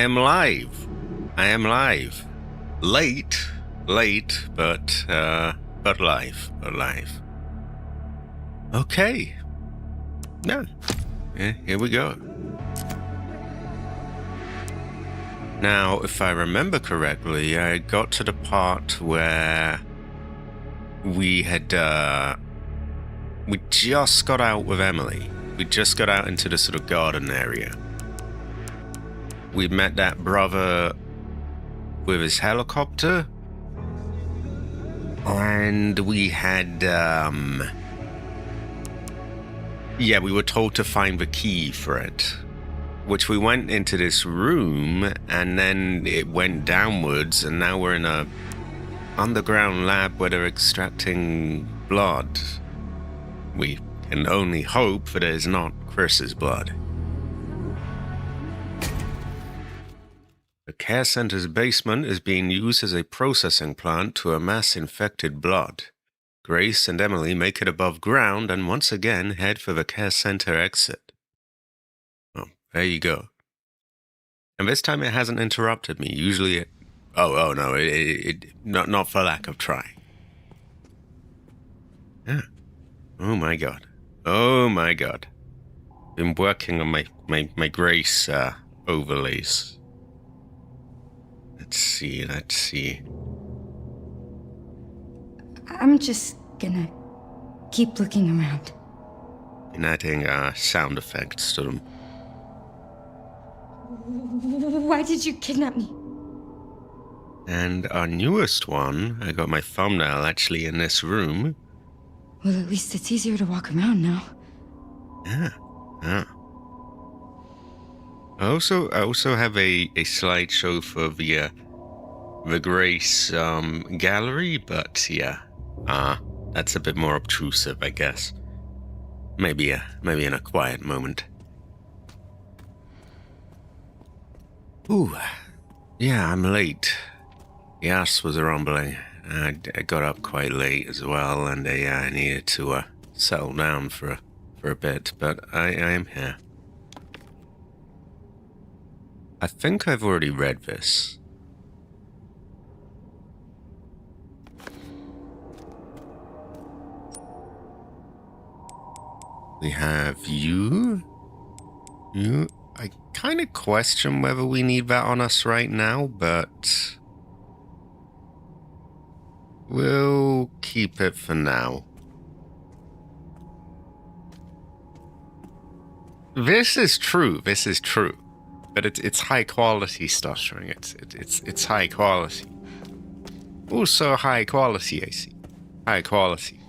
am live. I am live. Late, but live. Okay. Yeah, here we go. Now, if I remember correctly, I got to the part where we had, we just got out with Emily. We just got out into the sort of garden area. We met that brother with his helicopter. And we had, we were told to find the key for it. Which we went into this room, and then it went downwards, and now we're in a underground lab where they're extracting blood. We can only hope that it is not Chris's blood. The care center's basement is being used as a processing plant to amass infected blood. Grace and Emily make it above ground and once again head for the care center exit. Oh, there you go. And this time it hasn't interrupted me. Usually it... Oh no, not for lack of trying. Yeah. Oh my god. Been working on my Grace overlays. Let's see. I'm just gonna keep looking around. And adding sound effects to them. Why did you kidnap me? And our newest one, I got my thumbnail actually in this room. Well, at least it's easier to walk around now. Yeah. I also have a slideshow for the Grace gallery, but yeah, that's a bit more obtrusive, I guess. Maybe in a quiet moment. Ooh, yeah, I'm late. The ass was rumbling. I got up quite late as well, and I needed to settle down for a bit, but I am here. I think I've already read this. We have you. I kind of question whether we need that on us right now, but we'll keep it for now. This is true. But it's high quality stuttering. It's high quality. Also high quality, I see. High quality.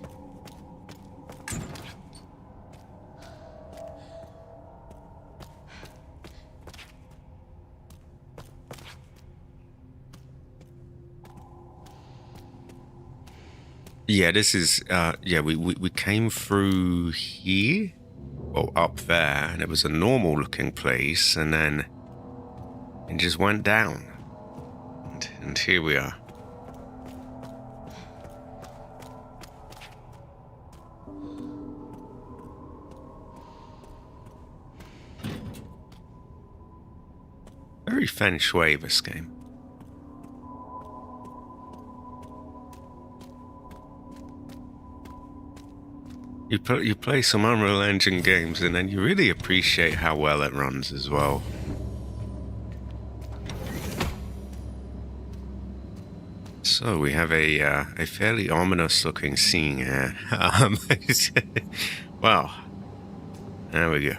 Yeah, this is we came through here. Well, up there, and it was a normal looking place, and then it just went down. And here we are. Very feng shui, this game. You play some Unreal Engine games and then you really appreciate how well it runs as well. So we have a fairly ominous looking scene here. Well, there we go.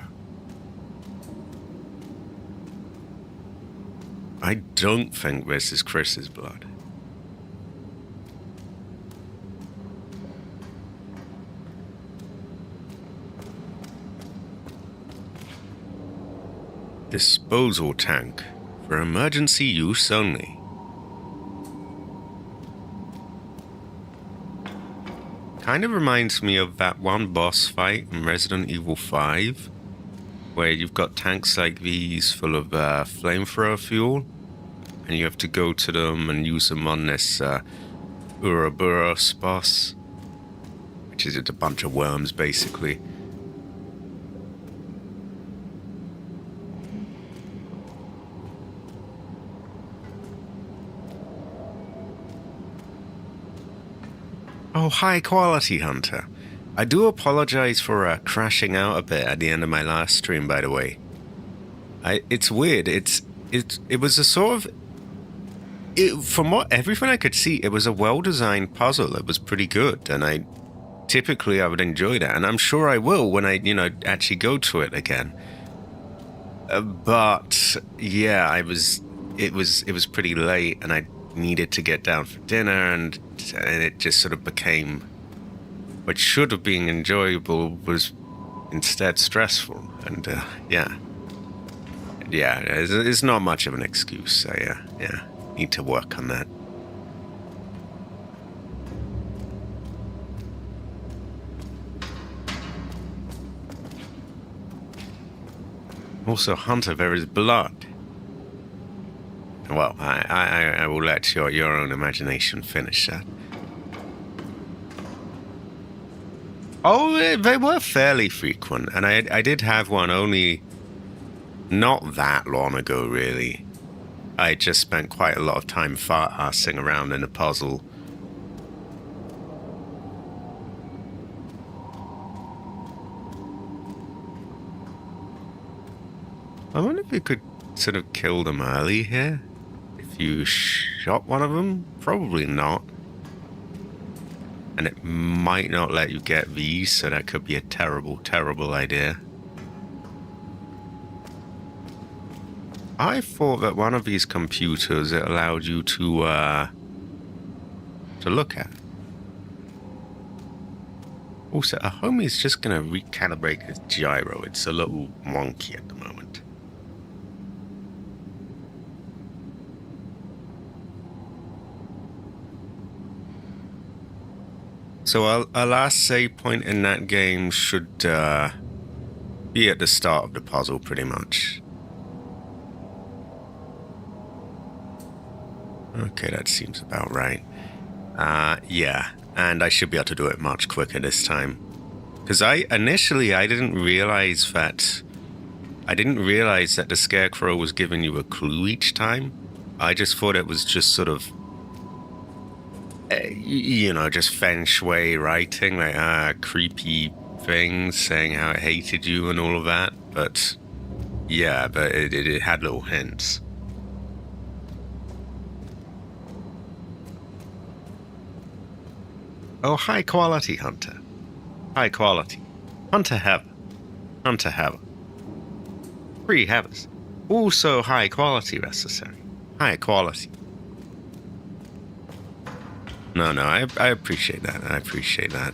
I don't think this is Chris's blood. Disposal tank for emergency use only. Kind of reminds me of that one boss fight in Resident Evil 5, where you've got tanks like these full of flamethrower fuel, and you have to go to them and use them on this Ouroboros boss, which is a bunch of worms basically. Oh, high quality Hunter. I do apologize for crashing out a bit at the end of my last stream, by the way. It's weird. It was a sort of, from what everything I could see, it was a well-designed puzzle. It was pretty good, and I would enjoy that, and I'm sure I will when I, actually go to it again. But yeah, it was pretty late, and I needed to get down for dinner, and it just sort of became what should have been enjoyable was instead stressful, and yeah, it's not much of an excuse. I need to work on that. Also, Hunter, there is blood. Well, I will let your own imagination finish that. Oh, they were fairly frequent, and I did have one only not that long ago, really. I just spent quite a lot of time fart-assing around in a puzzle. I wonder if you could sort of kill them early here? If you shot one of them? Probably not. And it might not let you get these, so that could be a terrible, terrible idea. I thought that one of these computers, it allowed you to look at. Also, a homie's just gonna recalibrate his gyro. It's a little wonky at the moment. So our last save point in that game should be at the start of the puzzle, pretty much. Okay, that seems about right. Yeah, and I should be able to do it much quicker this time. Because initially I didn't realize that the Scarecrow was giving you a clue each time. I just thought it was just sort of, just feng shui writing, like creepy things saying how it hated you and all of that. But yeah, but it had little hints. Oh, high quality Hunter. High quality. Hunter have. Hunter have. Free havers. Also high quality necessary. High quality. No, I appreciate that. I appreciate that.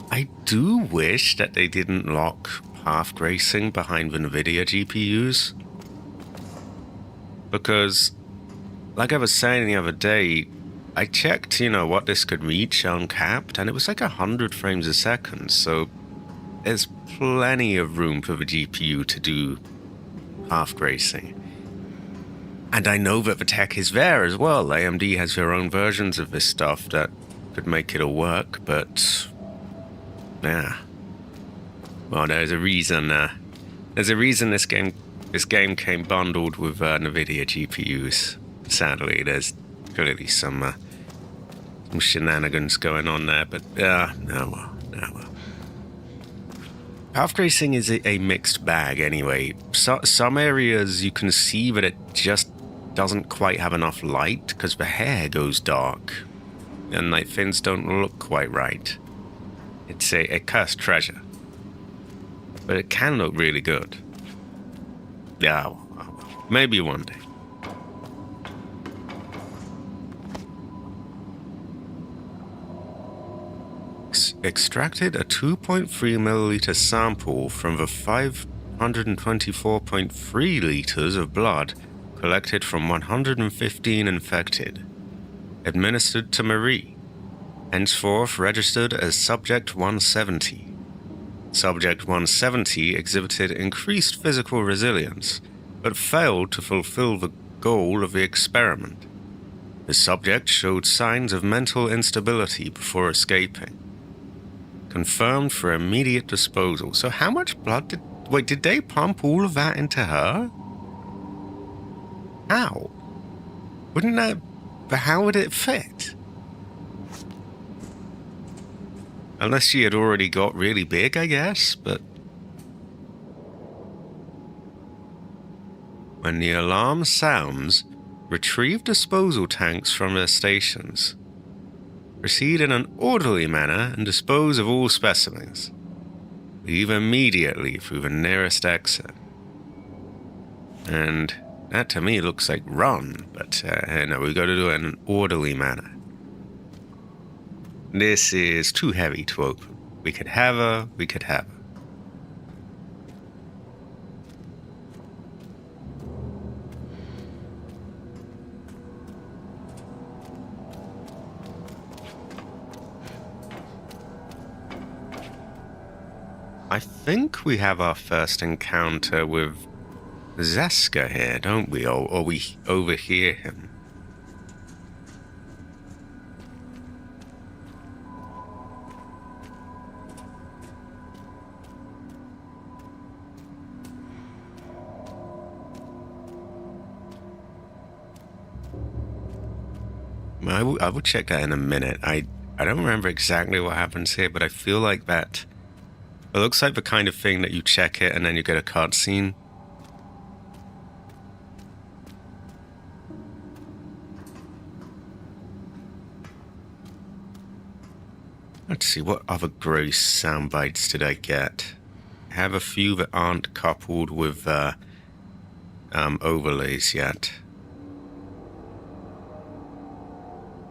I do wish that they didn't lock path tracing behind the NVIDIA GPUs. Because, like I was saying the other day, I checked, what this could reach uncapped, and it was like 100 frames a second, so there's plenty of room for the GPU to do path tracing. And I know that the tech is there as well. AMD has their own versions of this stuff that could make it all work, but yeah. Well, there's a reason. This game came bundled with NVIDIA GPUs. Sadly, there's clearly some shenanigans going on there, but no well. Path tracing is a mixed bag anyway. Some areas you can see that it just doesn't quite have enough light because the hair goes dark and like things don't look quite right. It's a cursed treasure. But it can look really good. Yeah, well, maybe one day. Extracted a 2.3 milliliter sample from the 524.3 liters of blood collected from 115 infected. Administered to Marie. Henceforth registered as Subject 170. Subject 170 exhibited increased physical resilience, but failed to fulfill the goal of the experiment. The subject showed signs of mental instability before escaping. Confirmed for immediate disposal. So how much blood Wait, did they pump all of that into her? How? Wouldn't that... But how would it fit? Unless she had already got really big, I guess, but... When the alarm sounds, retrieve disposal tanks from their stations. Proceed in an orderly manner and dispose of all specimens. Leave immediately through the nearest exit. And that to me looks like run, but no, we've got to do it in an orderly manner. This is too heavy to open. We could have her, we could have her. I think we have our first encounter with Zeska here, don't we? Or we overhear him. I will check that in a minute. I don't remember exactly what happens here, but I feel like that... It looks like the kind of thing that you check it and then you get a cutscene. Let's see, what other gross sound bites did I get? I have a few that aren't coupled with overlays yet.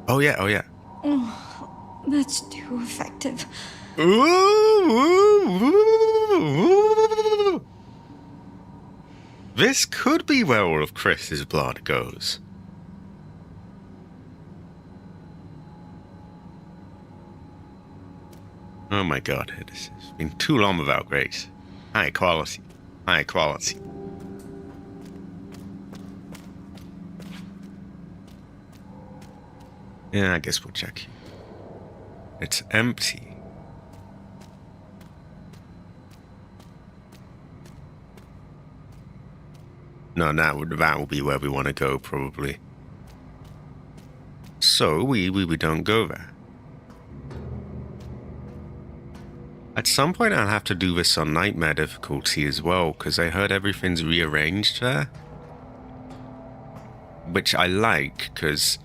Oh yeah. Oh, that's too effective. Ooh. This could be where all of Chris's blood goes. Oh my god, it has been too long without Grace. High quality. High quality. Yeah, I guess we'll check here. It's empty. No, that will be where we want to go, probably. So, we don't go there. At some point, I'll have to do this on Nightmare difficulty as well, because I heard everything's rearranged there. Which I like, because...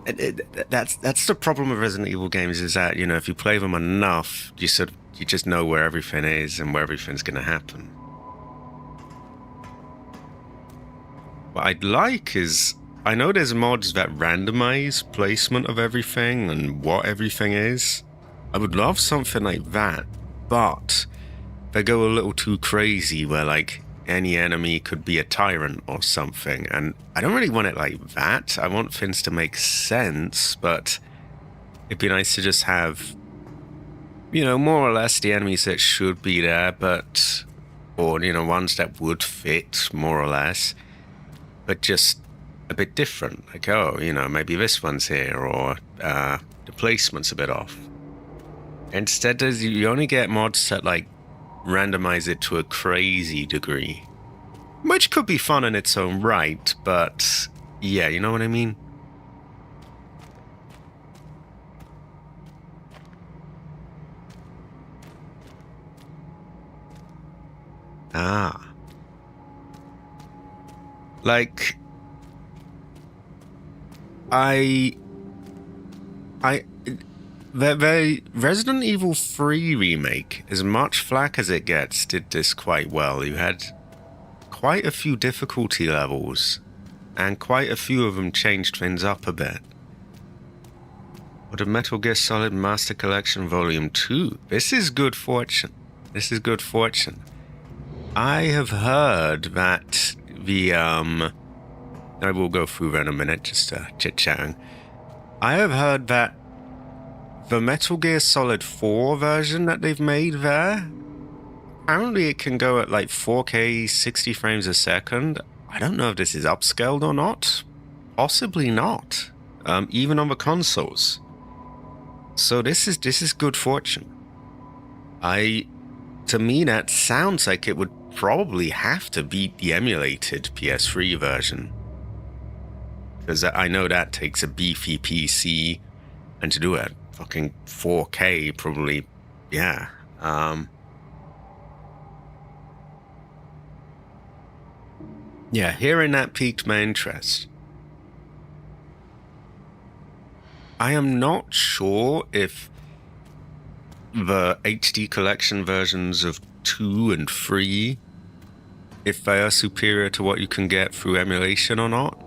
That's the problem with Resident Evil games, is that, you know, if you play them enough, you just know where everything is and where everything's going to happen. What I'd like is, I know there's mods that randomize placement of everything and what everything is. I would love something like that, but they go a little too crazy where, like, any enemy could be a tyrant or something, and I don't really want it like that. I want things to make sense, but it'd be nice to just have, you know, more or less the enemies that should be there, but, or, you know, ones that would fit, more or less, but just a bit different. Like, oh, you know, maybe this one's here, or the placement's a bit off. Instead, you only get mods that, like, randomize it to a crazy degree. Which could be fun in its own right, but yeah, you know what I mean? Ah. Like, the Resident Evil 3 remake, as much flack as it gets, did this quite well. You had quite a few difficulty levels, and quite a few of them changed things up a bit. What a Metal Gear Solid Master Collection Volume 2. This is good fortune. This is good fortune. I have heard that the, I will go through that in a minute, just chit-chatting. I have heard that the Metal Gear Solid 4 version that they've made there, apparently it can go at like 4K 60 frames a second. I don't know if this is upscaled or not. Possibly not. Even on the consoles. So this is good fortune. I to me, that sounds like it would probably have to beat the emulated PS3 version. Because I know that takes a beefy PC, and to do it fucking 4K, probably, yeah. Yeah, hearing that piqued my interest. I am not sure if the HD collection versions of 2 and 3, if they are superior to what you can get through emulation or not.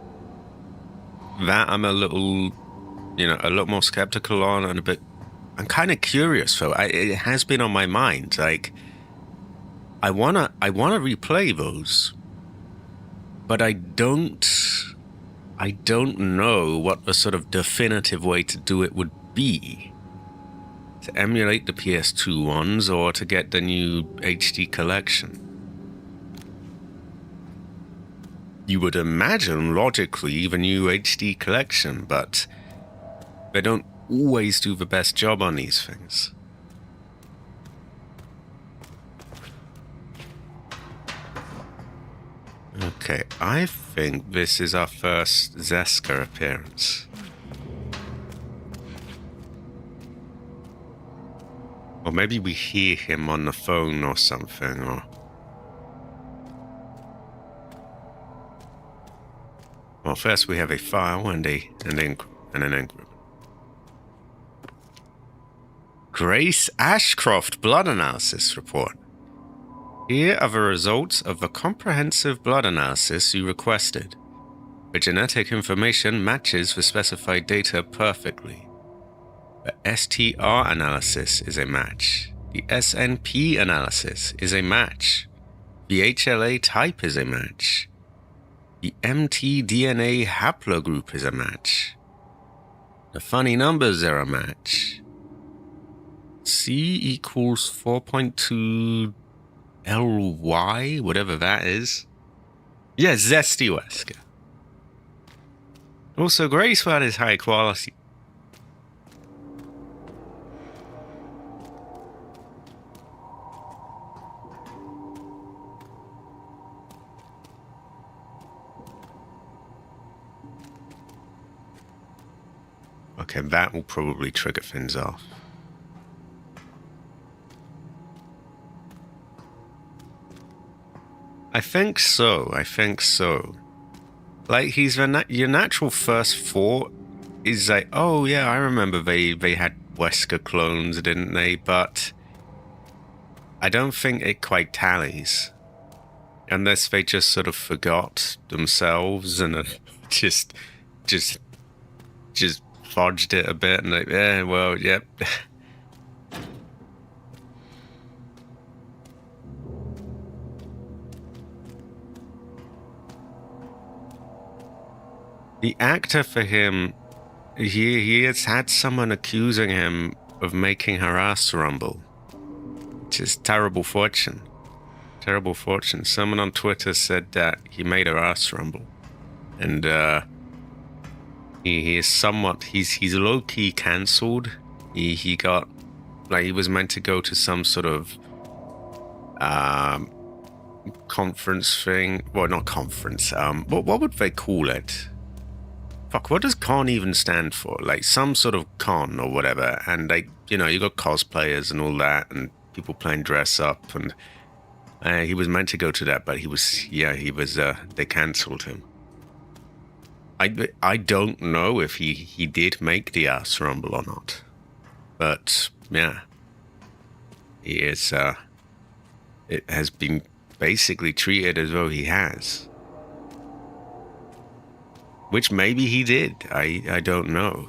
That I'm a little more skeptical on, and I'm kind of curious though. It has been on my mind. Like, I wanna replay those, but I don't know what the sort of definitive way to do it would be. To emulate the PS2 ones or to get the new HD collection. You would imagine, logically, the new HD collection, but they don't always do the best job on these things. Okay, I think this is our first Zeska appearance. Or maybe we hear him on the phone or something, or... Well, first we have a file and an increment. Grace Ashcroft blood analysis report. Here are the results of the comprehensive blood analysis you requested. The genetic information matches the specified data perfectly. The STR analysis is a match. The SNP analysis is a match. The HLA type is a match. The mtDNA haplogroup is a match. The funny numbers are a match. C equals 4.2 LY, whatever that is. Yeah, Zesty Wesker. Also, Grace Blood is high quality. Okay, that will probably trigger things off. I think so. Like, your natural first thought is like, oh yeah, I remember they had Wesker clones, didn't they? But I don't think it quite tallies. Unless they just sort of forgot themselves and just fudged it a bit and like, yeah, well, yep. The actor for him, he has had someone accusing him of making her ass rumble, which is terrible fortune. Terrible fortune. Someone on Twitter said that he made her ass rumble, and he is somewhat he's low-key cancelled. He got, like, he was meant to go to some sort of conference thing. Well, not conference. What would they call it? Fuck, what does con even stand for? Like, some sort of con or whatever. And, like, you got cosplayers and all that, and people playing dress up, and he was meant to go to that, but they cancelled him. I don't know if he did make the ass rumble or not. But, yeah. He is, it has been basically treated as though he has. Which maybe he did. I don't know.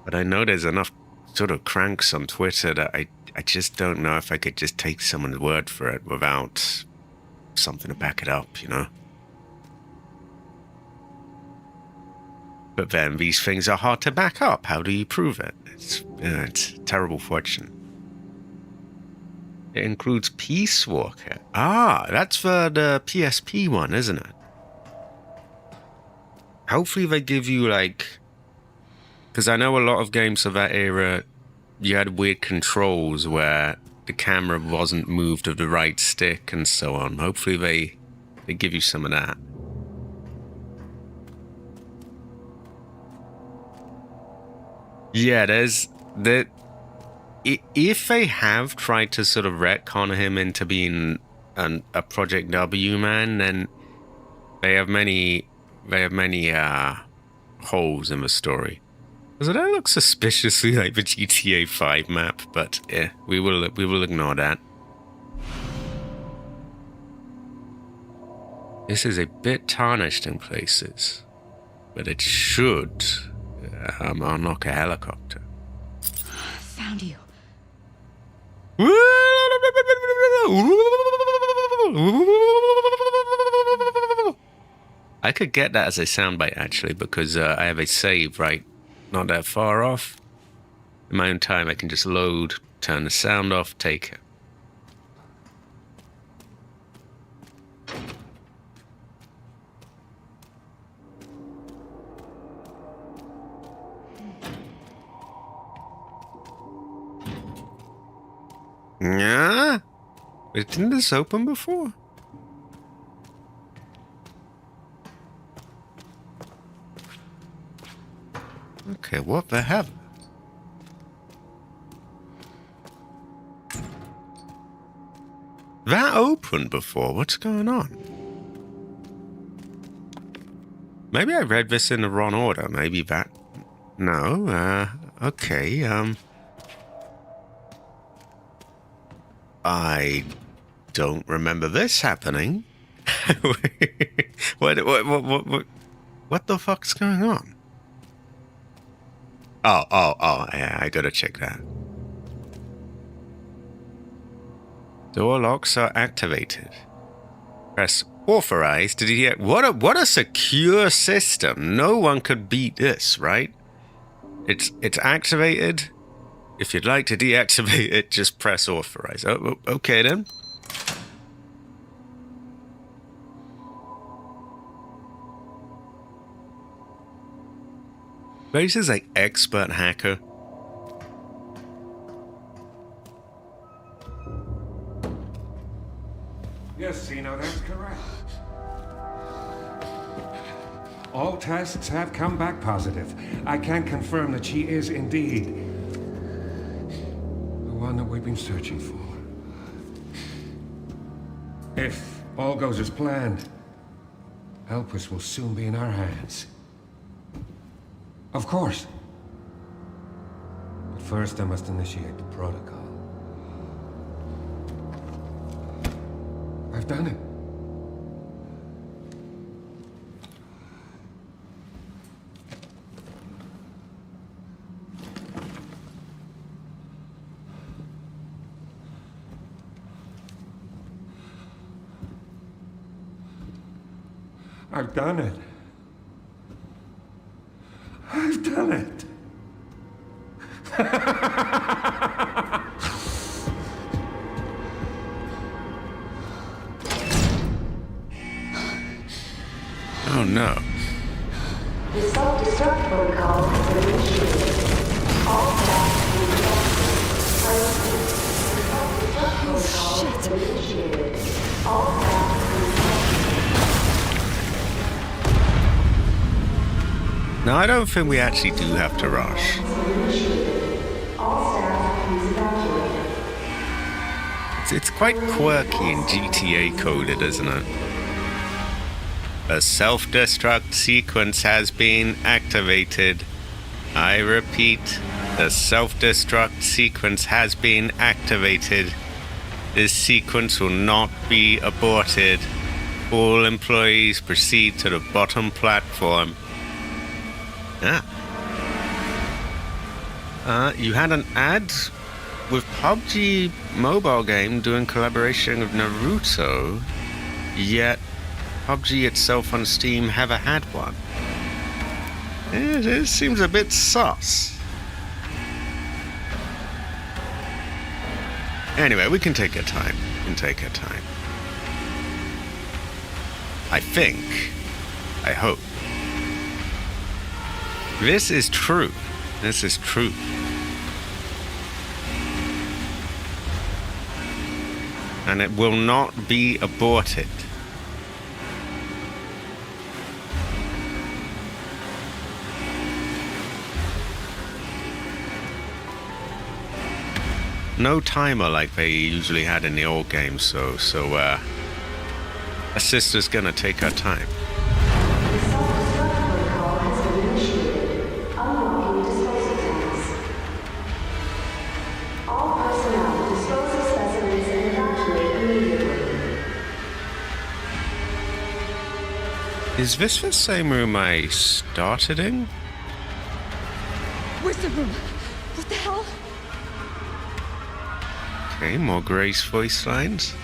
But I know there's enough sort of cranks on Twitter that I just don't know if I could just take someone's word for it without something to back it up, But then these things are hard to back up. How do you prove it? It's terrible fortune. It includes Peace Walker. Ah, that's for the PSP one, isn't it? Hopefully they give you, like... Because I know a lot of games of that era you had weird controls where the camera wasn't moved of the right stick and so on. Hopefully they give you some of that. Yeah, there's that. If they have tried to sort of retcon him into being a Project W man, then they have many holes in the story. So that looks suspiciously like the GTA 5 map, but yeah, we will ignore that. This is a bit tarnished in places, but it should unlock a helicopter. Found you. I could get that as a soundbite actually, because I have a save right not that far off. In my own time, I can just load, turn the sound off, take it. Yeah? Wait, didn't this open before? Okay, what the hell? That opened before? What's going on? Maybe I read this in the wrong order. Maybe that... No, okay, I don't remember this happening. What the fuck's going on? Oh, yeah, I gotta check that. Door locks are activated. Press authorize to deactivate. What a secure system. No one could beat this, right? It's activated. If you'd like to deactivate it, just press authorize. Oh, okay then. This is like expert hacker. Yes, Zeno, that's correct. All tests have come back positive. I can confirm that she is indeed the one that we've been searching for. If all goes as planned, Elpis will soon be in our hands. Of course. But first I must initiate the protocol. I've done it. I've done it. I've done it. Oh no. The self-destruct protocol has been initiated. All staff will be evacuated. The self-destruct protocol has been initiated. All staff will be evacuated. Now I don't think we actually do have to rush. All staff please evacuate. It's quite quirky and GTA coded, isn't it? A self-destruct sequence has been activated. I repeat, the self-destruct sequence has been activated. This sequence will not be aborted. All employees proceed to the bottom platform. You had an ad with PUBG mobile game doing collaboration with Naruto, yet PUBG itself on Steam never had one. It seems a bit sus. Anyway, we can take our time. I think. I hope. This is true. And it will not be aborted. No timer like they usually had in the old games, so a sister's gonna take her time. The self-destruct protocol has been initiated. Unlocking disposal tanks. All personnel dispose of specimens and evacuate immediately. Is this the same room I started in? Where's the room? What the hell? Okay, more Grace voice lines.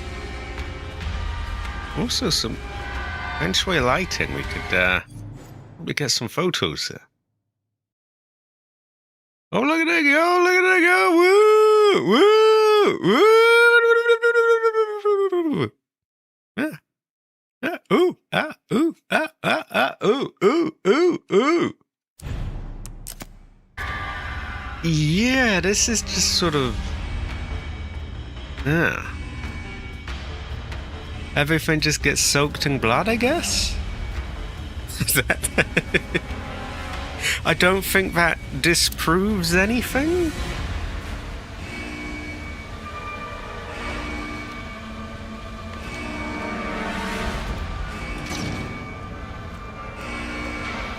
Also some feng lighting. We could probably get some photos there. Oh, look at that go! Look at that go! Woo! Woo! Woo! Yeah. Yeah. Ooh! Ah! Ooh! Ah! Ah! Ah! Ooh! Ooh! Ooh! Ooh! Yeah, this is just sort of. Yeah. Everything just gets soaked in blood, I guess? Is that... I don't think that disproves anything.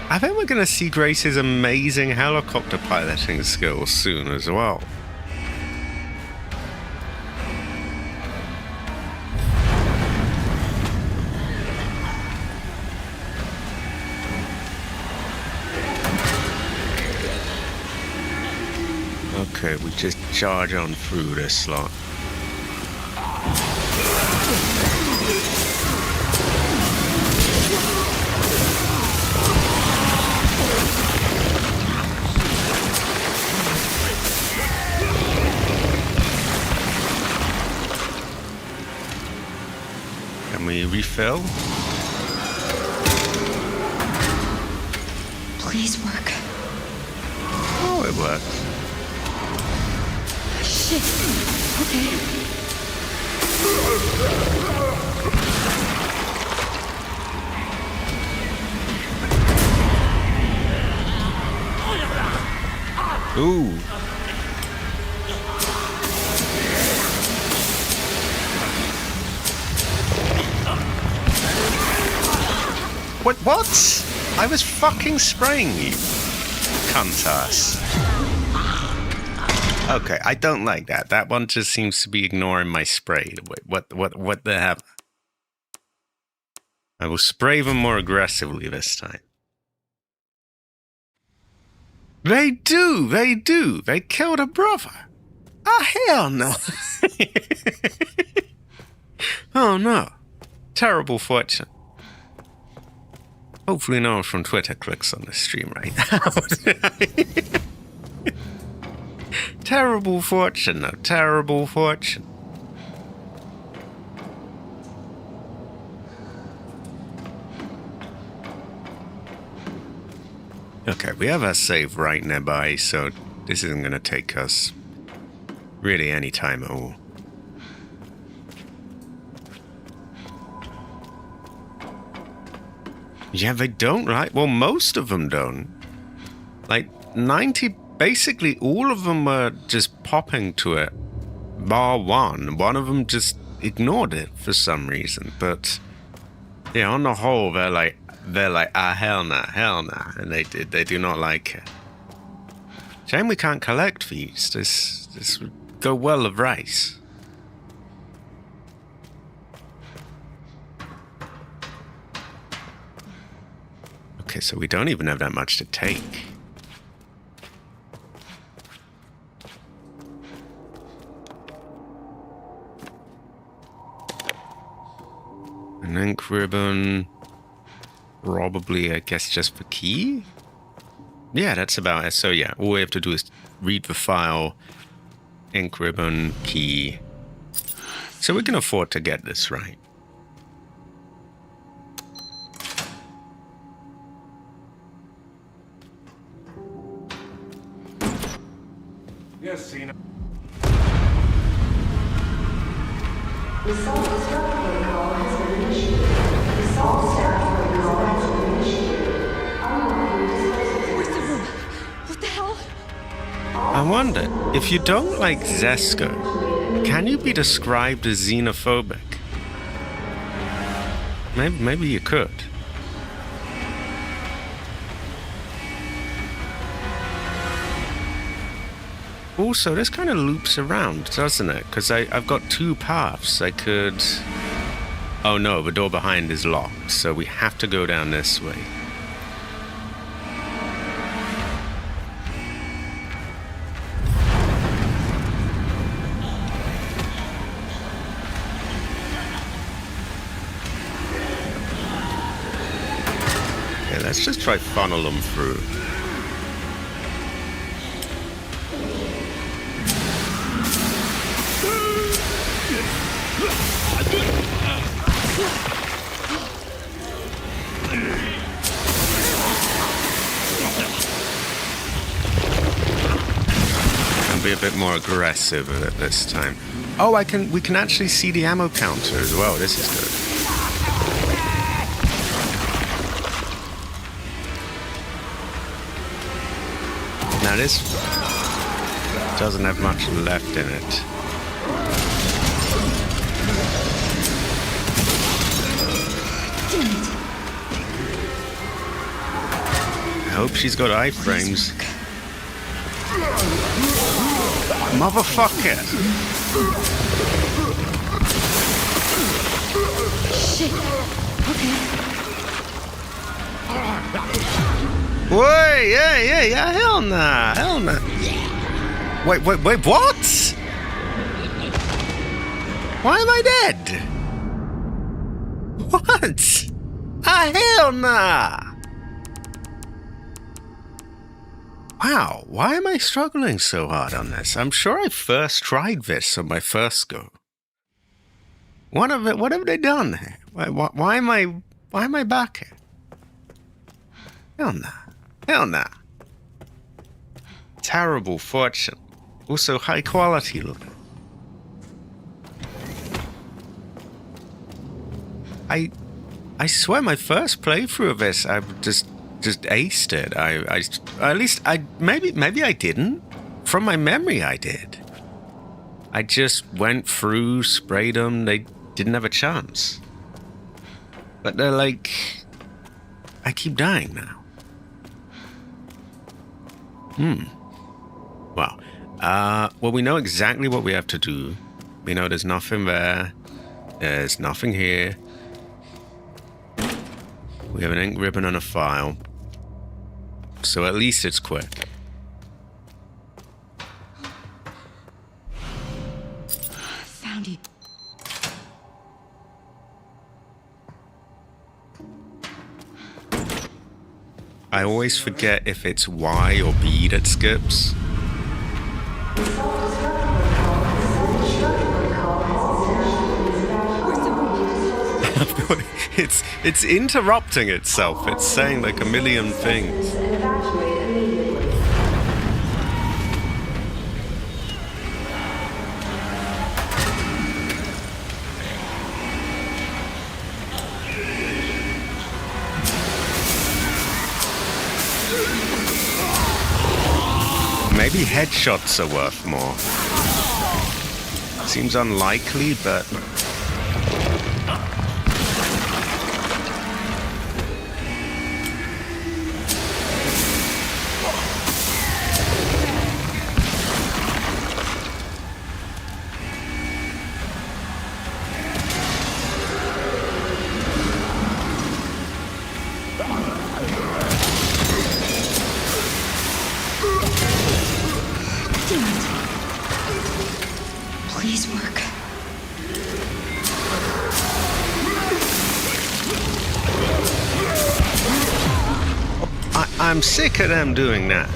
I think we're going to see Grace's amazing helicopter piloting skills soon as well. Okay, we just charge on through this lot. Can we refill? Please work. Oh, it works. Shit. Okay. Ooh. What? I was fucking spraying you, cunt ass. Okay, I don't like that. That one just seems to be ignoring my spray. Wait, what the hell? I will spray them more aggressively this time. They do. They killed a brother. Ah, hell no. Oh no. Terrible fortune. Hopefully no one from Twitter clicks on the stream right now. Terrible fortune, though. Terrible fortune. Okay, we have our save right nearby, so this isn't going to take us really any time at all. Yeah, they don't, right? Well, most of them don't. Like, 90... Basically, all of them were just popping to it, bar one. One of them just ignored it for some reason. But yeah, on the whole, they're like, ah, hell nah, and they do not like it. Shame we can't collect these. This would go well with rice. Okay, so we don't even have that much to take. An ink ribbon, probably, I guess, just for key? Yeah, that's about it. So yeah, all we have to do is read the file, ink ribbon, key. So we can afford to get this right. Yes, Cena. The self-destruct protocol has been initiated. The self-destruct protocol has been initiated. Unlocking disposal. Where's the room? What the hell? I wonder, if you don't like Zesco, can you be described as xenophobic? Maybe you could. Also, this kind of loops around, doesn't it? Because I've got two paths. I could... Oh no, the door behind is locked, so we have to go down this way. Okay, let's just try funnel them through. Be a bit more aggressive with it this time. Oh, we can actually see the ammo counter as well. This is good. Now this doesn't have much left in it. I hope she's got iframes. Motherfucker! Shit. Okay. Wait, yeah, hell nah. Wait, what? Why am I dead? What? Hell nah! Wow, why am I struggling so hard on this? I'm sure I first tried this on my first go. What have they done here? Why am I back here? Hell nah. Terrible fortune. Also high quality looking. I swear my first playthrough of this, I just aced it. Maybe I didn't. From my memory, I did. I just went through, sprayed them. They didn't have a chance. But they're like, I keep dying now. Well, we know exactly what we have to do. We know there's nothing there. There's nothing here. We have an ink ribbon and a file. So at least it's quick. Found you. I always forget if it's Y or B that skips. It's interrupting itself. It's saying like a million things. Maybe headshots are worth more. Seems unlikely, but... Please work. I'm sick of them doing that.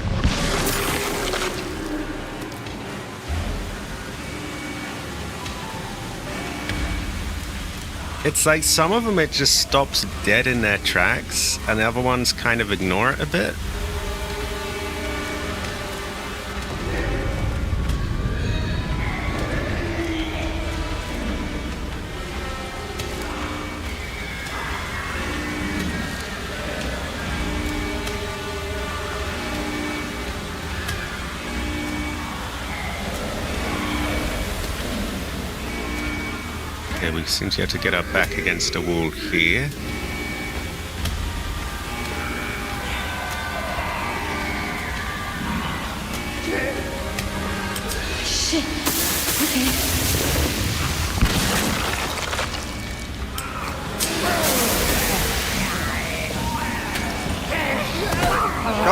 It's like some of them it just stops dead in their tracks, and the other ones kind of ignore it a bit. Okay, we seem to have to get our back against a wall here. Shit. Okay.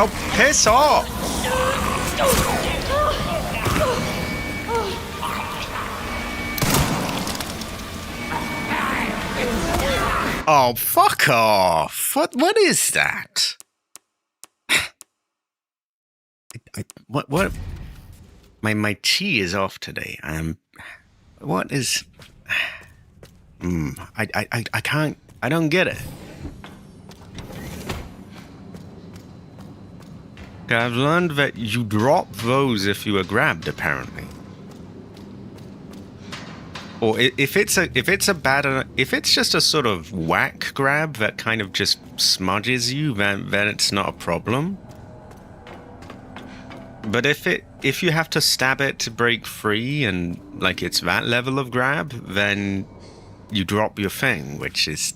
Oh, piss off! Oh, fuck off! What is that? What? My chi is off today. What is? I can't. I don't get it. I've learned that you drop those if you are grabbed, apparently. Or if it's just a sort of whack grab that kind of just smudges you, then it's not a problem. But if you have to stab it to break free and like it's that level of grab, then you drop your thing, which is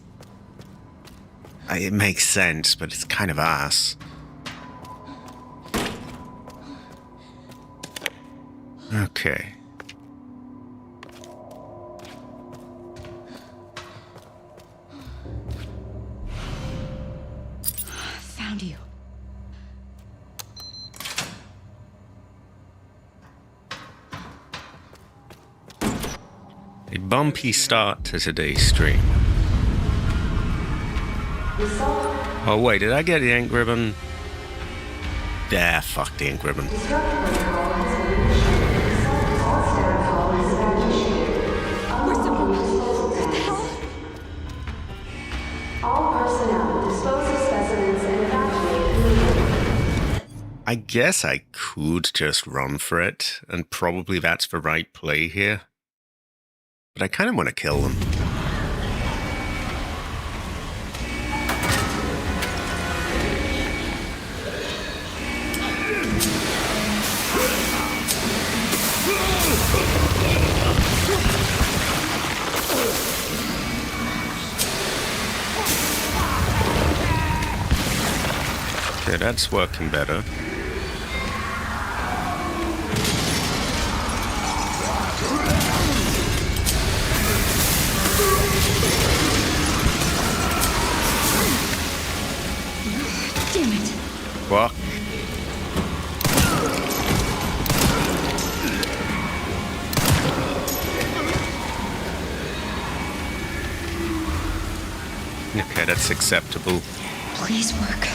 it makes sense, but it's kind of ass. Okay. Found you. A bumpy start to today's stream. Oh wait, did I get the ink ribbon? Yeah, fuck the ink ribbon. I guess I could just run for it, and probably that's the right play here. But I kind of want to kill them. Okay, that's working better. Damn it. What? Okay, that's acceptable. Please work.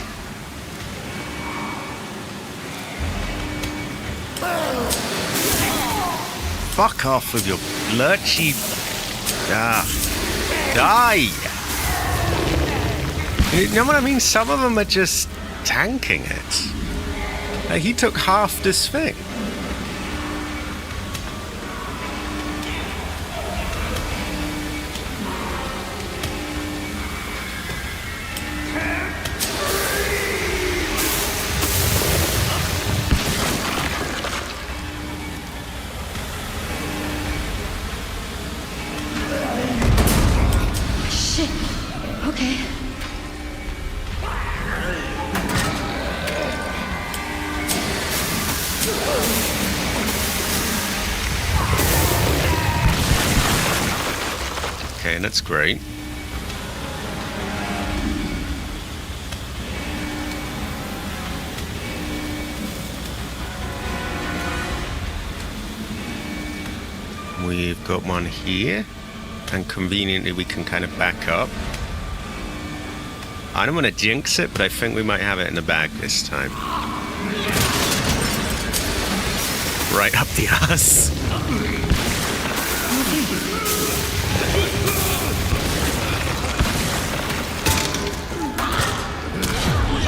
Fuck off with your lurchy... Die! You know what I mean? Some of them are just tanking it. Like, he took half this thing. Shit. Okay. Okay, that's great. We've got one here, and conveniently we can kind of back up. I don't want to jinx it, but I think we might have it in the bag this time. Right up the ass.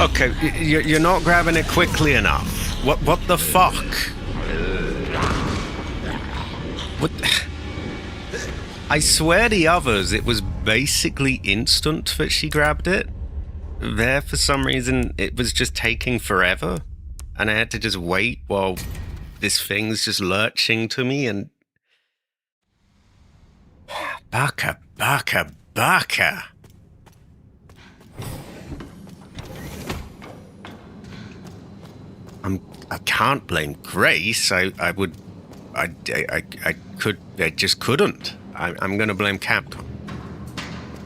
Okay, you're not grabbing it quickly enough. What the fuck? What? I swear the others, it was basically instant that she grabbed it. There, for some reason, it was just taking forever. And I had to just wait while this thing's just lurching to me and... Baka, baka, baka. I can't blame Grace. I just couldn't. I'm gonna blame Capcom.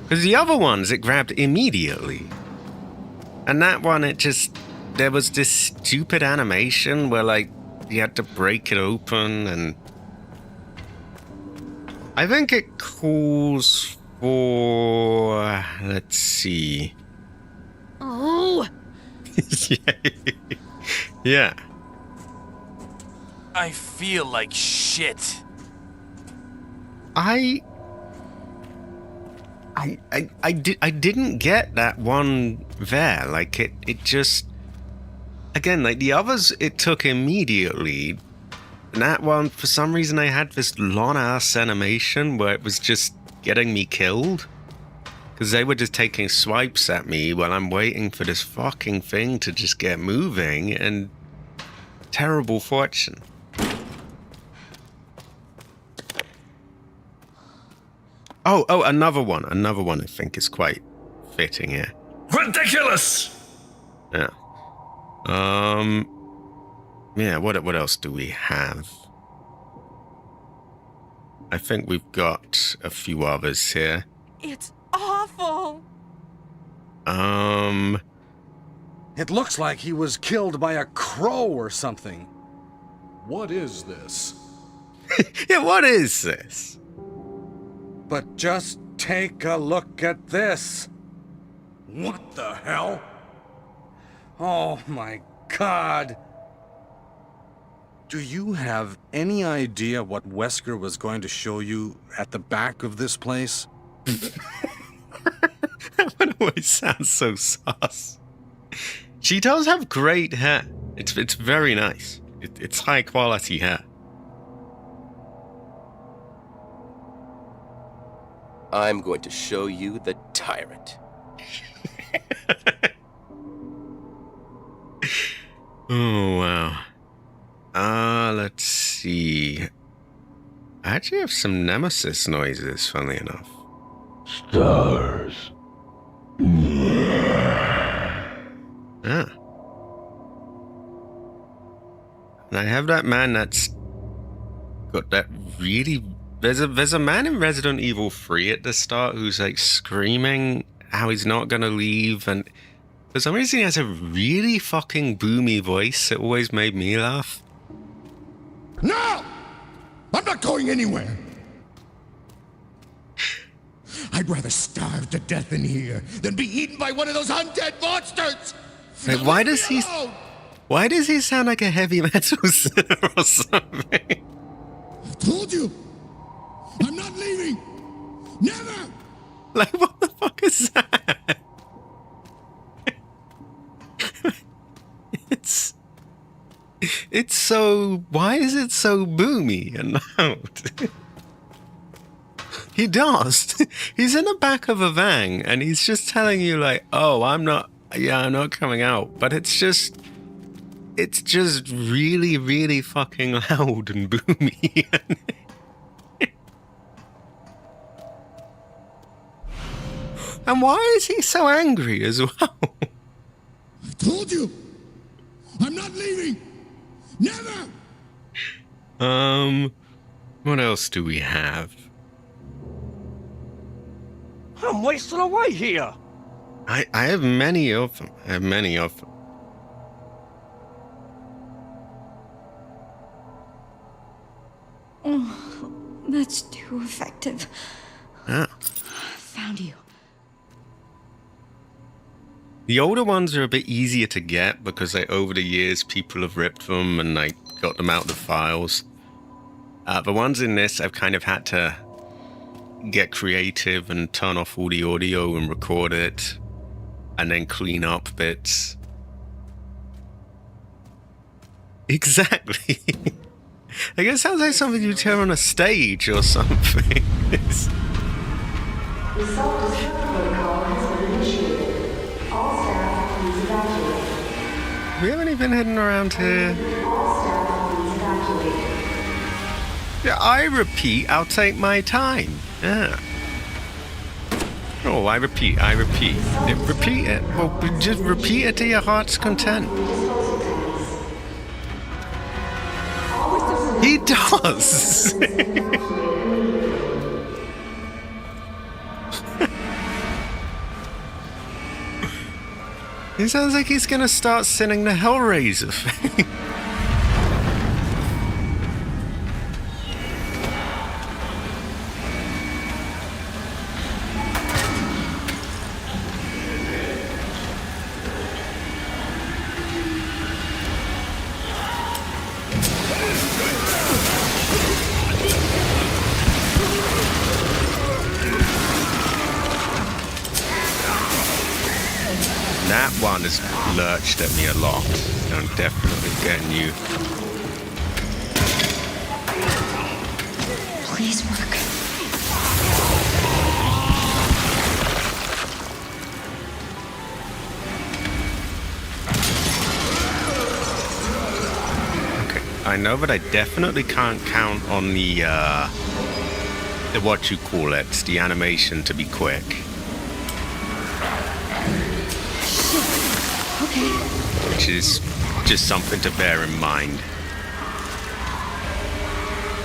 Because the other ones, it grabbed immediately. And that one, there was this stupid animation where, like, you had to break it open, and I think it calls for, let's see. Oh! Yeah. I feel like shit. I didn't get that one there. Like, it just, again, like the others, it took immediately. And that one, for some reason, I had this long-ass animation where it was just getting me killed. Because they were just taking swipes at me while I'm waiting for this fucking thing to just get moving, and terrible fortune. Oh, another one I think is quite fitting here. Ridiculous! Yeah. Yeah, what else do we have? I think we've got a few others here. It's awful. It looks like he was killed by a crow or something. What is this? Yeah, what is this? But just take a look at this. What the hell? Oh my God. Do you have any idea what Wesker was going to show you at the back of this place? That one always sounds so sus. She does have great hair. It's very nice. It's high quality hair. I'm going to show you the tyrant. Oh, wow. Let's see. I actually have some Nemesis noises, funnily enough. Stars. Ah. And I have that man that's got that really... There's a man in Resident Evil 3 at the start who's like screaming how he's not gonna leave, and for some reason he has a really fucking boomy voice. It always made me laugh. No! I'm not going anywhere! I'd rather starve to death in here than be eaten by one of those undead monsters! Like, Now why leave me does he alone! why does he sound like a heavy metal singer or something? I told you! I'm not leaving! Never! Like, what the fuck is that? It's so... Why is it so boomy and loud? He does. He's in the back of a van and he's just telling you like, oh, I'm not coming out. But it's just really, really fucking loud and boomy. And why is he so angry as well? I told you! I'm not leaving! Never! What else do we have? I'm wasting away here. I have many of them. Oh, that's too effective. Ah. Found you. The older ones are a bit easier to get because like, over the years people have ripped them and like got them out of the files. The ones in this I've kind of had to get creative and turn off all the audio and record it and then clean up bits. Exactly. Like it sounds like something you'd hear on a stage or something. The self-destruct protocol has been initiated. All staff, please evacuate. We haven't even hidden around here. All staff, please evacuate. Yeah, I repeat, I'll take my time. Yeah. Oh, I repeat. Repeat it. Well, just repeat it to your heart's content. He does! He sounds like he's gonna start singing the Hellraiser thing. That one has lurched at me a lot. I'm definitely getting you. Please work. Okay, I know that I definitely can't count on the what you call it, the animation to be quick. Okay. Which is just something to bear in mind.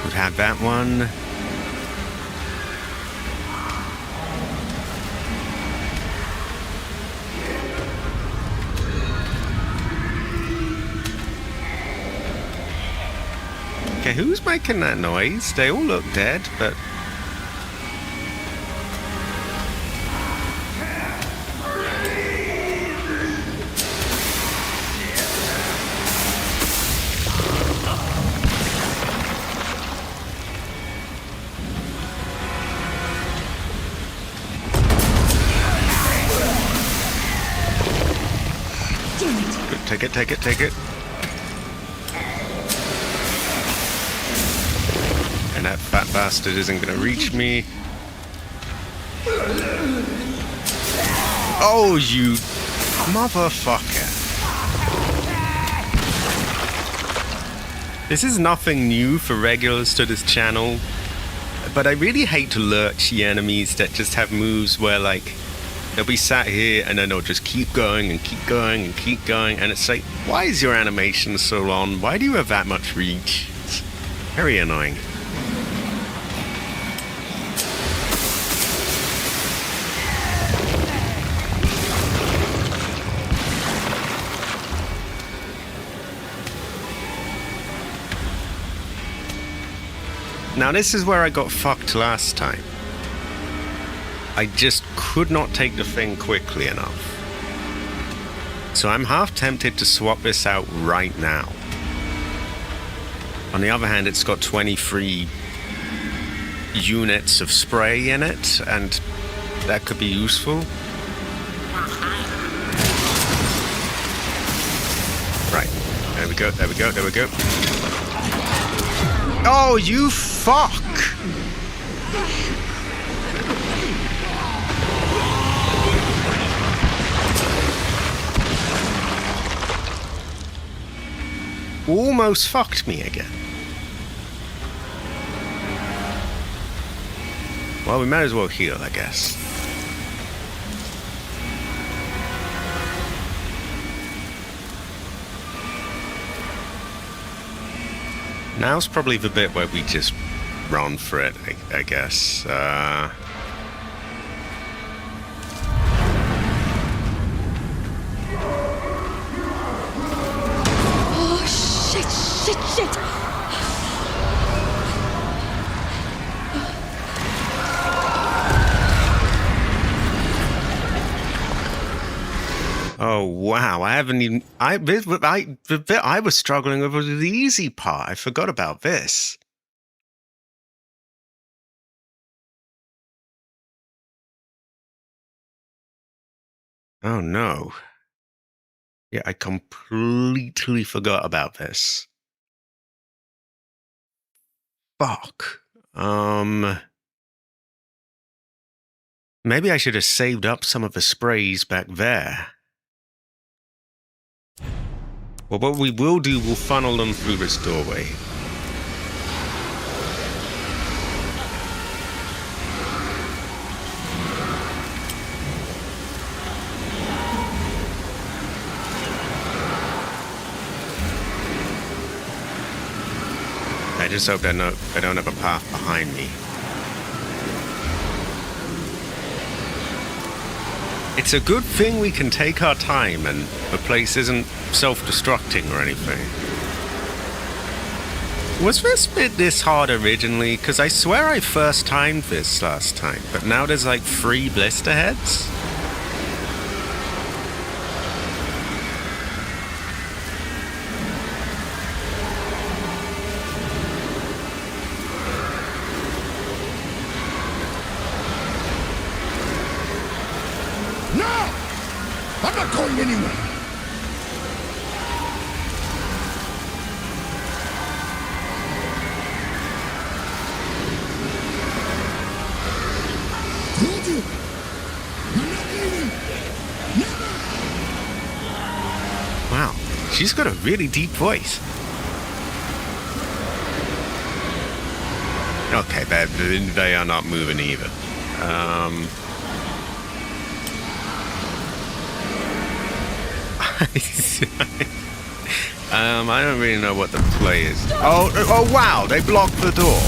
We've had that one. Okay, who's making that noise? They all look dead, but... Take it. And that fat bastard isn't gonna reach me. Oh, you motherfucker. This is nothing new for regulars to this channel, but I really hate to lurch the enemies that just have moves where, like, they'll be sat here and then they'll just keep going and keep going and keep going, and it's like, why is your animation so long? Why do you have that much reach? It's very annoying. Now this is where I got fucked last time. I just could not take the thing quickly enough. So I'm half tempted to swap this out right now. On the other hand, it's got 23 units of spray in it, and that could be useful. Right, there we go. Oh, you fuck! Almost fucked me again. Well, we might as well heal, I guess. Now's probably the bit where we just run for it, I guess. Shit! Oh wow! I haven't even. The bit I was struggling with was the easy part. I forgot about this. Oh no! Yeah, I completely forgot about this. Fuck. Maybe I should have saved up some of the sprays back there. Well, what we will do, we'll funnel them through this doorway. just hope I don't have a path behind me. It's a good thing we can take our time and the place isn't self-destructing or anything. Was this bit this hard originally? Because I swear I first timed this last time, but now there's like 3 blister heads? No! I'm not going anywhere! Told you! I'm not leaving! Never! Wow, she's got a really deep voice. Okay, they are not moving either. I don't really know what the play is. Oh wow, they blocked the door.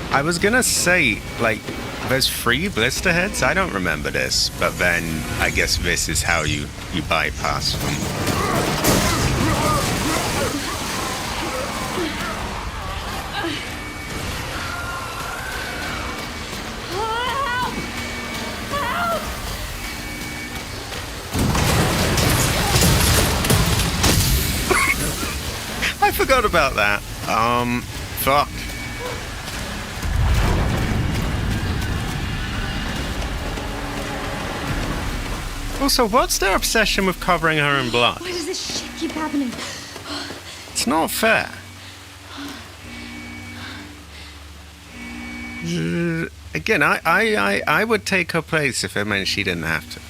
I was gonna say, like, there's 3 blister heads? I don't remember this, but then I guess this is how you bypass them. I forgot about that. Fuck. Also, what's their obsession with covering her in blood? Why does this shit keep happening? It's not fair. Again, I would take her place if it meant she didn't have to.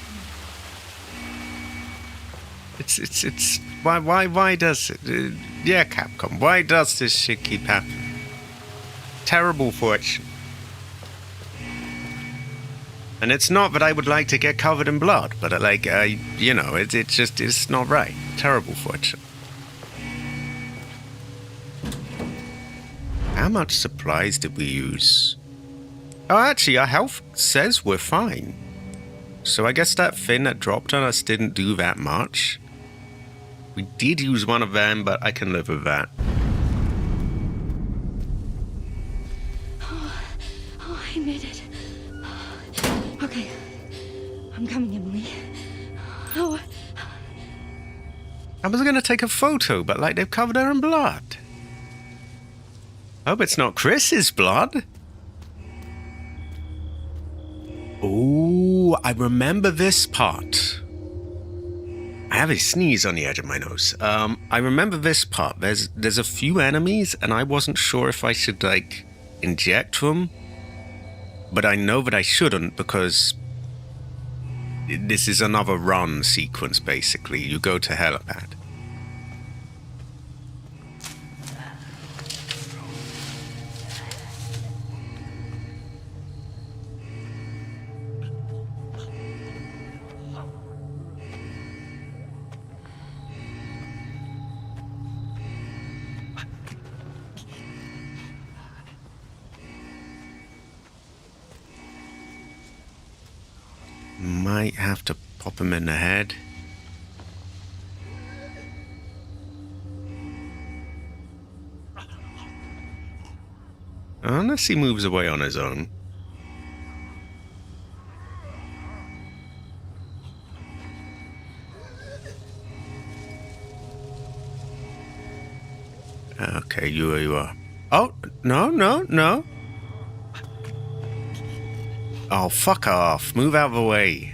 It's why does it? Yeah, Capcom, why does this shit keep happening? Terrible fortune. And it's not that I would like to get covered in blood, but you know, it's not right. Terrible fortune. How much supplies did we use? Oh, actually, our health says we're fine. So I guess that thing that dropped on us didn't do that much. We did use one of them, but I can live with that. Oh, I made it. Okay, I'm coming, Emily. Oh. I was gonna take a photo, but like they've covered her in blood. Hope it's not Chris's blood. Oh, I remember this part. I have a sneeze on the edge of my nose. I remember this part. There's a few enemies, and I wasn't sure if I should like inject them. But I know that I shouldn't because this is another run sequence, basically. You go to helipad. Might have to pop him in the head. Unless he moves away on his own. Okay, you are. Oh, no. Oh, fuck off. Move out of the way.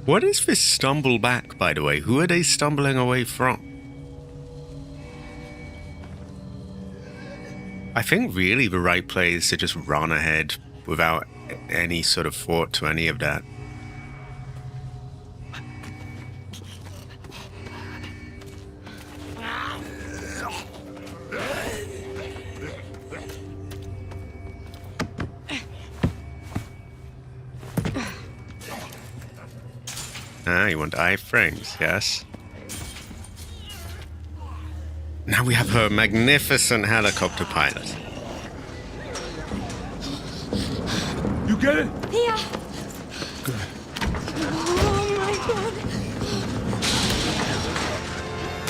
What is this stumble back, by the way? Who are they stumbling away from? I think really the right play is to just run ahead without any sort of thought to any of that. Ah, you want iframes, yes? Now we have her magnificent helicopter pilot. You get it? Yeah. Good. Oh my god.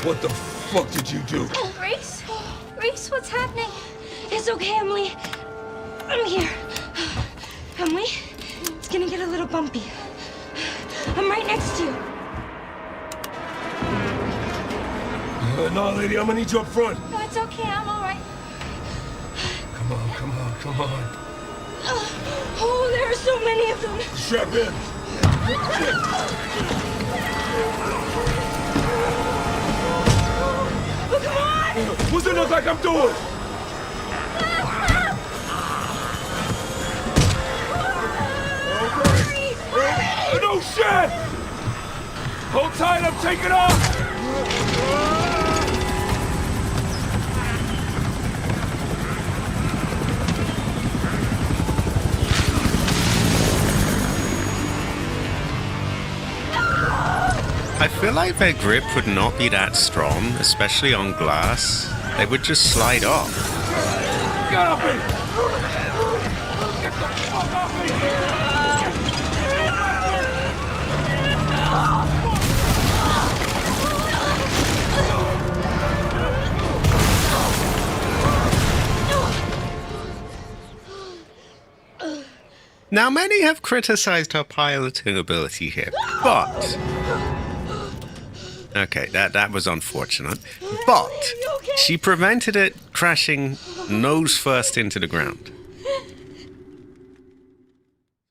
What the fuck did you do? Grace? Grace, what's happening? It's okay, Emily. I'm here. Emily, it's gonna get a little bumpy. I'm right next to you. No, lady, I'm gonna need you up front. No, it's okay. I'm all right. Come on, come on, come on. Oh, there are so many of them. Strap in. Oh, come on! What's it look like I'm doing? No shit! Hold tight, I'm taking off! I feel like their grip would not be that strong, especially on glass. They would just slide off. Get off me! Get the fuck off me! Now, many have criticized her piloting ability here, but... Okay, that was unfortunate. But she prevented it crashing nose first into the ground.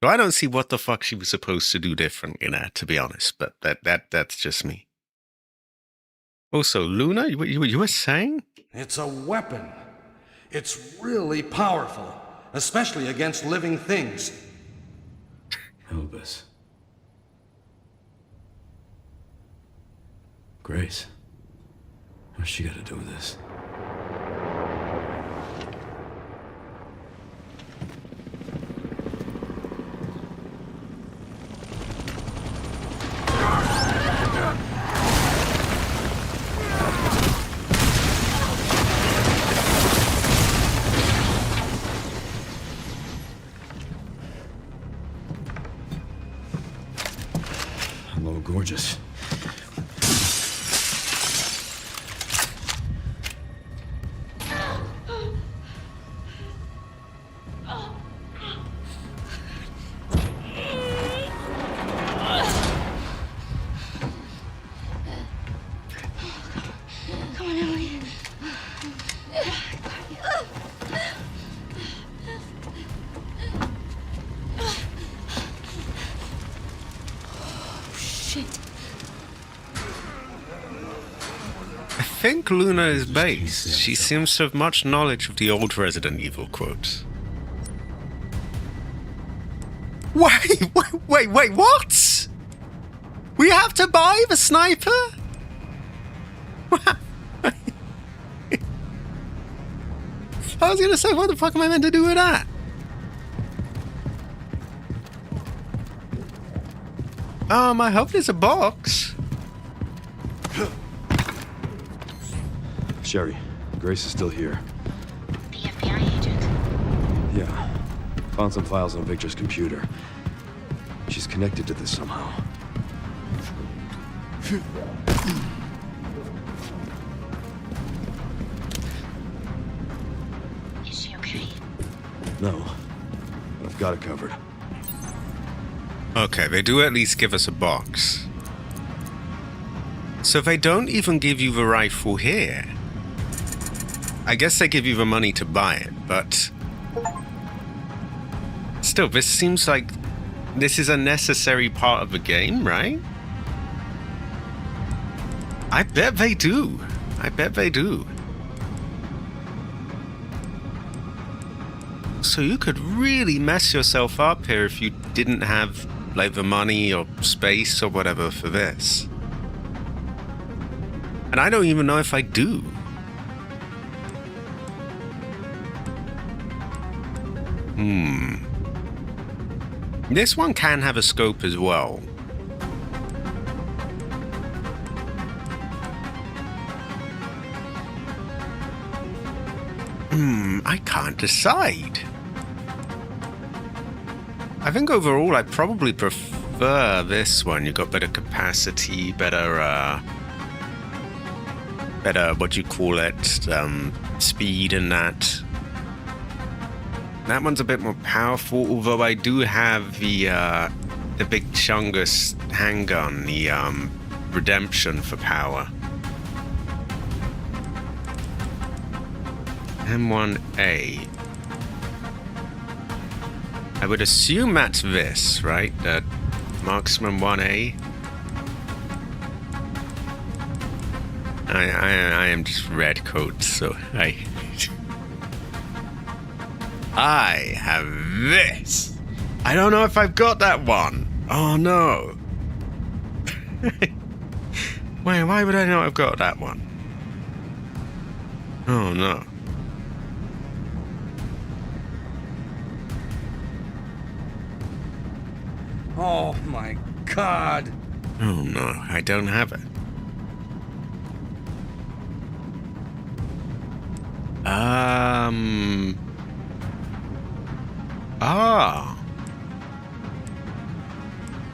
So I don't see what the fuck she was supposed to do differently in that, to be honest, but that's just me. Also, Luna, you were saying? It's a weapon. It's really powerful, especially against living things. Help us. Grace. What's she got to do with this? Hello, gorgeous. Come on, Emily. Oh, shit. I think Luna is base. She seems to have much knowledge of the old Resident Evil quotes. Wait, what? We have to buy the sniper? I was gonna say, what the fuck am I meant to do with that? I hope there's a box. Sherry, Grace is still here. The FBI agent? Yeah. Found some files on Victor's computer. She's connected to this somehow. Is she okay? No. But I've got it covered. Okay, they do at least give us a box. So they don't even give you the rifle here. I guess they give you the money to buy it, but... Still, this seems like this is a necessary part of the game, right? I bet they do. I bet they do. So you could really mess yourself up here if you didn't have, like, the money or space or whatever for this. And I don't even know if I do. This one can have a scope as well. I can't decide. I think overall I probably prefer this one. You got better capacity, better, what do you call it, speed and that. That one's a bit more powerful, although I do have the big Chungus handgun, the redemption for power. M1A. I would assume that's this, right? The Marksman 1A. I am just red coat, so I have this. I don't know if I've got that one. Oh no. Why would I not have got that one? Oh no. Oh my God. Oh no, I don't have it.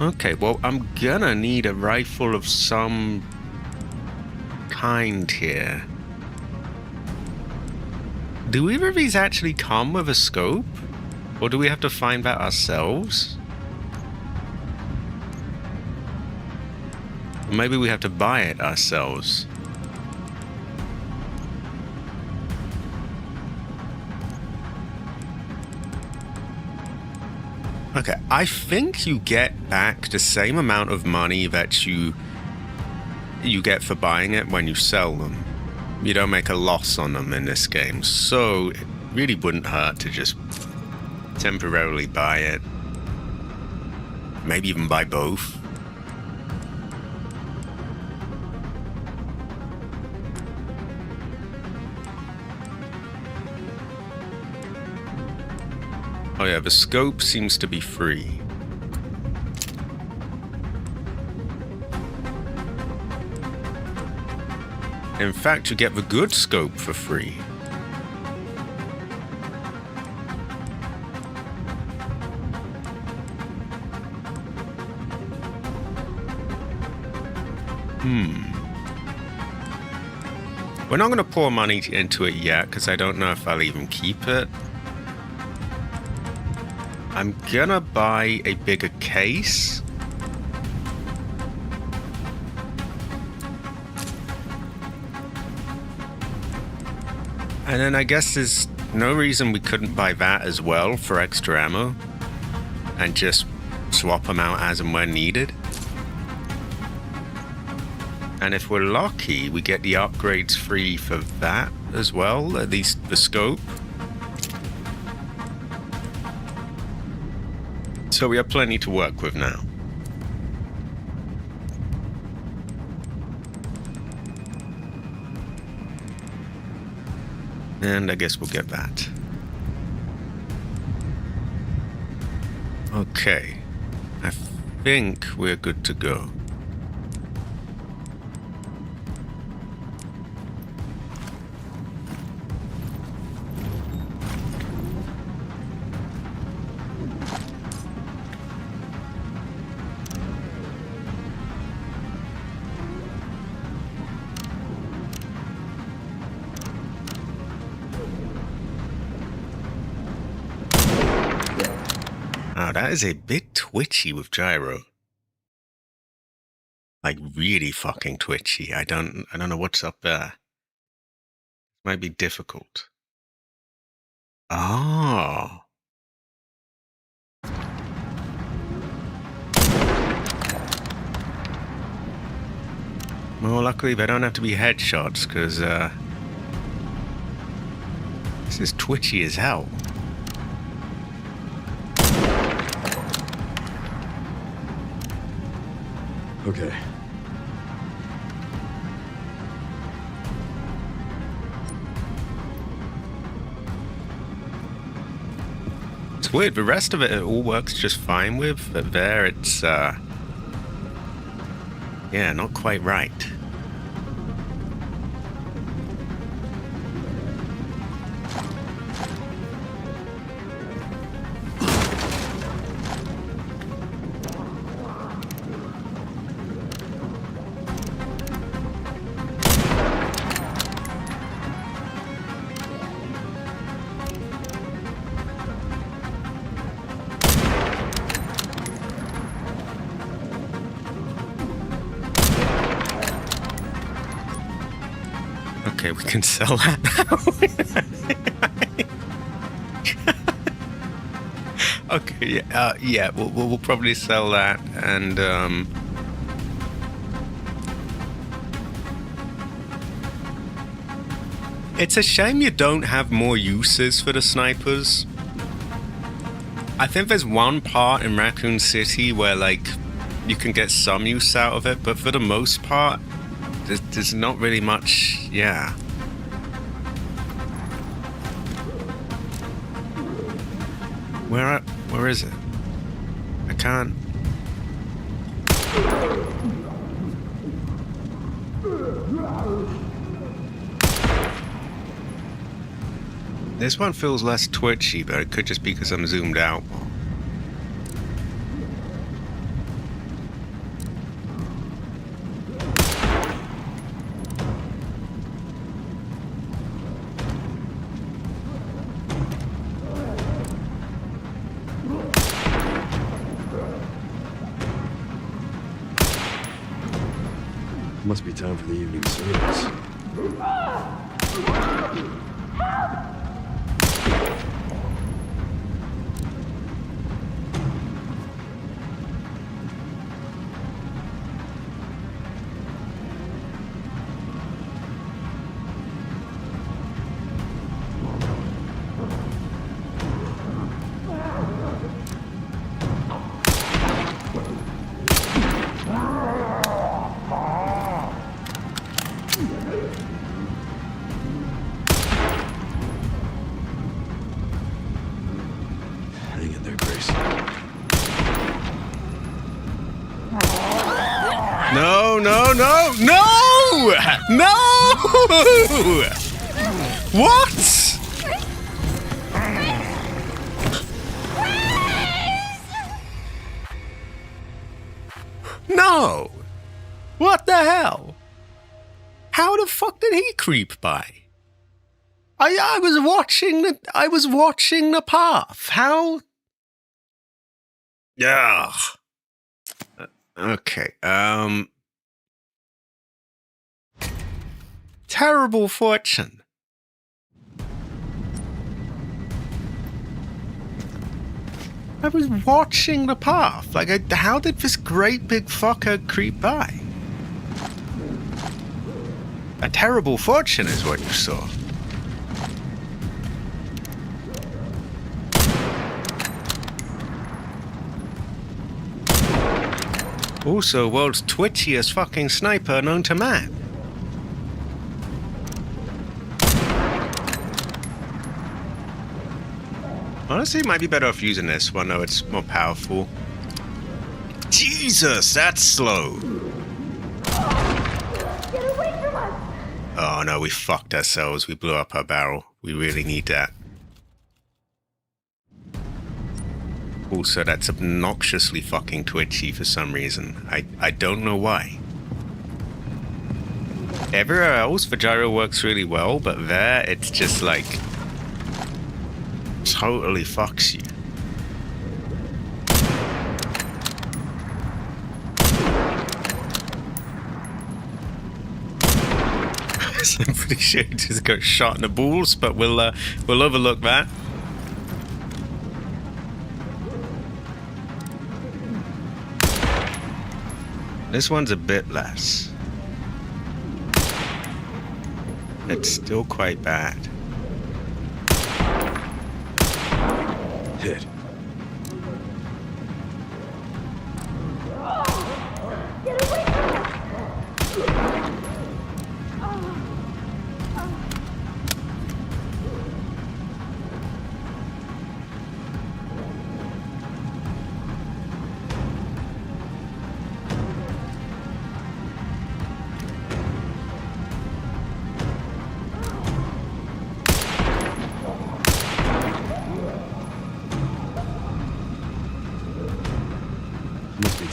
Okay, well, I'm gonna need a rifle of some kind here. Do either of these actually come with a scope? Or do we have to find that ourselves? Or maybe we have to buy it ourselves. Okay, I think you get back the same amount of money that you get for buying it when you sell them. You don't make a loss on them in this game, so it really wouldn't hurt to just temporarily buy it. Maybe even buy both. Oh yeah, the scope seems to be free. In fact, you get the good scope for free. We're not going to pour money into it yet because I don't know if I'll even keep it. I'm gonna buy a bigger case. And then I guess there's no reason we couldn't buy that as well for extra ammo and just swap them out as and when needed. And if we're lucky, we get the upgrades free for that as well, at least the scope. So we have plenty to work with now. And I guess we'll get that. Okay. I think we're good to go. Wow, that is a bit twitchy with gyro. Like really fucking twitchy. I don't know what's up there. Might be difficult. Oh. Well, luckily they don't have to be headshots because this is twitchy as hell. Okay. It's weird. The rest of it all works just fine with, but there it's, yeah, not quite right. Okay, we can sell that now. Okay, yeah, we'll probably sell that, and it's a shame you don't have more uses for the snipers. I think there's one part in Raccoon City where, like, you can get some use out of it, but for the most part, there's not really much, yeah. Where is it? I can't. This one feels less twitchy, but it could just be because I'm zoomed out more. Must be time for the evening service. Hang in there, Grace. No! What? No! What the hell? How the fuck did he creep by? I was watching the path. How? Yeah. Okay. Terrible fortune. I was watching the path. Like, how did this great big fucker creep by? A terrible fortune is what you saw. Also, world's twitchiest fucking sniper known to man. Honestly, it might be better off using this one, though it's more powerful. Jesus, that's slow. Get away from us! Oh no, we fucked ourselves. We blew up our barrel. We really need that. Also, that's obnoxiously fucking twitchy for some reason. I don't know why. Everywhere else, the gyro works really well, but there, it's just like... totally fucks you. I'm pretty sure he just got shot in the balls, but we'll overlook that. This one's a bit less. It's still quite bad. Hit. Get away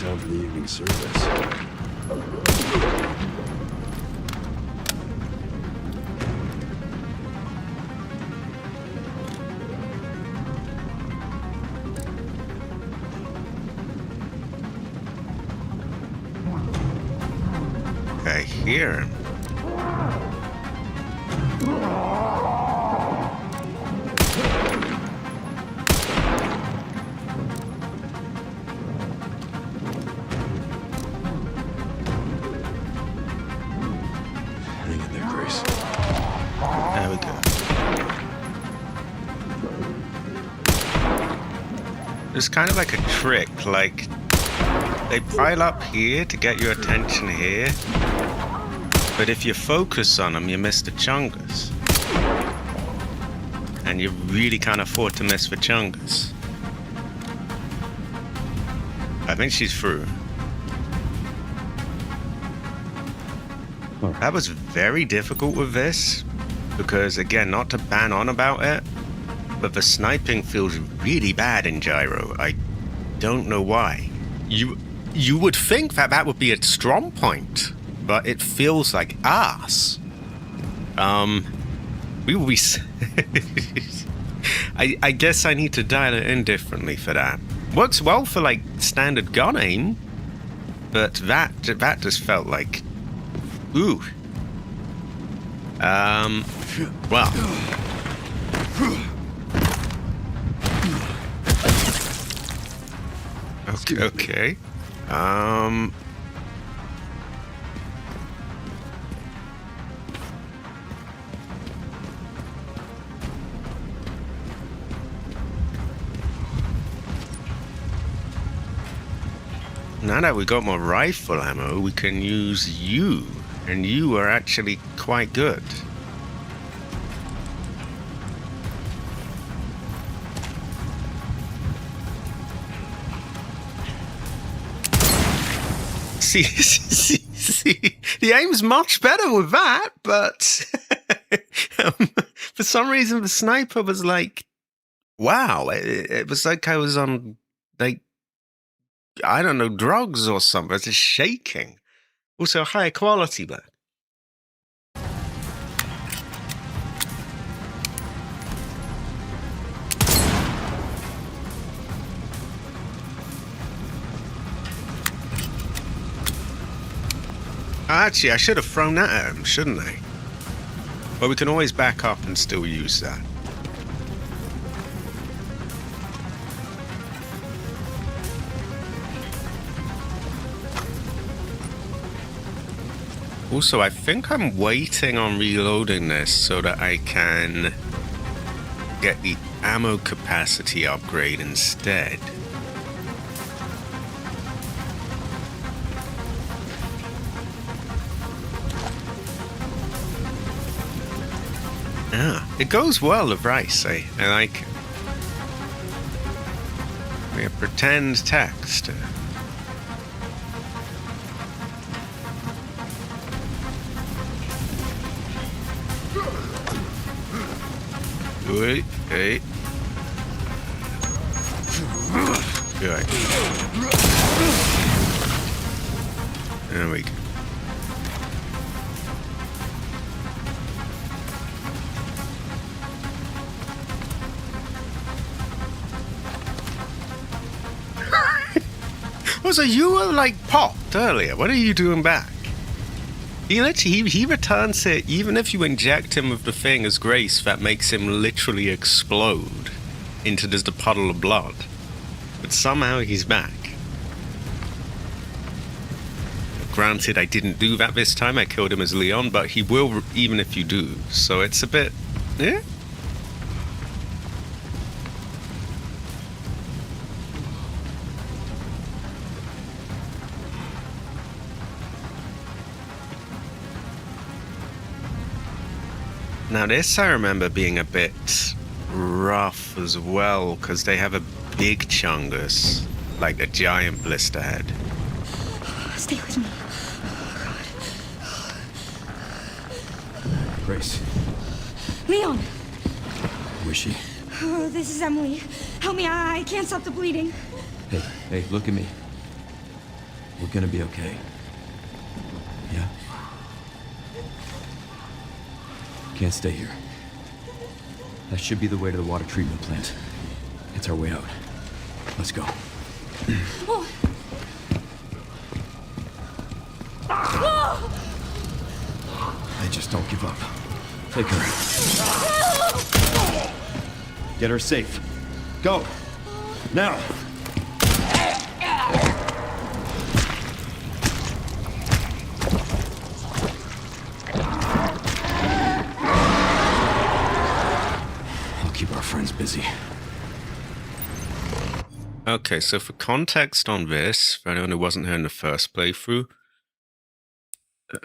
town for the evening service. I hear him. Hang in there, Grace. There we go. It's kind of like a trick, like they pile up here to get your attention here, but if you focus on them, you miss the chungus. And you really can't afford to miss the chungus. I think she's through. That was very difficult with this, because again, not to ban on about it, but the sniping feels really bad in Gyro. I don't know why. You would think that that would be a strong point, but it feels like ass. We will be... I guess I need to dial it in differently for that. Works well for like standard gun aim, but that just felt like... Ooh. Well. Okay. Now that we got more rifle ammo, we can use you, and you are actually quite good. See, the aim's much better with that, but for some reason the sniper was like, wow, it was like I was on, like, I don't know, drugs or something. It's just shaking. Also higher quality, but. Actually, I should have thrown that at him, shouldn't I? But we can always back up and still use that. Also, I think I'm waiting on reloading this so that I can get the ammo capacity upgrade instead. Ah, it goes well with rice. I like it. We have pretend text. Wait, hey. Good. There we go. So you were like popped earlier. What are you doing back? He literally he returns it even if you inject him with the thing as Grace that makes him literally explode into just a puddle of blood. But somehow he's back. Granted, I didn't do that this time. I killed him as Leon, but he will even if you do. So it's a bit, yeah. Now this I remember being a bit rough as well, because they have a big chungus, like a giant blister head. Stay with me. Oh, God. Grace. Leon! Who is she? Oh, this is Emily. Help me, I can't stop the bleeding. Hey, look at me. We're gonna be okay. Yeah? Can't stay here. That should be the way to the water treatment plant. It's our way out. Let's go. Hey, just don't give up. Take her. Get her safe. Go! Now! I'll keep our friends busy. Okay, so for context on this, for anyone who wasn't here in the first playthrough,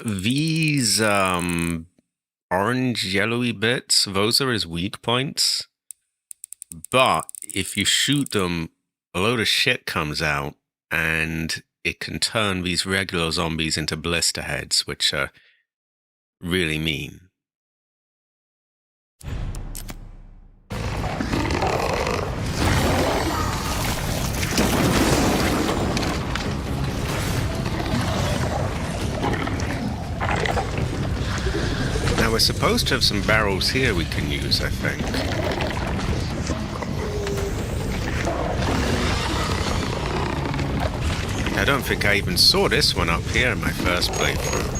these orange yellowy bits, those are his weak points. But if you shoot them, a load of shit comes out, and it can turn these regular zombies into blister heads, which are really mean. Now we're supposed to have some barrels here we can use, I think. I don't think I even saw this one up here in my first playthrough.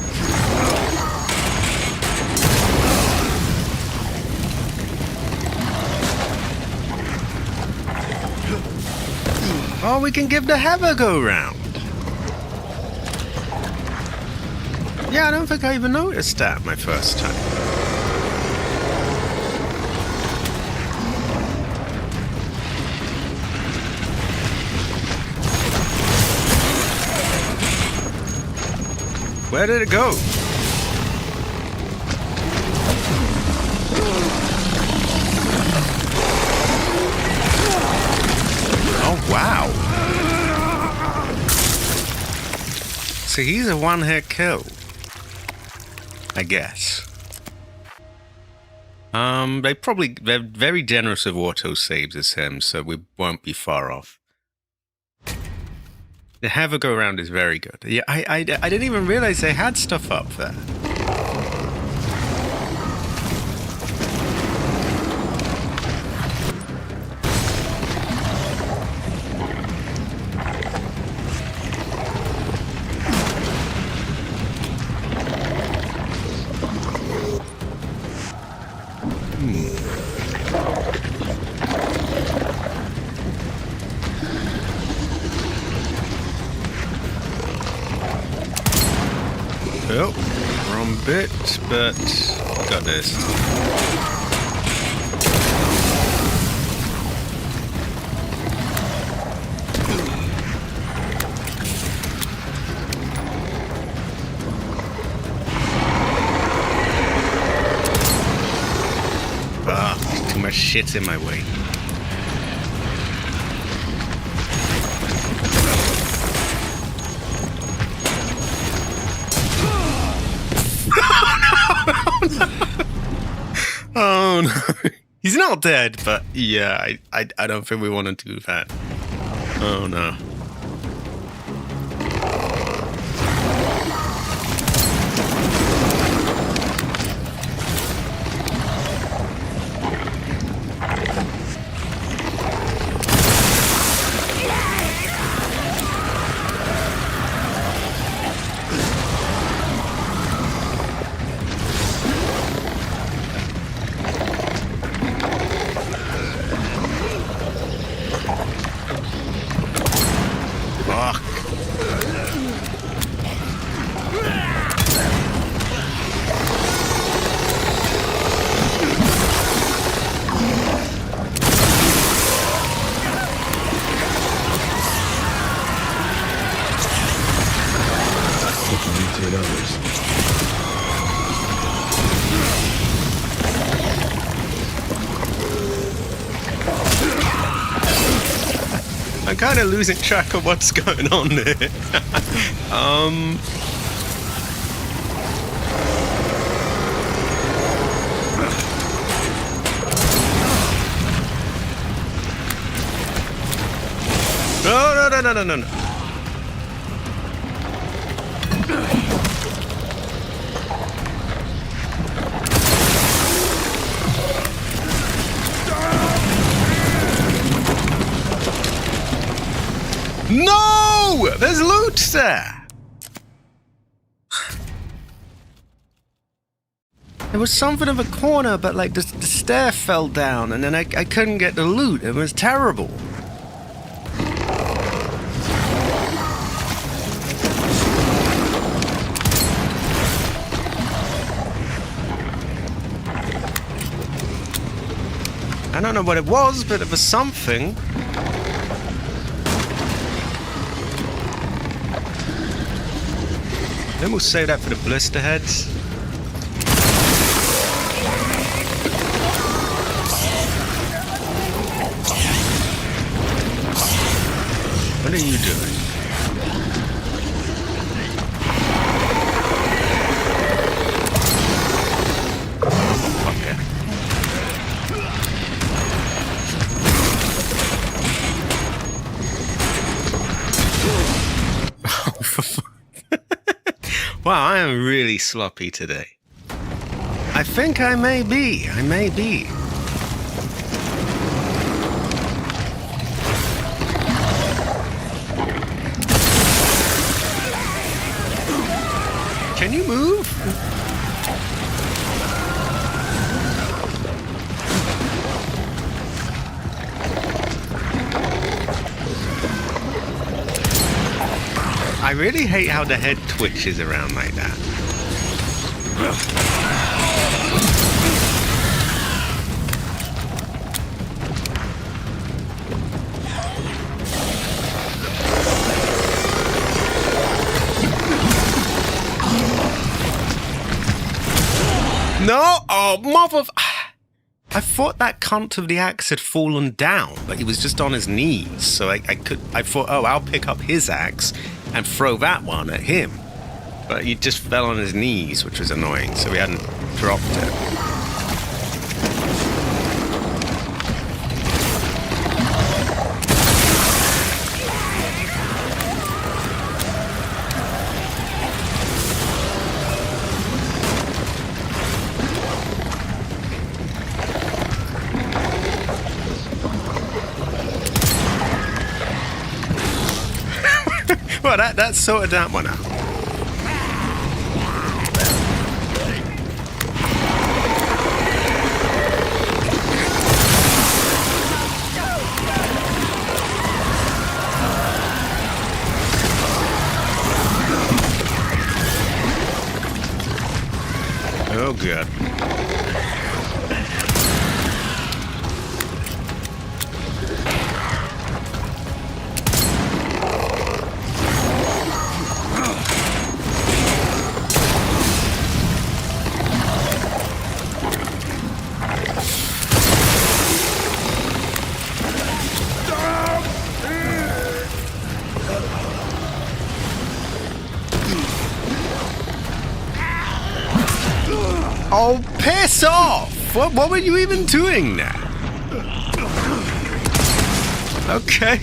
Oh, we can give the Hev a go round. Yeah, I don't think I even noticed that my first time. Where did it go? Oh, wow. So he's a one-hit kill, I guess. They're very generous with auto saves as him, so we won't be far off. The Have a Go Round is very good. Yeah, I didn't even realize they had stuff up there. Oh, wrong bit, but got this. Ah, too much shit in my way. Oh no. He's not dead, but yeah, I don't think we want to do that. Oh no. I'm kind of losing track of what's going on there. No. No! There's loot there! There was something of a corner, but like the stair fell down and then I couldn't get the loot. It was terrible. I don't know what it was, but it was something. Then we'll save that for the blister heads. What are you doing? Okay. Wow, I am really sloppy today. I think I may be. Can you move? I really hate how the head twitches around like that. No! Oh, mother of... I thought that cunt of the axe had fallen down, but he was just on his knees. So I thought, oh, I'll pick up his axe and throw that one at him. But he just fell on his knees, which was annoying, so we hadn't dropped it. Well, that sorted that one out. Oh, God. Oh, piss off! What were you even doing now? Okay.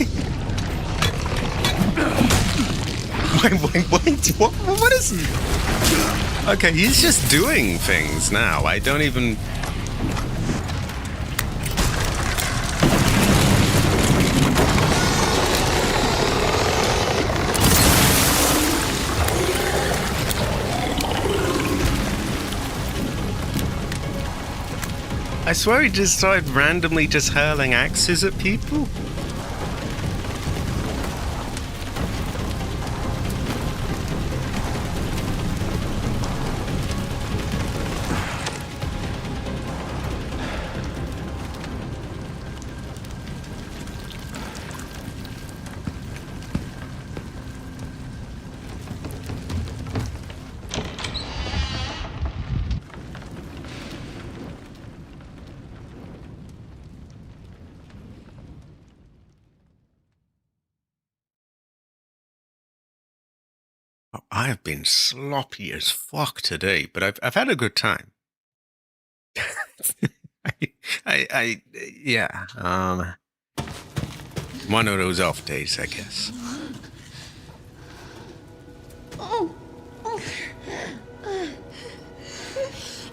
Wait, what is... Okay, he's just doing things now. I don't even... I swear he just started randomly just hurling axes at people. I have been sloppy as fuck today, but I've had a good time. Yeah, one of those off days, I guess.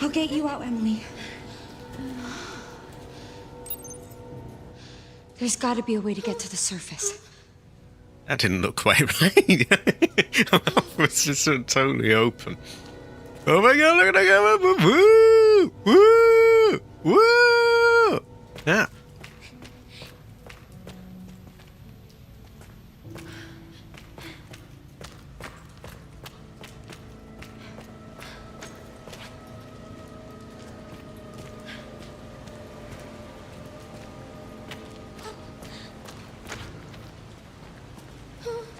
I'll get you out, Emily. There's got to be a way to get to the surface. That didn't look quite right. My mouth was just sort of totally open. Oh my god, look at that. Woo! Woo! Woo! Yeah.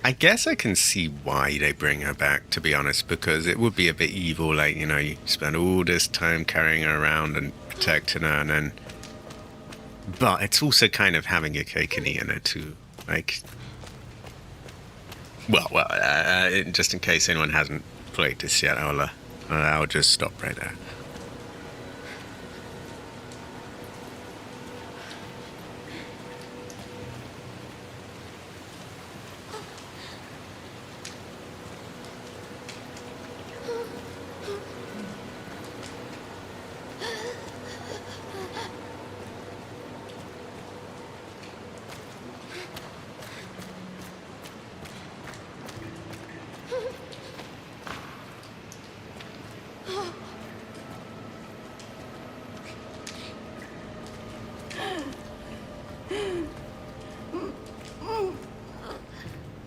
I guess I can see why they bring her back, to be honest, because it would be a bit evil, like, you know, you spend all this time carrying her around and protecting her, and then... But it's also kind of having your cake and eating it, too. Like... Well, just in case anyone hasn't played this yet, I'll just stop right there.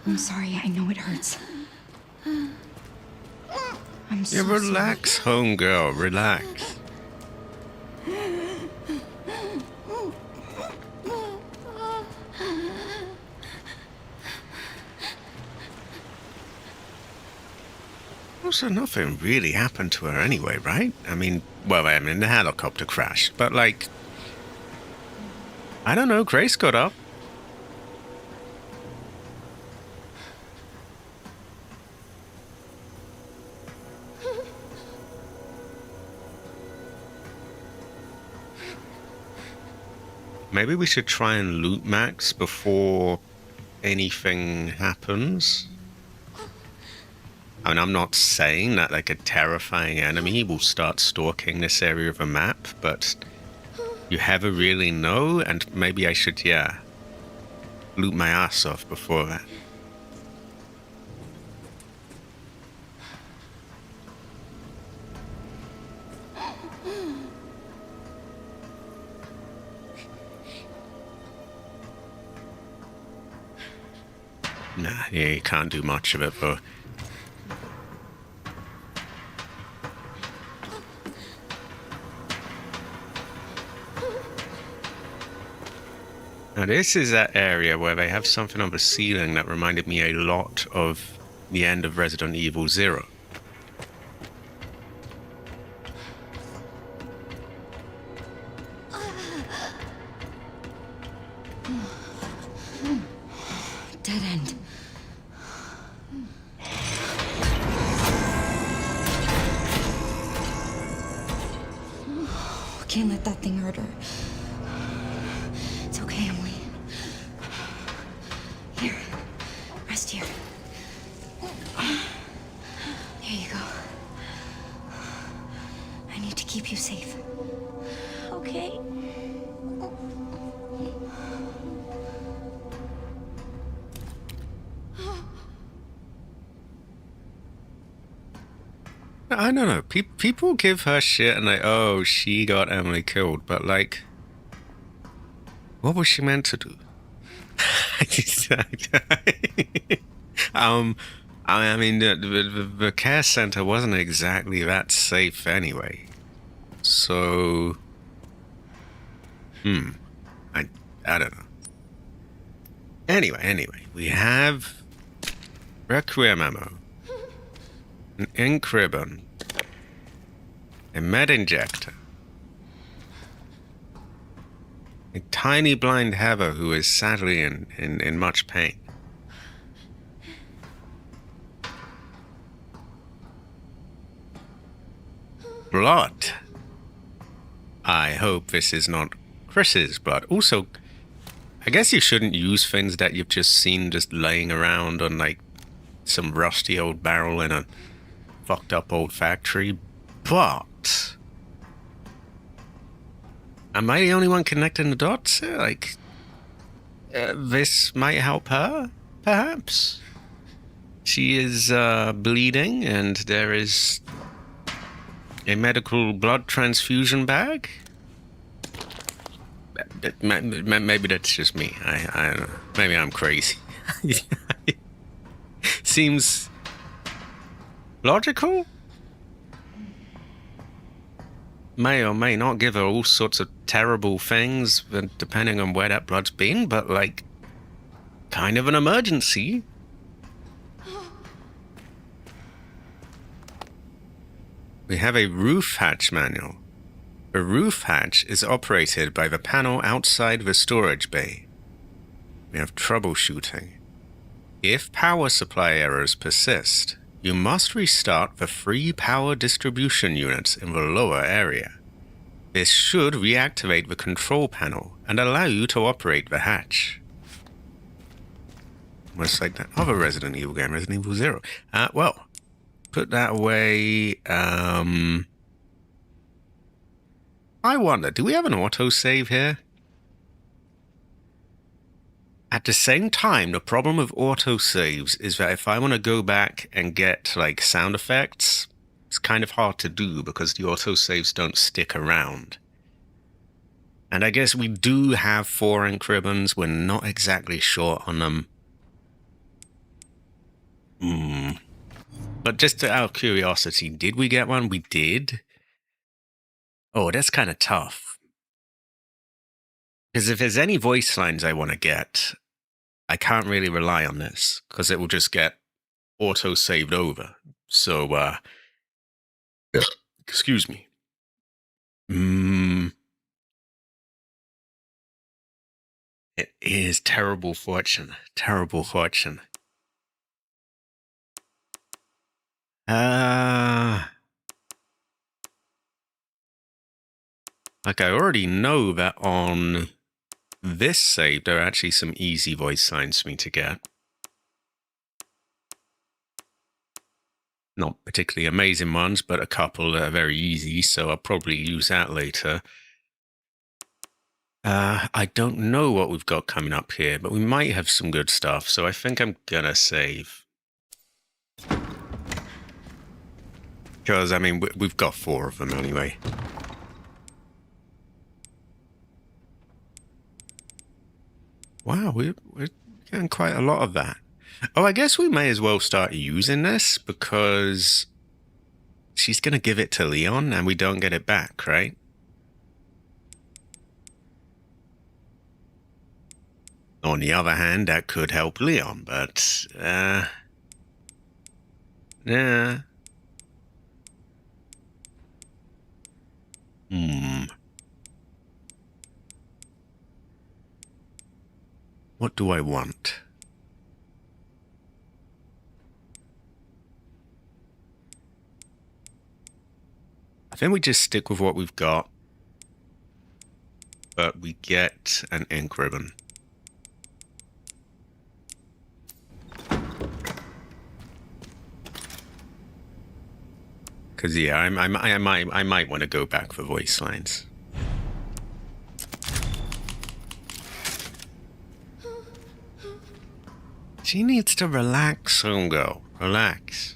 I'm sorry, I know it hurts. I'm so Yeah, relax, homegirl, relax. Also, nothing really happened to her anyway, right? I mean, the helicopter crashed, but like... I don't know, Grace got up. Maybe we should try and loot Max before anything happens. I mean, I'm not saying that like a terrifying enemy will start stalking this area of a map, but you never really know, and maybe I should, loot my ass off before that. Nah, yeah, you can't do much of it, though. Now this is that area where they have something on the ceiling that reminded me a lot of the end of Resident Evil 0. Dead end. Can't let that thing hurt her. It's okay, Emily. Here, rest here. There you go. I need to keep you safe. Okay. I don't know. People give her shit and like, oh, she got Emily killed, but like, what was she meant to do? I mean, the care center wasn't exactly that safe anyway. So, I don't know. Anyway, we have Requiem ammo, an ink ribbon, a med injector, a tiny blind Heather who is sadly in much pain. Blood. I hope this is not Chris's blood. Also, I guess you shouldn't use things that you've just seen just laying around on like some rusty old barrel in a fucked up old factory, but am I the only one connecting the dots? Like, this might help her, perhaps? She is bleeding, and there is a medical blood transfusion bag. Maybe that's just me. I don't know. Maybe I'm crazy. Seems logical. May or may not give her all sorts of terrible things, depending on where that blood's been, but like, kind of an emergency. We have a roof hatch manual. The roof hatch is operated by the panel outside the storage bay. We have troubleshooting. If power supply errors persist, you must restart the 3 power distribution units in the lower area. This should reactivate the control panel and allow you to operate the hatch. Almost like that other Resident Evil game, Resident Evil 0. Well, put that away. I wonder, do we have an autosave here? At the same time, the problem with autosaves is that if I want to go back and get, like, sound effects, it's kind of hard to do because the autosaves don't stick around. And I guess we do have 4 ink ribbons. We're not exactly short on them. But just out of curiosity, did we get one? We did. Oh, that's kind of tough. Because if there's any voice lines I want to get, I can't really rely on this, because it will just get auto-saved over. So, excuse me. It is terrible fortune. Terrible fortune. Like, I already know that on this save, there are actually some easy voice signs for me to get. Not particularly amazing ones, but a couple that are very easy, so I'll probably use that later. I don't know what we've got coming up here, but we might have some good stuff, so I think I'm gonna save. Because, I mean, we've got 4 of them anyway. Wow, we're getting quite a lot of that. Oh, I guess we may as well start using this because she's going to give it to Leon and we don't get it back, right? On the other hand, that could help Leon, but, yeah. What do I want? I think we just stick with what we've got, but we get an ink ribbon. Because, yeah, I might want to go back for voice lines. She needs to relax, homegirl. Relax.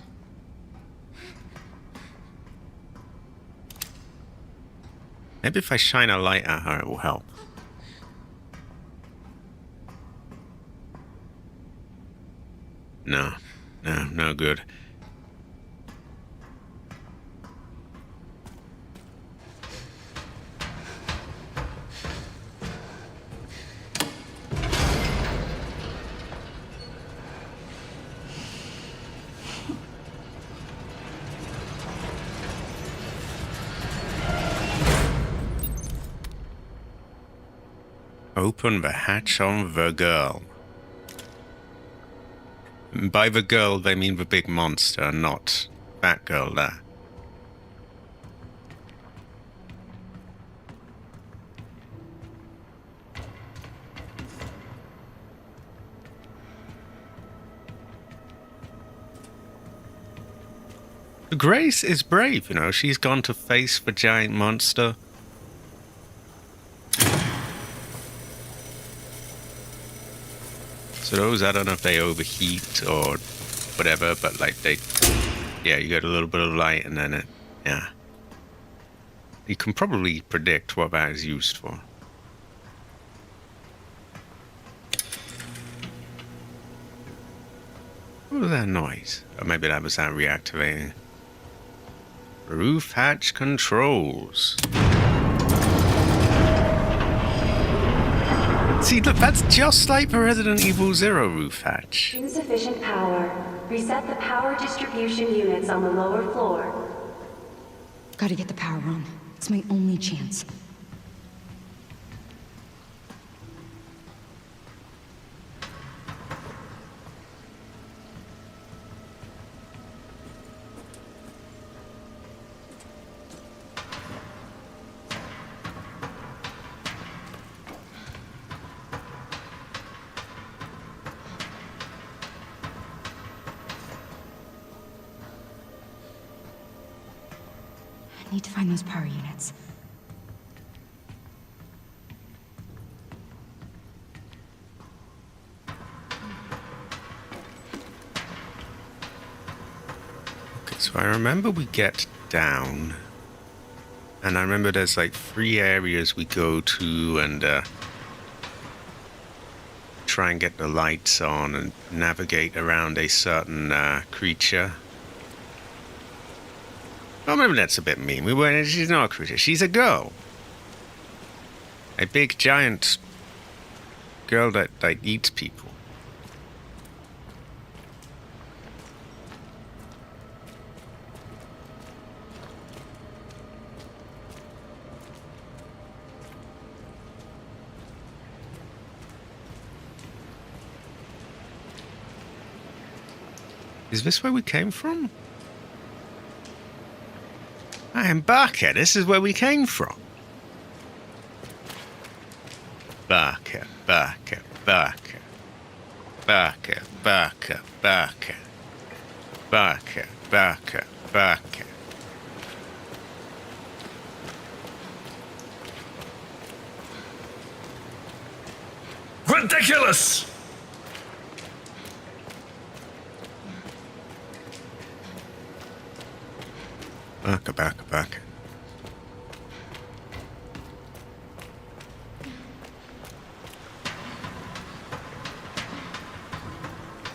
Maybe if I shine a light at her, it will help. No good. Open the hatch on the girl. By the girl, they mean the big monster, not that girl there. Grace is brave, you know. She's gone to face the giant monster. So those, I don't know if they overheat or whatever, but like yeah, you get a little bit of light and then yeah. You can probably predict what that is used for. What was that noise? Or maybe that was that reactivating. Roof hatch controls. See, look, that's just like the Resident Evil 0 roof hatch. Insufficient power. Reset the power distribution units on the lower floor. Gotta get the power on. It's my only chance. I need to find those power units. Okay, so I remember we get down, and I remember there's like 3 areas we go to and try and get the lights on and navigate around a certain creature. Well, maybe that's a bit mean. She's not a creature. She's a girl. A big, giant girl that eats people. Is this where we came from? I am Barker. This is where we came from. Barker, Barker, Barker. Barker, Barker, Barker. Barker, Barker, Barker. Ridiculous! Back.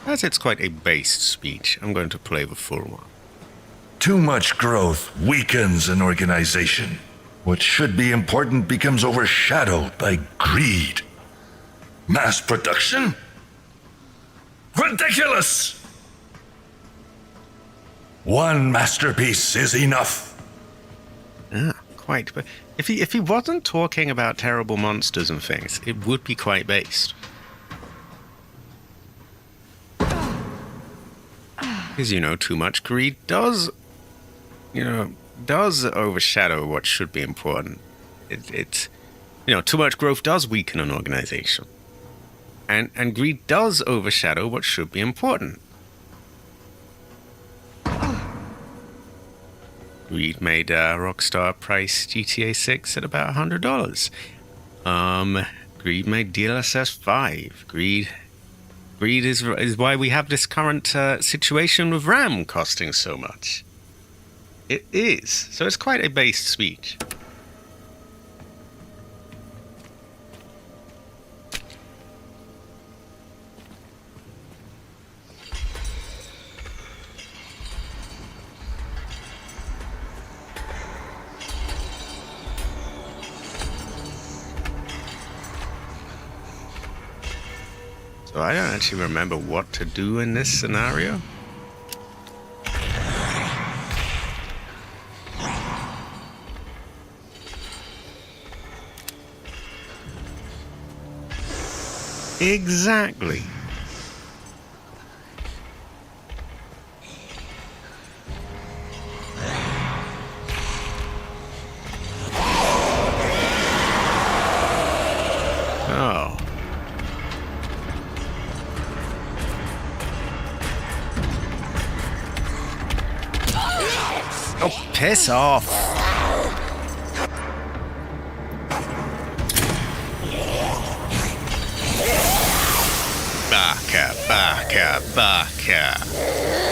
As it's quite a based speech, I'm going to play the full one. Too much growth weakens an organization. What should be important becomes overshadowed by greed. Mass production? Ridiculous! One masterpiece is enough. Quite. But if he wasn't talking about terrible monsters and things, it would be quite based. Because, too much greed does overshadow what should be important. It's too much growth does weaken an organization. And greed does overshadow what should be important. Greed made Rockstar price GTA 6 at about $100. Greed made DLSS 5. Greed is why we have this current situation with RAM costing so much. It is. So it's quite a based speech. So I don't actually remember what to do in this scenario. Exactly. Oh. Oh, piss off. Baka, baka, baka.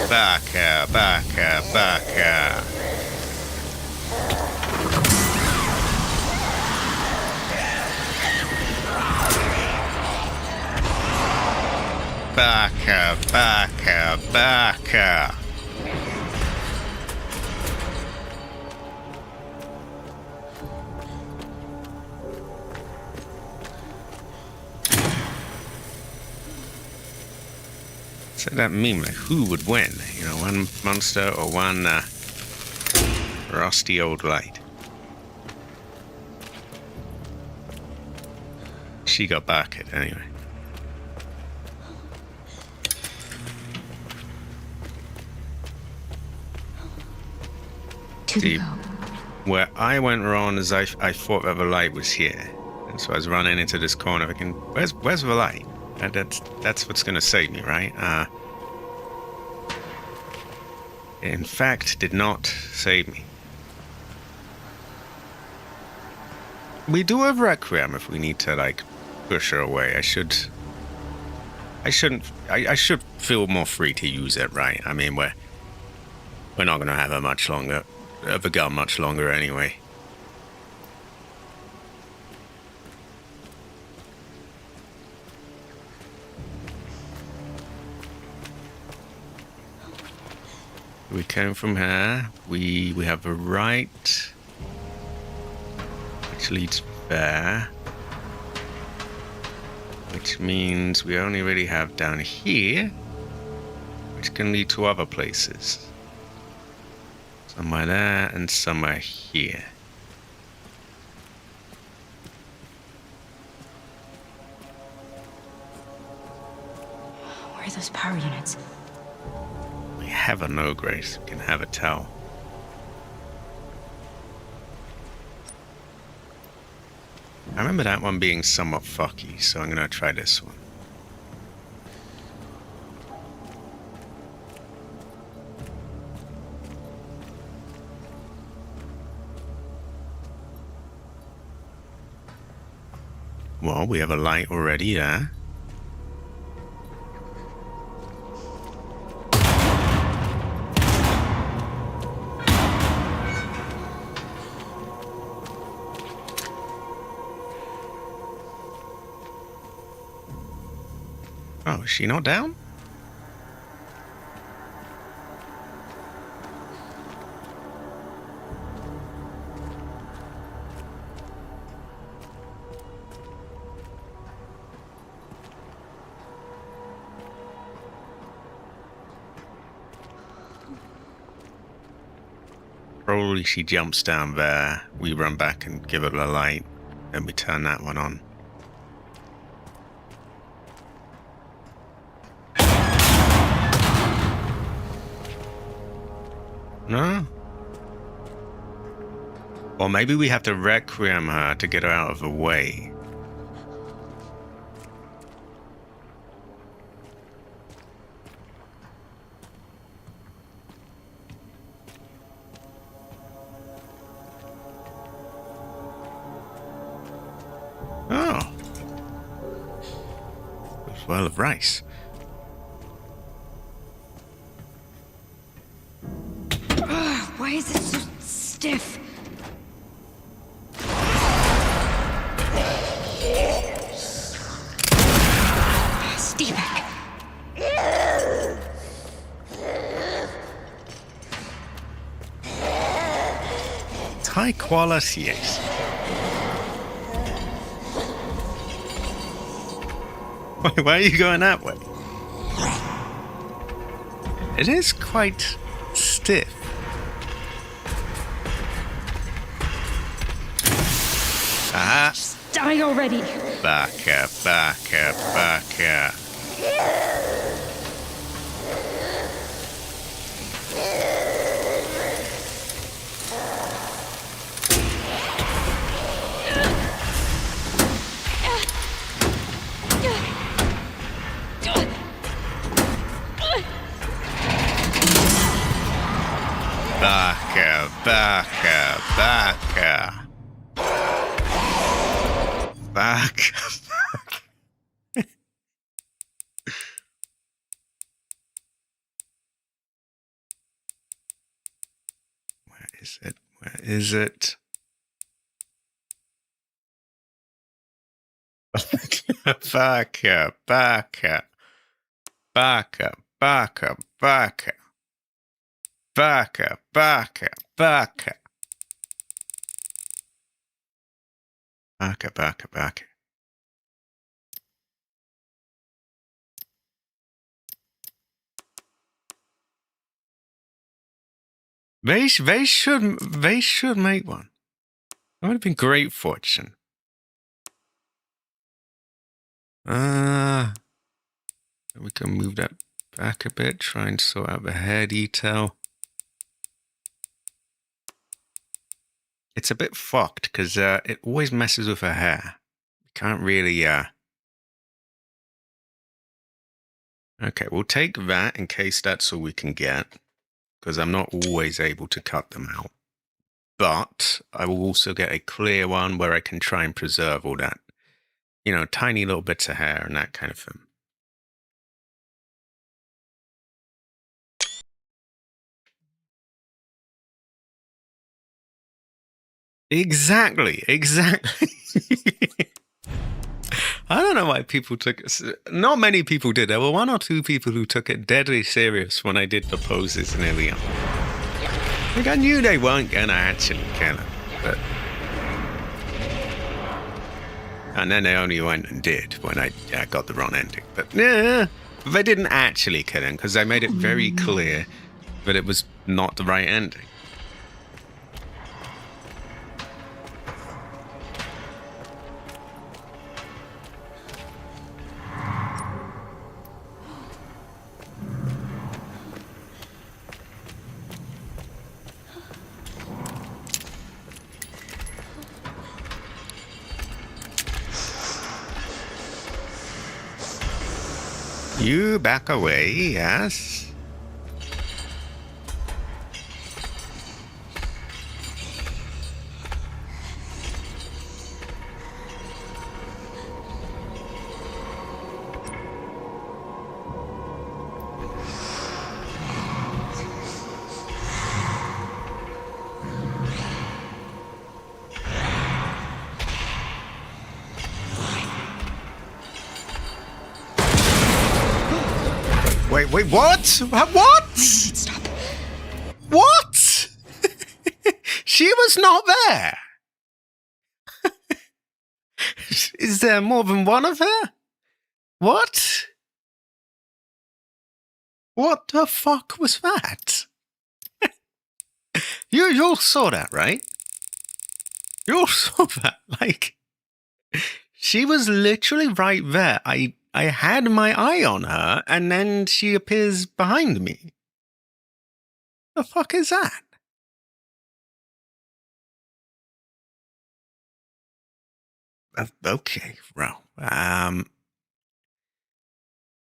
Baka, baka, baka. Baka, baka, baka. So that mean like who would win? You know, one monster or one rusty old light? She got back it anyway. See, where I went wrong is I thought that the light was here, and so I was running into this corner thinking, where's the light? That's what's gonna save me, right? In fact, did not save me. We do have Requiem if we need to like push her away. I should feel more free to use it, right? I mean, we're not gonna have her much longer. The gun much longer anyway. We came from here. We have a right, which leads there, which means we only really have down here, which can lead to other places. Somewhere there and somewhere here. Where are those power units? We have a no, Grace. We can have a tell. I remember that one being somewhat fucky, so I'm gonna try this one. Well, we have a light already there. Oh, is she not down? Probably she jumps down there, we run back and give her the light, then we turn that one on. No? Or maybe we have to Requiem her to get her out of the way. Oh. A swirl of rice. Why is it so stiff? Steven. It's high quality, Ace. Why are you going that way? It is quite stiff. Ah. Just die already. Baka, baka, baka. Baka, baka, baka. Baka, baka. is it? Where is it? Baka, baka, baka, baka, baka, baka, baka, baka, baka, baka, baka. They should make one. That would have been great fortune. We can move that back a bit, try and sort out the hair detail. It's a bit fucked because it always messes with her hair. You can't really. Okay, we'll take that in case that's all we can get, because I'm not always able to cut them out. But I will also get a clear one where I can try and preserve all that, you know, tiny little bits of hair and that kind of thing. Exactly. I don't know why people took it. Not many people did. There were one or two people who took it deadly serious when I did the poses nearly on. Like, I knew they weren't gonna actually kill him, but. And then they only went and did when I got the wrong ending. But yeah, they didn't actually kill him because I made it very clear that it was not the right ending. You back away, yes. Wait, what? What? Stop. What? She was not there. Is there more than one of her? What? What the fuck was that? You all saw that, right? You all saw that. Like, she was literally right there. I had my eye on her, and then she appears behind me. The fuck is that? Okay, well, right,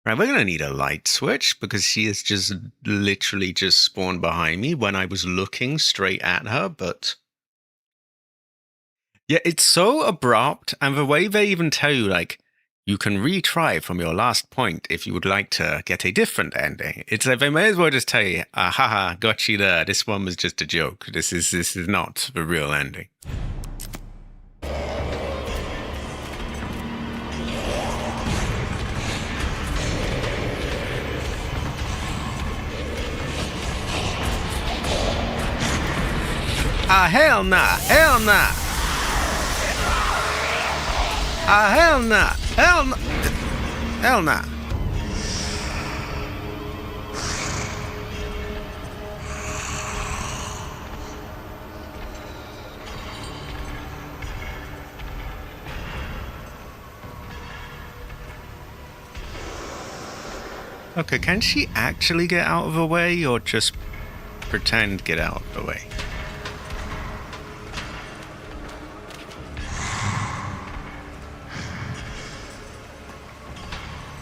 we're gonna need a light switch because she is just literally just spawned behind me when I was looking straight at her, but yeah, it's so abrupt, and the way they even tell you, like, you can retry from your last point if you would like to get a different ending. It's like they may as well just tell you, haha, got you there. This one was just a joke. This is not the real ending. Hell nah, hell nah. Hell nah, hell nah, hell nah. Okay, can she actually get out of the way or just pretend get out of the way?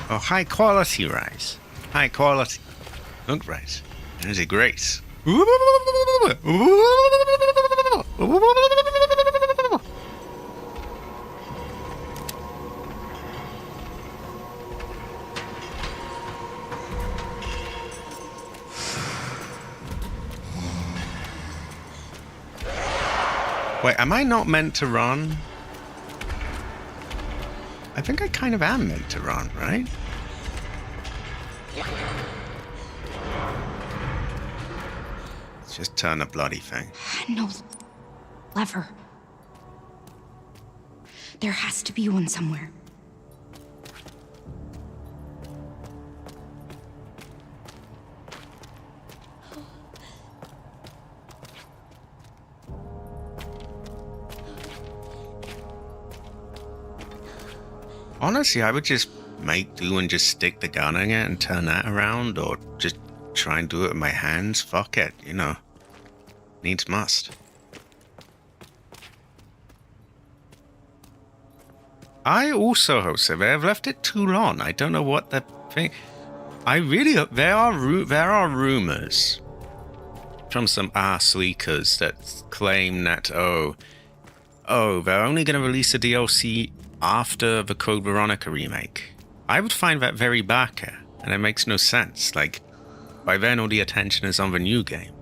Oh, high quality rice. High quality. Look, rice. There's a grace. Wait, am I not meant to run? I think I kind of am meant to run, right? Let's just turn the bloody thing. No lever. There has to be one somewhere. Honestly, I would just make do and just stick the gun in it and turn that around, or just try and do it with my hands. Fuck it, you know. Needs must. I also hope so. They have left it too long. I don't know what the thing. I really hope there are rumors from some ass leakers that claim that they're only going to release a DLC after the Code Veronica remake. I would find that very baka, and it makes no sense. Like, by then all the attention is on the new game.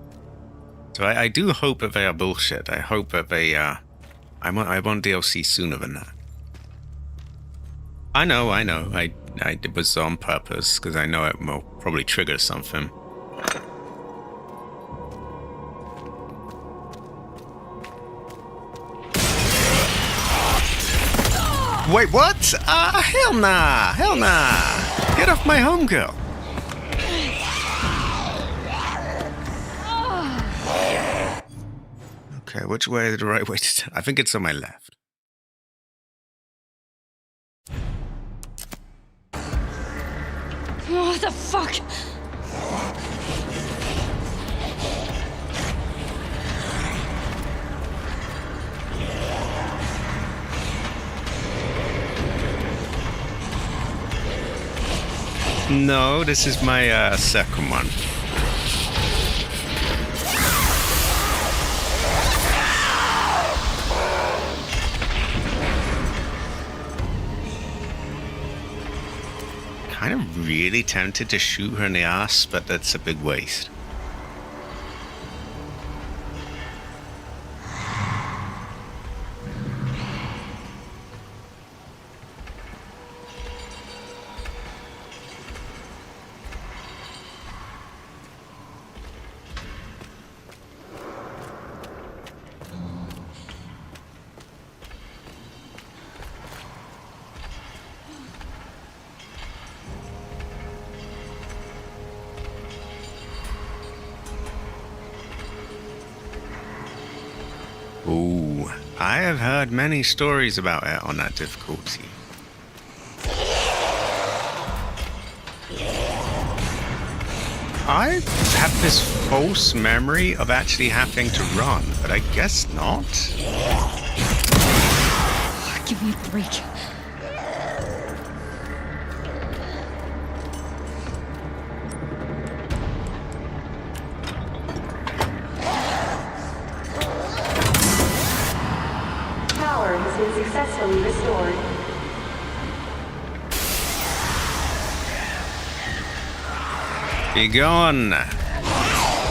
So I do hope that they are bullshit. I hope that they I want DLC sooner than that. I know. I it was on purpose, because I know it will probably trigger something. Wait, what? Hell nah! Hell nah! Get off my homegirl! Okay, which way is the right way to... I think it's on my left. What the fuck? No, this is my second one. Kind of really tempted to shoot her in the ass, but that's a big waste. Ooh, I have heard many stories about it on that difficulty. I have this false memory of actually having to run, but I guess not. Give me a break. Power has been successfully restored. Be gone.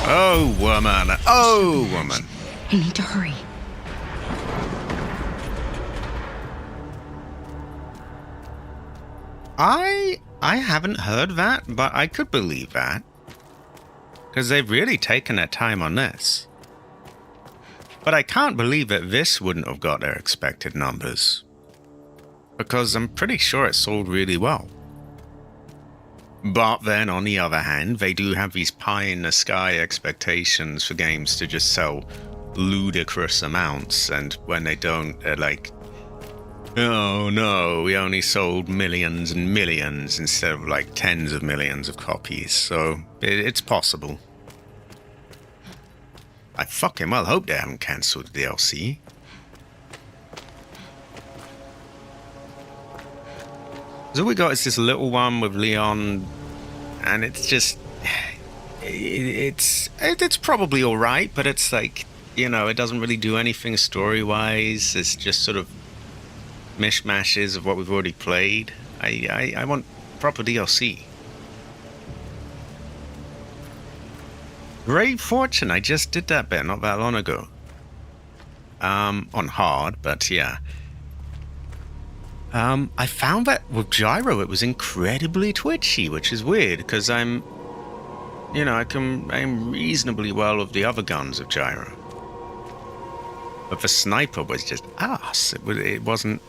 Oh, woman. Oh, woman. I need to hurry. I haven't heard that, but I could believe that. Because they've really taken their time on this. But I can't believe that this wouldn't have got their expected numbers. Because I'm pretty sure it sold really well. But then, on the other hand, they do have these pie-in-the-sky expectations for games to just sell ludicrous amounts, and when they don't, they're like, oh no, we only sold millions and millions instead of like tens of millions of copies, so it's possible. I fucking well hope they haven't cancelled the DLC. So all we got is this little one with Leon, and it's just, it's probably all right, but it's like, you know, it doesn't really do anything story-wise. It's just sort of mishmashes of what we've already played. I want proper DLC. Great fortune, I just did that bit not that long ago. on hard, but yeah. I found that with gyro it was incredibly twitchy, which is weird because I'm reasonably well with the other guns of gyro. But the sniper was just ass. It wasn't.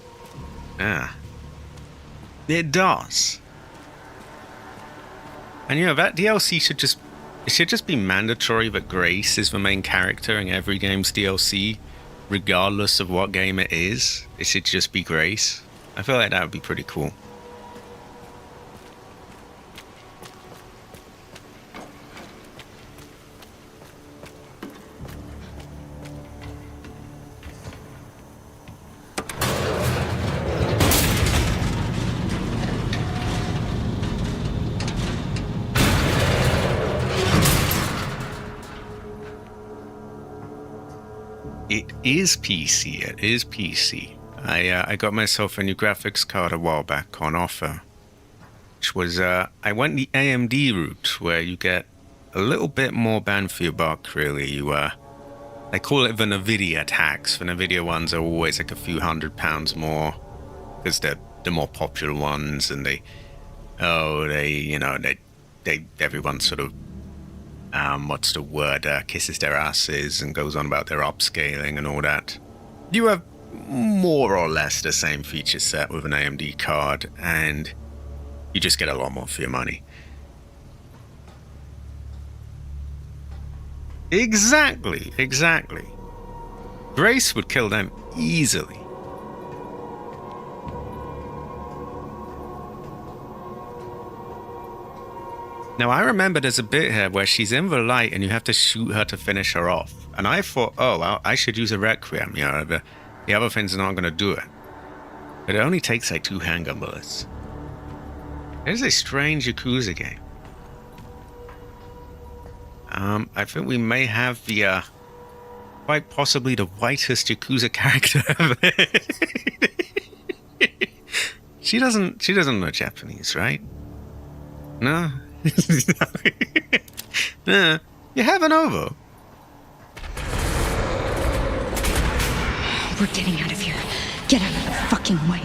It does. And that DLC should just be mandatory that Grace is the main character in every game's DLC, regardless of what game it is. It should just be Grace. I feel like that would be pretty cool. It is PC. It is PC. I got myself a new graphics card a while back on offer, which was I went the AMD route where you get a little bit more bang for your buck. Really, they call it the NVIDIA tax. The NVIDIA ones are always like a few £100 more because they're the more popular ones, and everyone sort of what's the word, kisses their asses and goes on about their upscaling and all that. You have more or less the same feature set with an AMD card, and you just get a lot more for your money. Exactly. Grace would kill them easily. Now, I remember there's a bit here where she's in the light and you have to shoot her to finish her off. And I thought, I should use a Requiem. The other things are not going to do it. But it only takes like 2 handgun bullets. It is a strange Yakuza game. I think we may have the, quite possibly the whitest Yakuza character ever. She doesn't know Japanese, right? No? No. You have an ovo. We're getting out of here. Get out of the fucking way.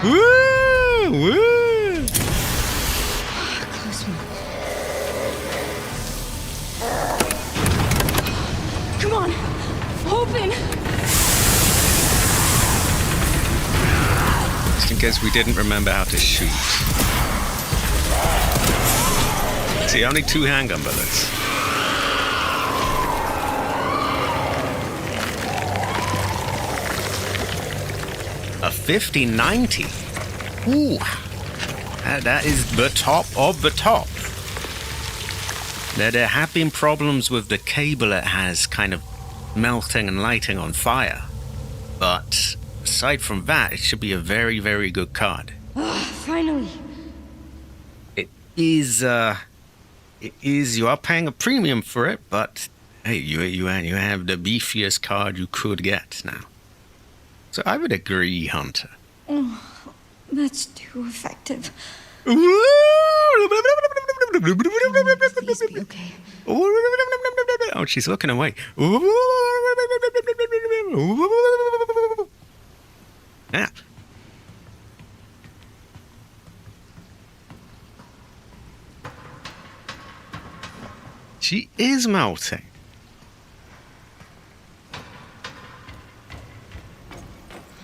Woo! Close one. Come on. Open. Just in case we didn't remember how to shoot. See, only 2 handgun bullets. A 5090. Ooh. That is the top of the top. There have been problems with the cable it has kind of melting and lighting on fire. But aside from that, it should be a very, very good card. Finally. It is, you are paying a premium for it, but hey, you have the beefiest card you could get now. So I would agree, Hunter. Oh, that's too effective. Please be okay. Oh, she's looking away. Yeah. She is melting.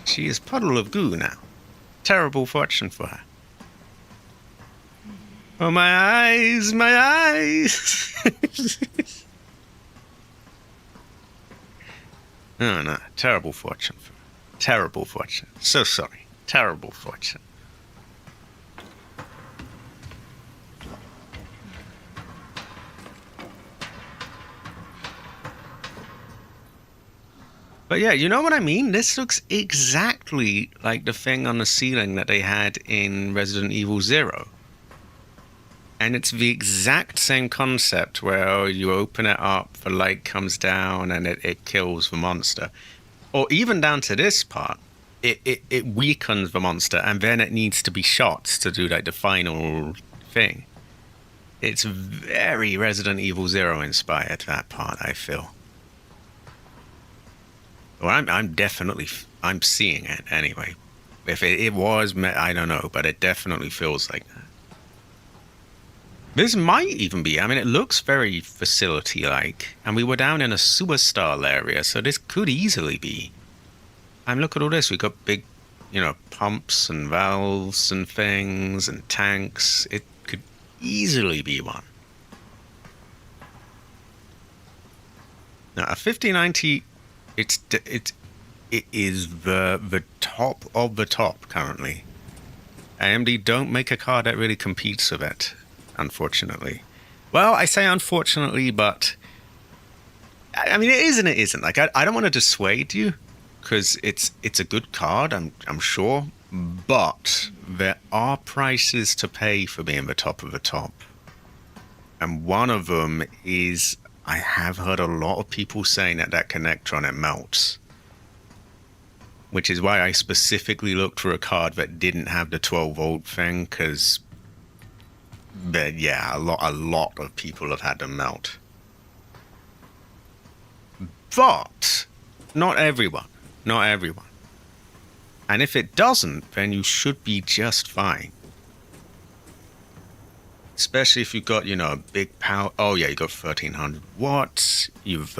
She is puddle of goo now. Terrible fortune for her. Oh, my eyes, my eyes. Oh, no. Terrible fortune for her. Terrible fortune. So sorry. Terrible fortune. But yeah, you know what I mean? This looks exactly like the thing on the ceiling that they had in Resident Evil 0. And it's the exact same concept where you open it up, the light comes down, and it kills the monster. Or even down to this part, it weakens the monster, and then it needs to be shot to do like the final thing. It's very Resident Evil 0 inspired, that part, I feel. Well, I'm definitely, I'm seeing it anyway. If it was, I don't know, but it definitely feels like that. This might even be, I mean, it looks very facility-like, and we were down in a superstar area, so this could easily be. And look at all this, we got big, you know, pumps and valves and things and tanks. It could easily be one. Now, a 5090, it is the top of the top currently. AMD don't make a card that really competes with it, unfortunately. Well, I say unfortunately, but I mean, it is and it isn't. Like, I don't want to dissuade you, because it's a good card, I'm sure, but there are prices to pay for being the top of the top. And one of them is, I have heard a lot of people saying that connector on it melts. Which is why I specifically looked for a card that didn't have the 12-volt thing, because, yeah, a lot of people have had them melt. But not everyone. Not everyone. And if it doesn't, then you should be just fine. Especially if you've got, you know, a big power. Oh, yeah, you got 1300 watts. You've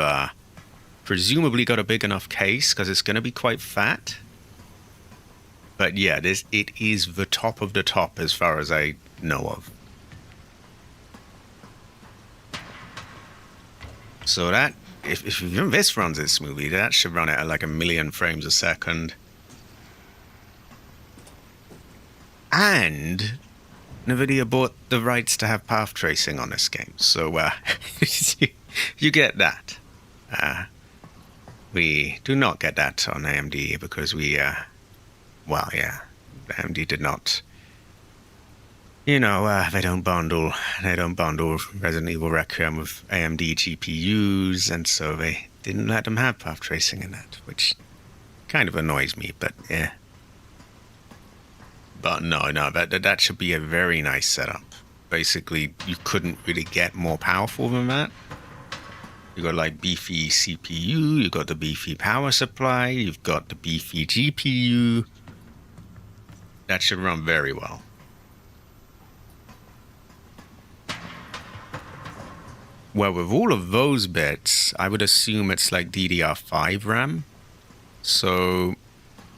presumably got a big enough case, because it's going to be quite fat. But yeah, it is the top of the top as far as I know of. So that, if this runs it smoothly, that should run it at like 1 million frames a second. And NVIDIA bought the rights to have path tracing on this game. So you get that. We do not get that on AMD because we, well, yeah, AMD did not. You know, they don't bundle Resident Evil Requiem with AMD GPUs, and so they didn't let them have path tracing in that, which kind of annoys me, but yeah. But no, that should be a very nice setup. Basically, you couldn't really get more powerful than that. You got like beefy CPU, you got the beefy power supply, you've got the beefy GPU. That should run very well. Well, with all of those bits, I would assume it's like DDR5 RAM. So,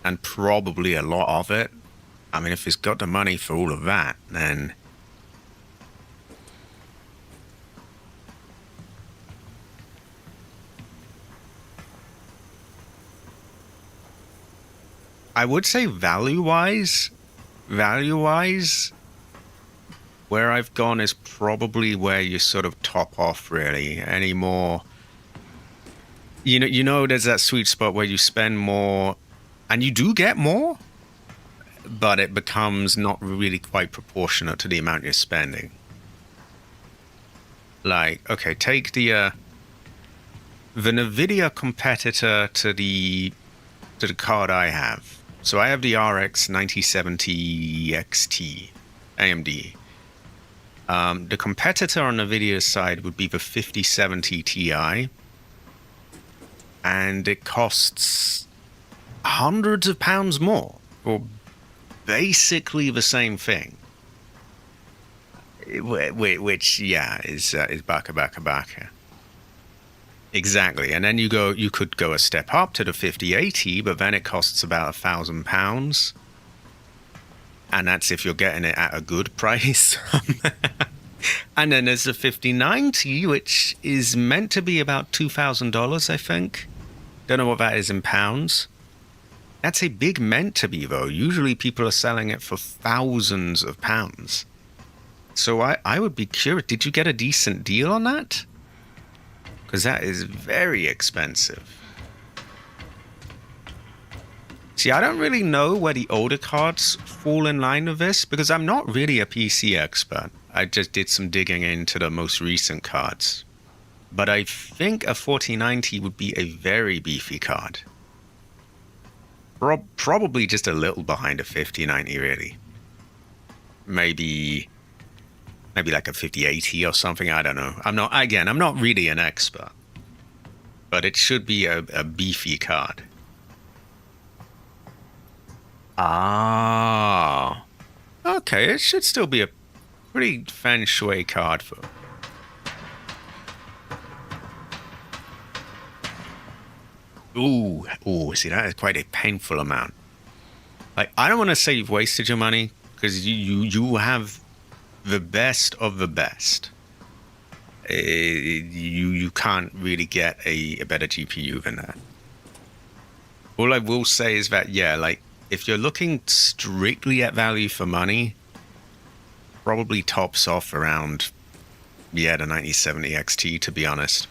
and probably a lot of it. I mean, if it's got the money for all of that, then I would say value-wise, where I've gone is probably where you sort of top off, really. Any more, you know, there's that sweet spot where you spend more, and you do get more, but it becomes not really quite proportionate to the amount you're spending. Like, okay, take the NVIDIA competitor to the card I have. So I have the RX 9070 XT AMD. The competitor on NVIDIA's side would be the 5070 Ti. And it costs hundreds of pounds more for basically the same thing. Which, yeah, is baka. Exactly, and then you could go a step up to the 5080, but then it costs about £1,000, and that's if you're getting it at a good price. And then there's the 5090, which is meant to be about $2,000, I think. Don't know what that is in pounds. That's a big meant to be, though. Usually people are selling it for thousands of pounds. So I would be curious, did you get a decent deal on that? Because that is very expensive. See, I don't really know where the older cards fall in line with this, because I'm not really a PC expert. I just did some digging into the most recent cards. But I think a 4090 would be a very beefy card. Probably just a little behind a 5090, really. Maybe like a 5080 or something, I don't know. I'm not really an expert. But it should be a beefy card. Ah. Okay, it should still be a pretty feng shui card for... Ooh, see, that is quite a painful amount. Like, I don't want to say you've wasted your money, because you have the best of the best. You can't really get a better GPU than that. All I will say is that, yeah, like, if you're looking strictly at value for money, probably tops off around, yeah, the 9070 XT, to be honest.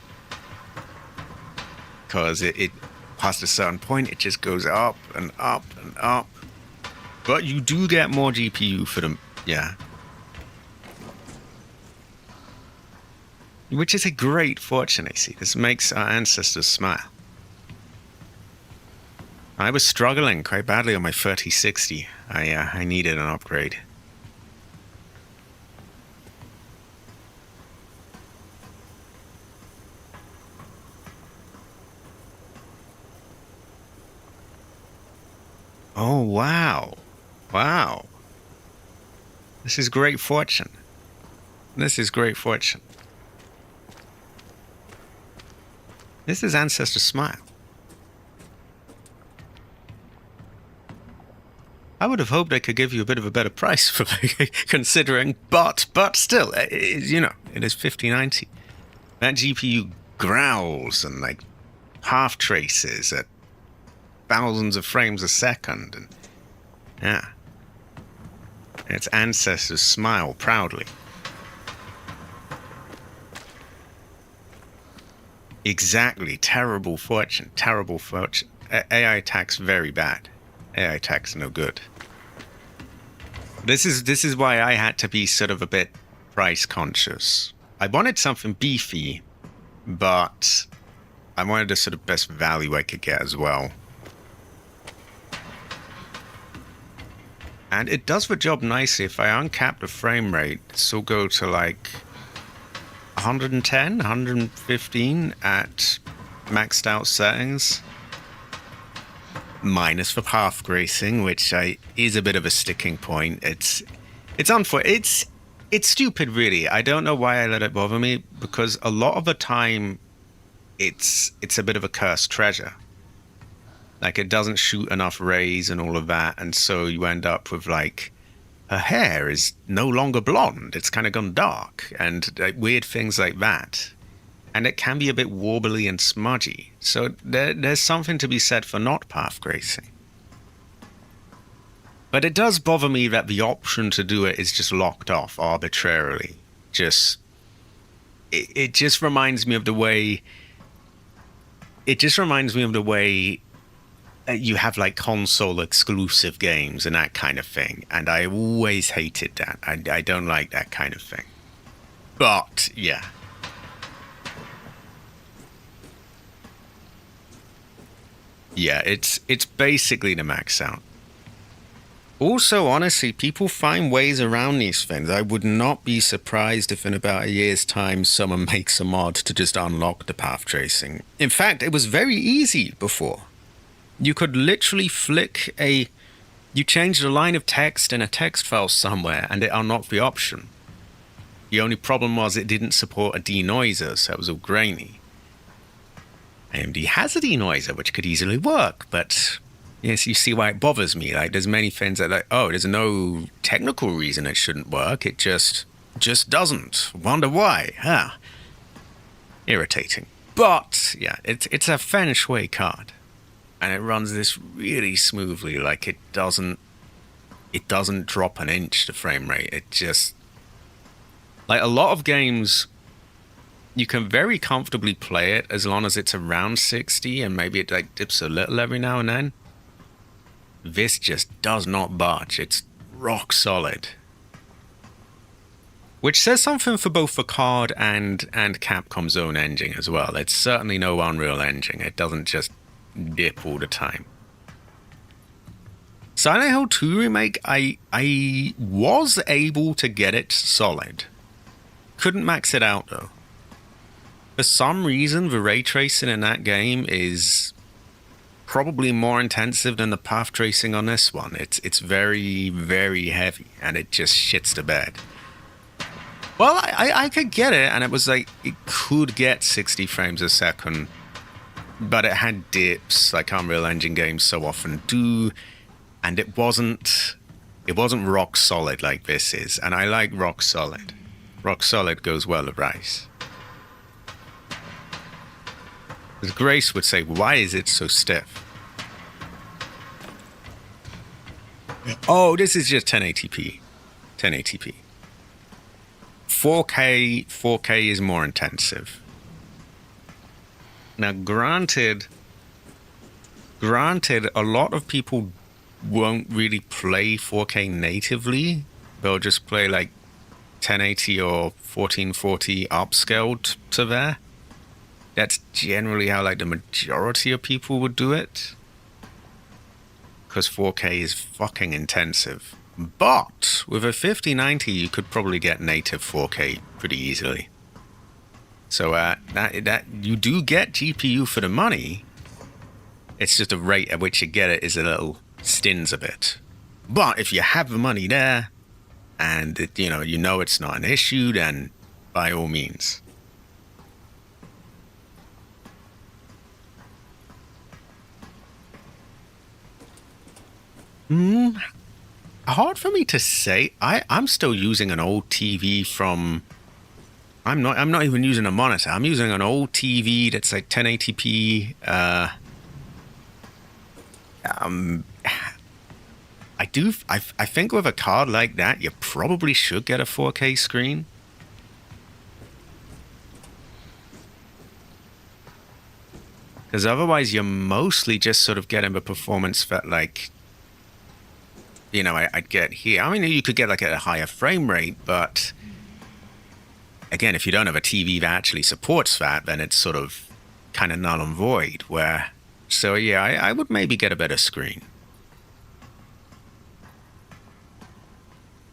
Because it past a certain point, it just goes up and up and up. But you do get more GPU for them, yeah. Which is a great fortune, I see. This makes our ancestors smile. I was struggling quite badly on my 3060. I needed an upgrade. Oh, wow. Wow. This is great fortune. This is great fortune. This is Ancestor Smile. I would have hoped I could give you a bit of a better price for considering, but still, you know, it is 5090. That GPU growls and like half traces at thousands of frames a second, and yeah, its ancestors smile proudly. Exactly, terrible fortune, terrible fortune. AI attack's very bad. AI attack's no good. This is why I had to be sort of a bit price conscious. I wanted something beefy, but I wanted the sort of best value I could get as well. And it does the job nicely. If I uncap the frame rate, it'll go to like 110, 115 at maxed out settings. Minus for path gracing, which is a bit of a sticking point. It's stupid, really. I don't know why I let it bother me, because a lot of the time it's a bit of a cursed treasure. Like, it doesn't shoot enough rays and all of that, and so you end up with, like, her hair is no longer blonde. It's kind of gone dark, and weird things like that. And it can be a bit warbly and smudgy. So there's something to be said for not path gracing. But it does bother me that the option to do it is just locked off arbitrarily. It just reminds me of the way... It just reminds me of the way you have like console exclusive games and that kind of thing. And I always hated that. I don't like that kind of thing. But, yeah. Yeah, it's basically the max out. Also, honestly, people find ways around these things. I would not be surprised if in about a year's time someone makes a mod to just unlock the path tracing. In fact, it was very easy before. You could literally flick you changed a line of text in a text file somewhere and it unlocked the option. The only problem was it didn't support a denoiser, so it was all grainy. AMD has a denoiser, which could easily work, but yes, you see why it bothers me. Like, there's many things that, like, oh, there's no technical reason it shouldn't work. It just doesn't. Wonder why? Huh. Irritating. But yeah, it's a feng shui card, and it runs this really smoothly. Like, it doesn't drop an inch the frame rate. It just, like, a lot of games, you can very comfortably play it as long as it's around 60 and maybe it like dips a little every now and then. This just does not budge. It's rock solid. Which says something for both the card and Capcom's own engine as well. It's certainly no Unreal Engine. It doesn't just dip all the time. Silent Hill 2 Remake, I was able to get it solid. Couldn't max it out though. For some reason, the ray tracing in that game is probably more intensive than the path tracing on this one. It's very, very heavy, and it just shits the bed. Well, I could get it, and it was like, it could get 60 frames a second, but it had dips like Unreal Engine games so often do, and it wasn't rock solid like this is, and I like rock solid. Rock solid goes well with Rice. As Grace would say, why is it so stiff? Oh, this is just 1080p. 1080p. 4K is more intensive. Now, granted, a lot of people won't really play 4K natively. They'll just play like 1080 or 1440 upscaled to there. That's generally how like the majority of people would do it. Because 4K is fucking intensive. But with a 5090, you could probably get native 4K pretty easily. So that you do get GPU for the money. It's just the rate at which you get it is a little stins a bit. But if you have the money there, and it, you know it's not an issue, then by all means. Hard for me to say. I'm still using an old TV from. I'm not even using a monitor. I'm using an old TV that's like 1080p. I think with a card like that, you probably should get a 4K screen. Because otherwise, you're mostly just sort of getting the performance that like. I'd get here. I mean, you could get like a higher frame rate, but again, if you don't have a TV that actually supports that, then it's sort of kind of null and void. So yeah, I would maybe get a better screen.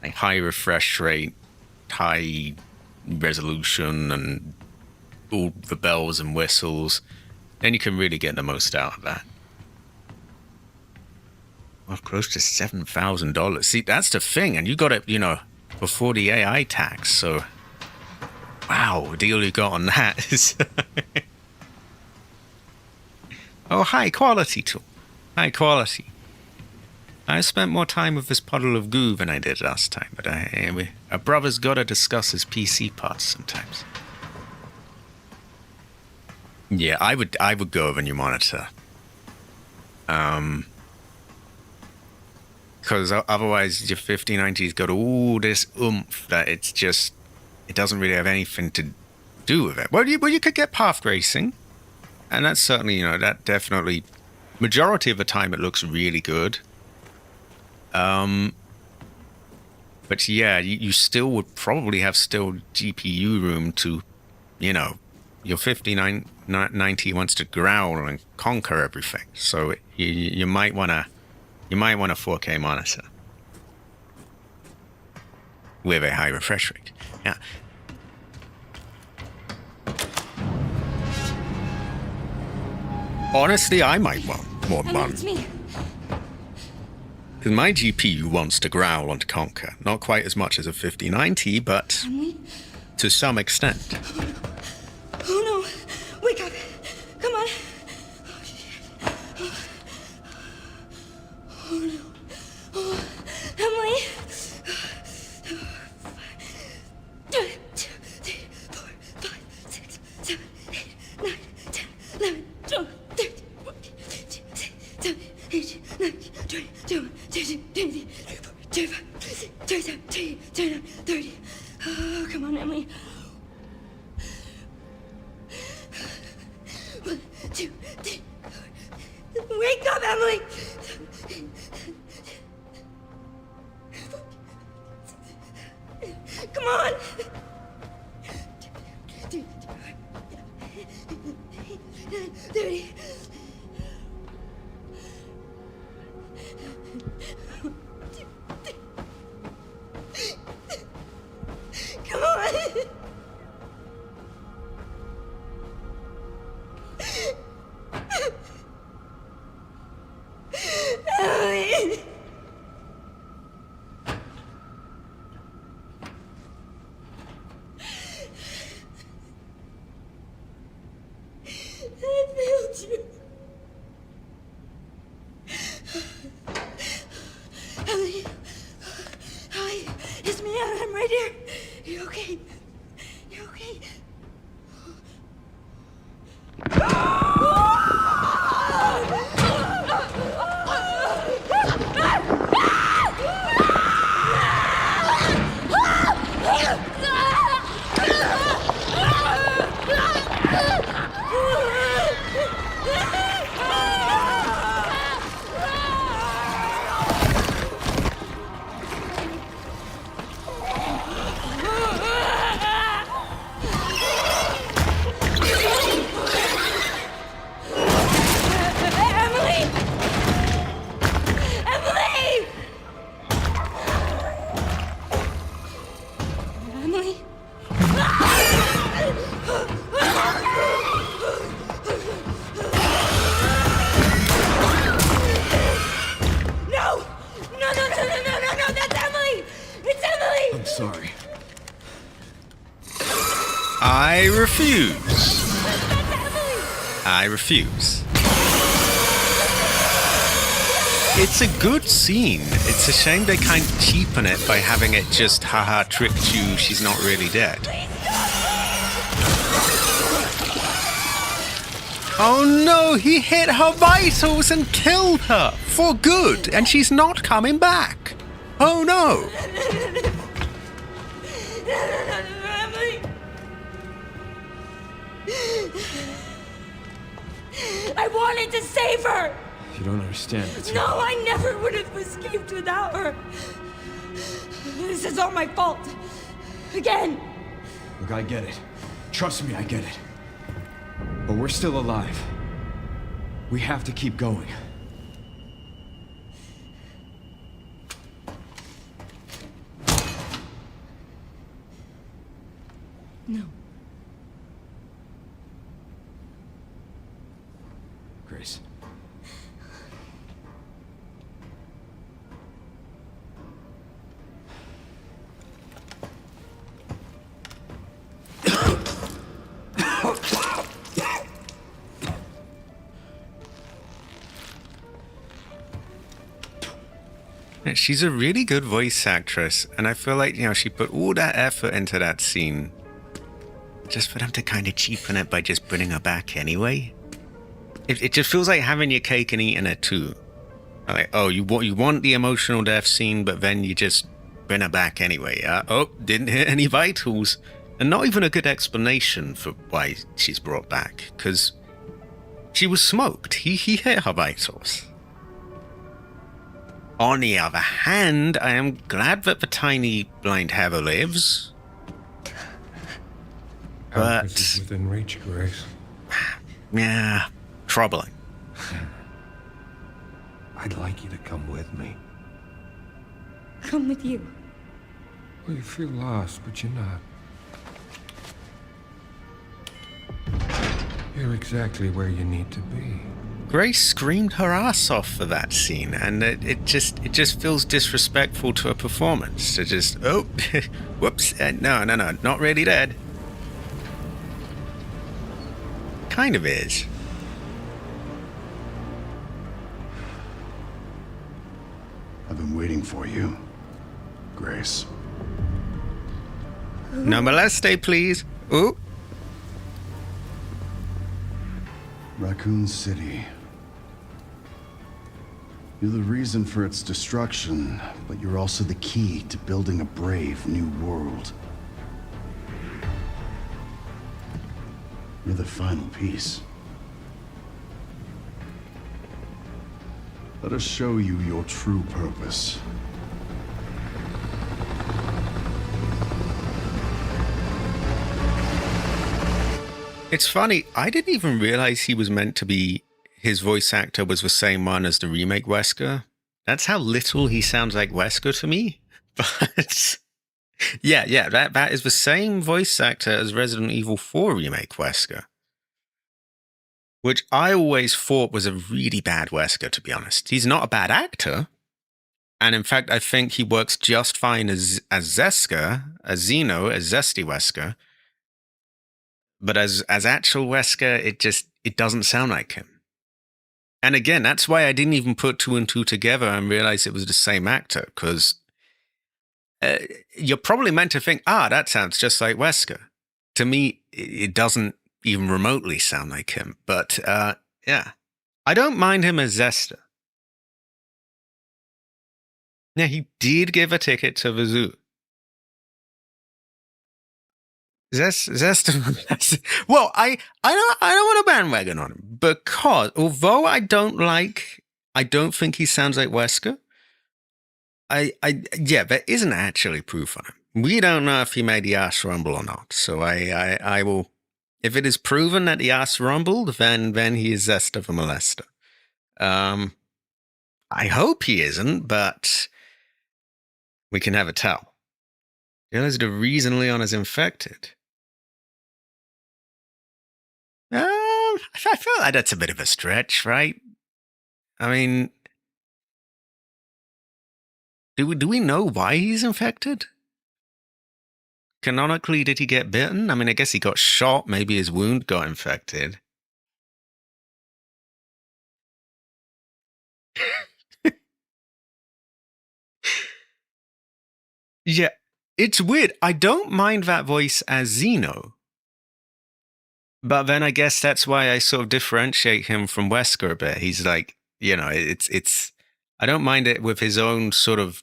Like high refresh rate, high resolution, and all the bells and whistles. Then you can really get the most out of that. Well, close to $7,000. See, that's the thing. And you got it, before the AI tax. So, wow, the deal you got on that is... Oh, high quality tool. High quality. I spent more time with this puddle of goo than I did last time. But a brother's got to discuss his PC parts sometimes. Yeah, I would go with a new monitor. Because otherwise your 5090's got all this oomph that it doesn't really have anything to do with it. Well, you could get path racing, and that's certainly, that definitely, majority of the time it looks really good. But yeah, you still would probably have GPU room to, your 5090 wants to growl and conquer everything. So you might want a 4K monitor with a high refresh rate. Yeah. Honestly, I might want more money. It's me. Because my GPU wants to growl and conquer. Not quite as much as a 5090, but to some extent. Oh no! Wake up! Come on! Oh no! Oh, Emily! 1, 2, 3, 4, 5, 6, 7, 8, 9, 10, 11, 12, 13, 14, 15, 16, 17, 18, 19, 20, 21, 22, 23, 24, 25, 26, 27, 28, 29, 30. Oh, come on, Emily. 1, 2, 3, 4. Wake up, Emily! Come on! 30. Come on! I'm right here. You okay? You okay? Emily? No! No, that's Emily! It's Emily! I'm sorry. I refuse. I refuse. It's a good scene. It's a shame they kind of cheapen it by having it just, haha, tricked you, she's not really dead. Oh no, he hit her vitals and killed her for good, and she's not coming back. Oh no. Emily! I wanted to save her! You don't understand. No, I never would have escaped without her. This is all my fault. Again. Look, I get it. Trust me, I get it. But we're still alive. We have to keep going. No. Grace. She's a really good voice actress, and I feel like, she put all that effort into that scene just for them to kind of cheapen it by just bringing her back anyway. It just feels like having your cake and eating it too. Like, oh, you want the emotional death scene, but then you just bring her back anyway. Oh, didn't hit any vitals. And not even a good explanation for why she's brought back, because she was smoked. He hit her vitals. On the other hand, I am glad that the tiny blind Heather lives. But Alphys is within reach, Grace. Yeah, troubling. I'd like you to come with me. Come with you. Well, you feel lost, but you're not. You're exactly where you need to be. Grace screamed her ass off for that scene, and it just feels disrespectful to her performance to just, oh, whoops, no, not really dead. Kind of is. I've been waiting for you, Grace. No moleste, please. Ooh. Raccoon City. You're the reason for its destruction, but you're also the key to building a brave new world. You're the final piece. Let us show you your true purpose. It's funny, I didn't even realize he was meant to be, his voice actor was the same one as the remake Wesker. That's how little he sounds like Wesker to me. But yeah, that is the same voice actor as Resident Evil 4 remake Wesker. Which I always thought was a really bad Wesker, to be honest. He's not a bad actor. And in fact, I think he works just fine as Zeska, as Zeno, as Zesty Wesker. But as actual Wesker, it doesn't sound like him. And again, that's why I didn't even put two and two together and realize it was the same actor, because you're probably meant to think, that sounds just like Wesker. To me, it doesn't even remotely sound like him. But, yeah. I don't mind him as Zesta. Yeah, he did give a ticket to the zoo. Zesta. Well, I don't want to bandwagon on him because although I don't think he sounds like Wesker. Yeah, there isn't actually proof on him. We don't know if he made the ass rumble or not. So I will, if it is proven that the ass rumbled, then he is Zesta the molester. I hope he isn't, but we can never tell. There's the reason Leon is infected. I feel like that's a bit of a stretch, right? I mean, do we know why he's infected? Canonically, did he get bitten? I mean, I guess he got shot. Maybe his wound got infected. Yeah, it's weird. I don't mind that voice as Zeno. But then I guess that's why I sort of differentiate him from Wesker a bit. He's like, it's I don't mind it with his own sort of,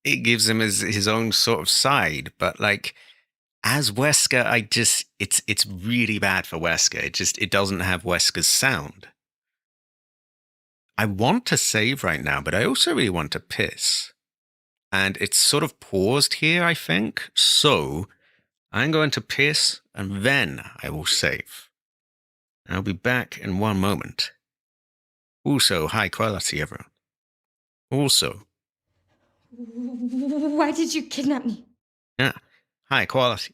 it gives him his own sort of side, but like as Wesker, it's really bad for Wesker. It doesn't have Wesker's sound. I want to save right now, but I also really want to piss. And it's sort of paused here, I think. So I'm going to piss and then I will save. I'll be back in one moment. Also, high quality, everyone. Also. Why did you kidnap me? Yeah, high quality.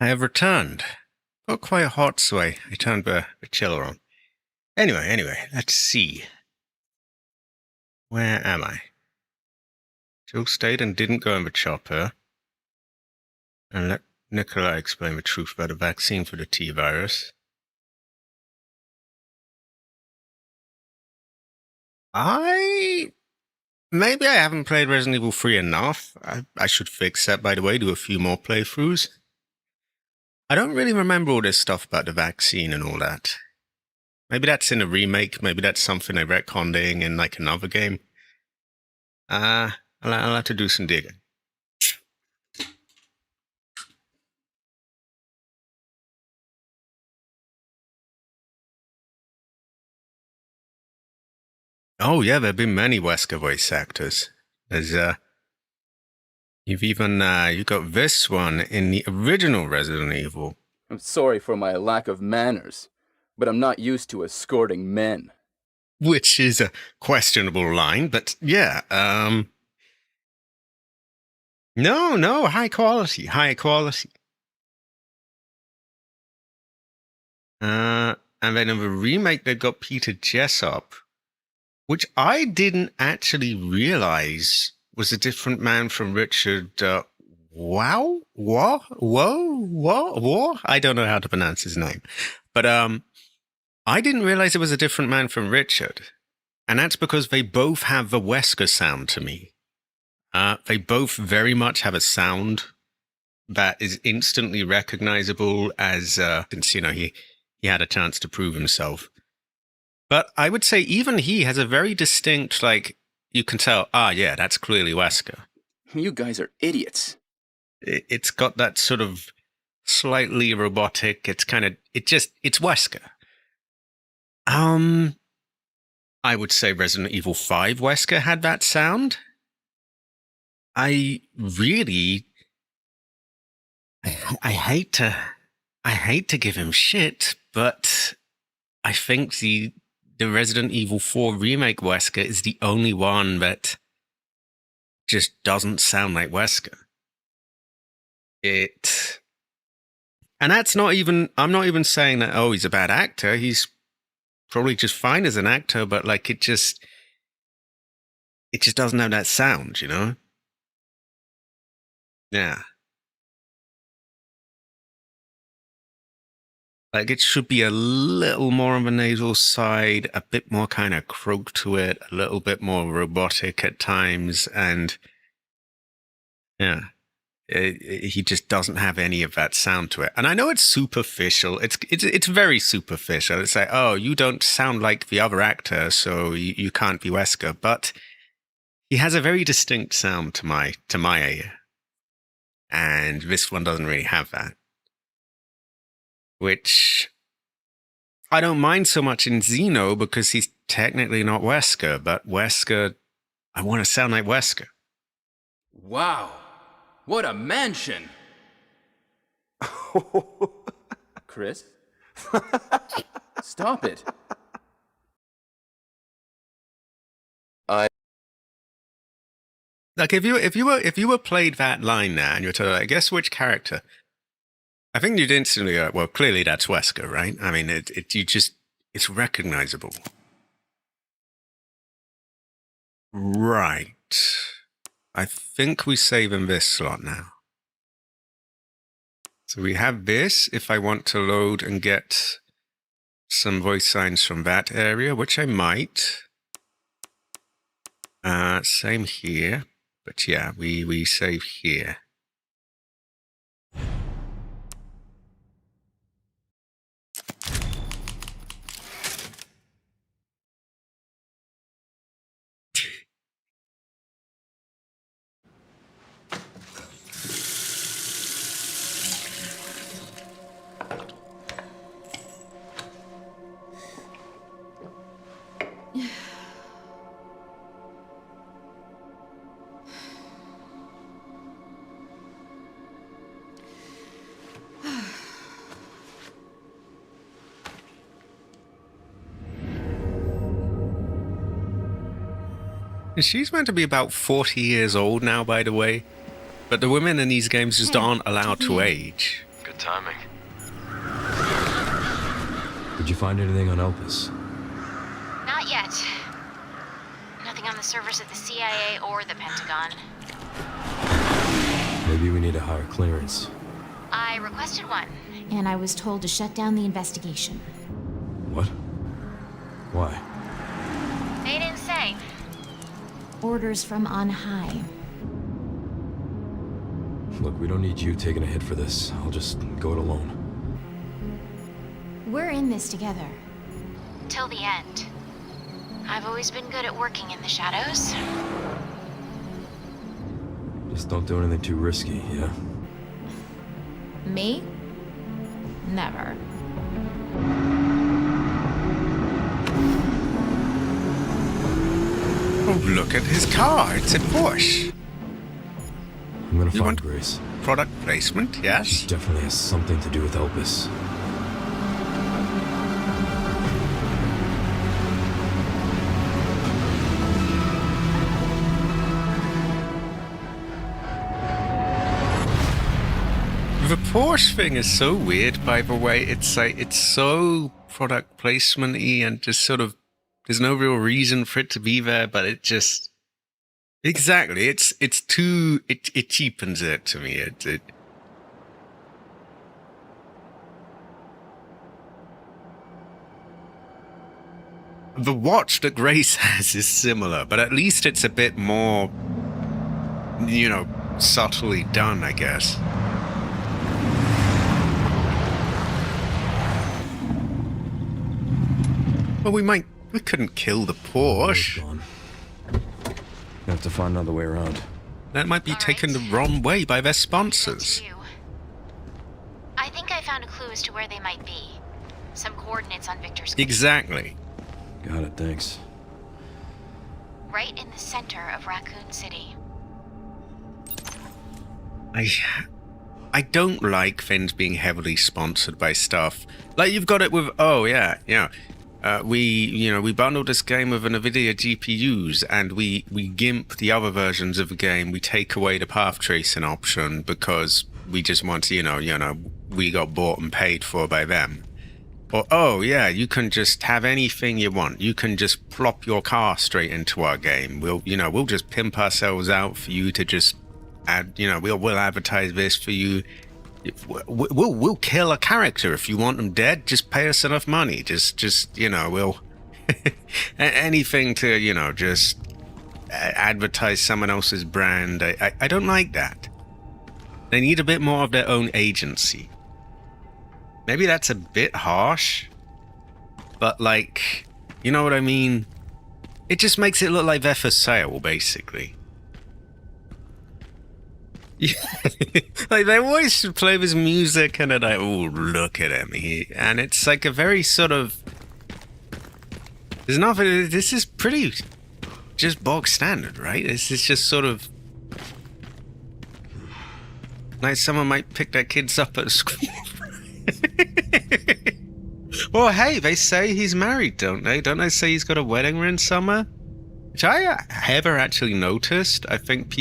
I have returned. Got quite hot, so I turned the chiller on. Anyway, let's see. Where am I? Jill stayed and didn't go in the chopper. And let Nikolai explain the truth about the vaccine for the T-virus. Maybe I haven't played Resident Evil 3 enough. I should fix that, by the way, do a few more playthroughs. I don't really remember all this stuff about the vaccine and all that. Maybe that's in a remake, maybe that's something they retconned in like another game. I'll have to do some digging. Oh yeah, there have been many Wesker voice actors. There's you've even you got this one in the original Resident Evil. I'm sorry for my lack of manners, but I'm not used to escorting men. Which is a questionable line, but yeah, no, high quality. And then in the remake, they've got Peter Jessop, which I didn't actually realize was a different man from Richard. Wow? I don't know how to pronounce his name, but I didn't realize it was a different man from Richard, and that's because they both have the Wesker sound to me. They both very much have a sound that is instantly recognizable as, since he had a chance to prove himself. But I would say even he has a very distinct, like, you can tell, yeah, that's clearly Wesker. You guys are idiots. It's got that sort of slightly robotic, it's Wesker. I would say Resident Evil 5 Wesker had that sound. I hate to give him shit, but I think the Resident Evil 4 remake Wesker is the only one that just doesn't sound like Wesker. And that's not even, I'm not even saying that, he's a bad actor. He's probably just fine as an actor, but like it just doesn't have that sound, you know? Yeah. Like it should be a little more on the nasal side, a bit more kind of croak to it, a little bit more robotic at times, and yeah. He just doesn't have any of that sound to it. And I know it's superficial. It's very superficial. It's like, you don't sound like the other actor, so you can't be Wesker. But he has a very distinct sound to my ear. And this one doesn't really have that. Which I don't mind so much in Xeno because he's technically not Wesker, but Wesker, I want to sound like Wesker. Wow. What a mansion! Chris? Stop it. Like if you were played that line now and you're told, guess which character? I think you'd instantly go, well, clearly that's Wesker, right? I mean, it's recognizable. Right. I think we save in this slot now. So we have this if I want to load and get some voice signs from that area, which I might. Same here. But yeah, we save here. She's meant to be about 40 years old now, by the way. But the women in these games just aren't allowed to age. Good timing. Did you find anything on Elpis? Not yet. Nothing on the servers of the CIA or the Pentagon. Maybe we need a higher clearance. I requested one, and I was told to shut down the investigation. What? Why? They didn't say. Orders from on high. Look, we don't need you taking a hit for this. I'll just go it alone. We're in this together. Till the end. I've always been good at working in the shadows. Just don't do anything too risky, yeah? Me? Never. Oh, look at his car. It's a Porsche. I'm gonna You find want Grace. product placement? Yes. She definitely has something to do with Elpis. The Porsche thing is so weird, by the way. It's like, it's so product placement-y and just sort of, there's no real reason for it to be there, but it just, exactly, it's too, it cheapens it to me. The watch that Grace has is similar, but at least it's a bit more, you know, subtly done, I guess. Well, we couldn't kill the Porsche. We have to find another way around. That might be taken the wrong way by their sponsors. I think I found a clue as to where they might be. Some coordinates on Victor's. Exactly. Got it, thanks. Right in the center of Raccoon City. I don't like things being heavily sponsored by stuff. Like you've got it with, oh yeah. We bundled this game with NVIDIA GPUs and we gimp the other versions of the game. We take away the path tracing option because we just want to, we got bought and paid for by them. Or, oh yeah, you can just have anything you want. You can just plop your car straight into our game. We'll just pimp ourselves out for you to just add, we'll advertise this for you. We'll kill a character if you want them dead. Just pay us enough money. We'll anything to just advertise someone else's brand. I don't like that. They need a bit more of their own agency. Maybe that's a bit harsh, but like, you know what I mean? It just makes it look like they're for sale, basically. Yeah. Like they always play this music and they're like, oh, look at him. And it's like a very sort of, there's nothing, this is pretty just bog standard, right? This is just sort of like someone might pick their kids up at school. Well, hey, they say he's married, don't they? Don't they say he's got a wedding ring somewhere? Which I never actually noticed. I think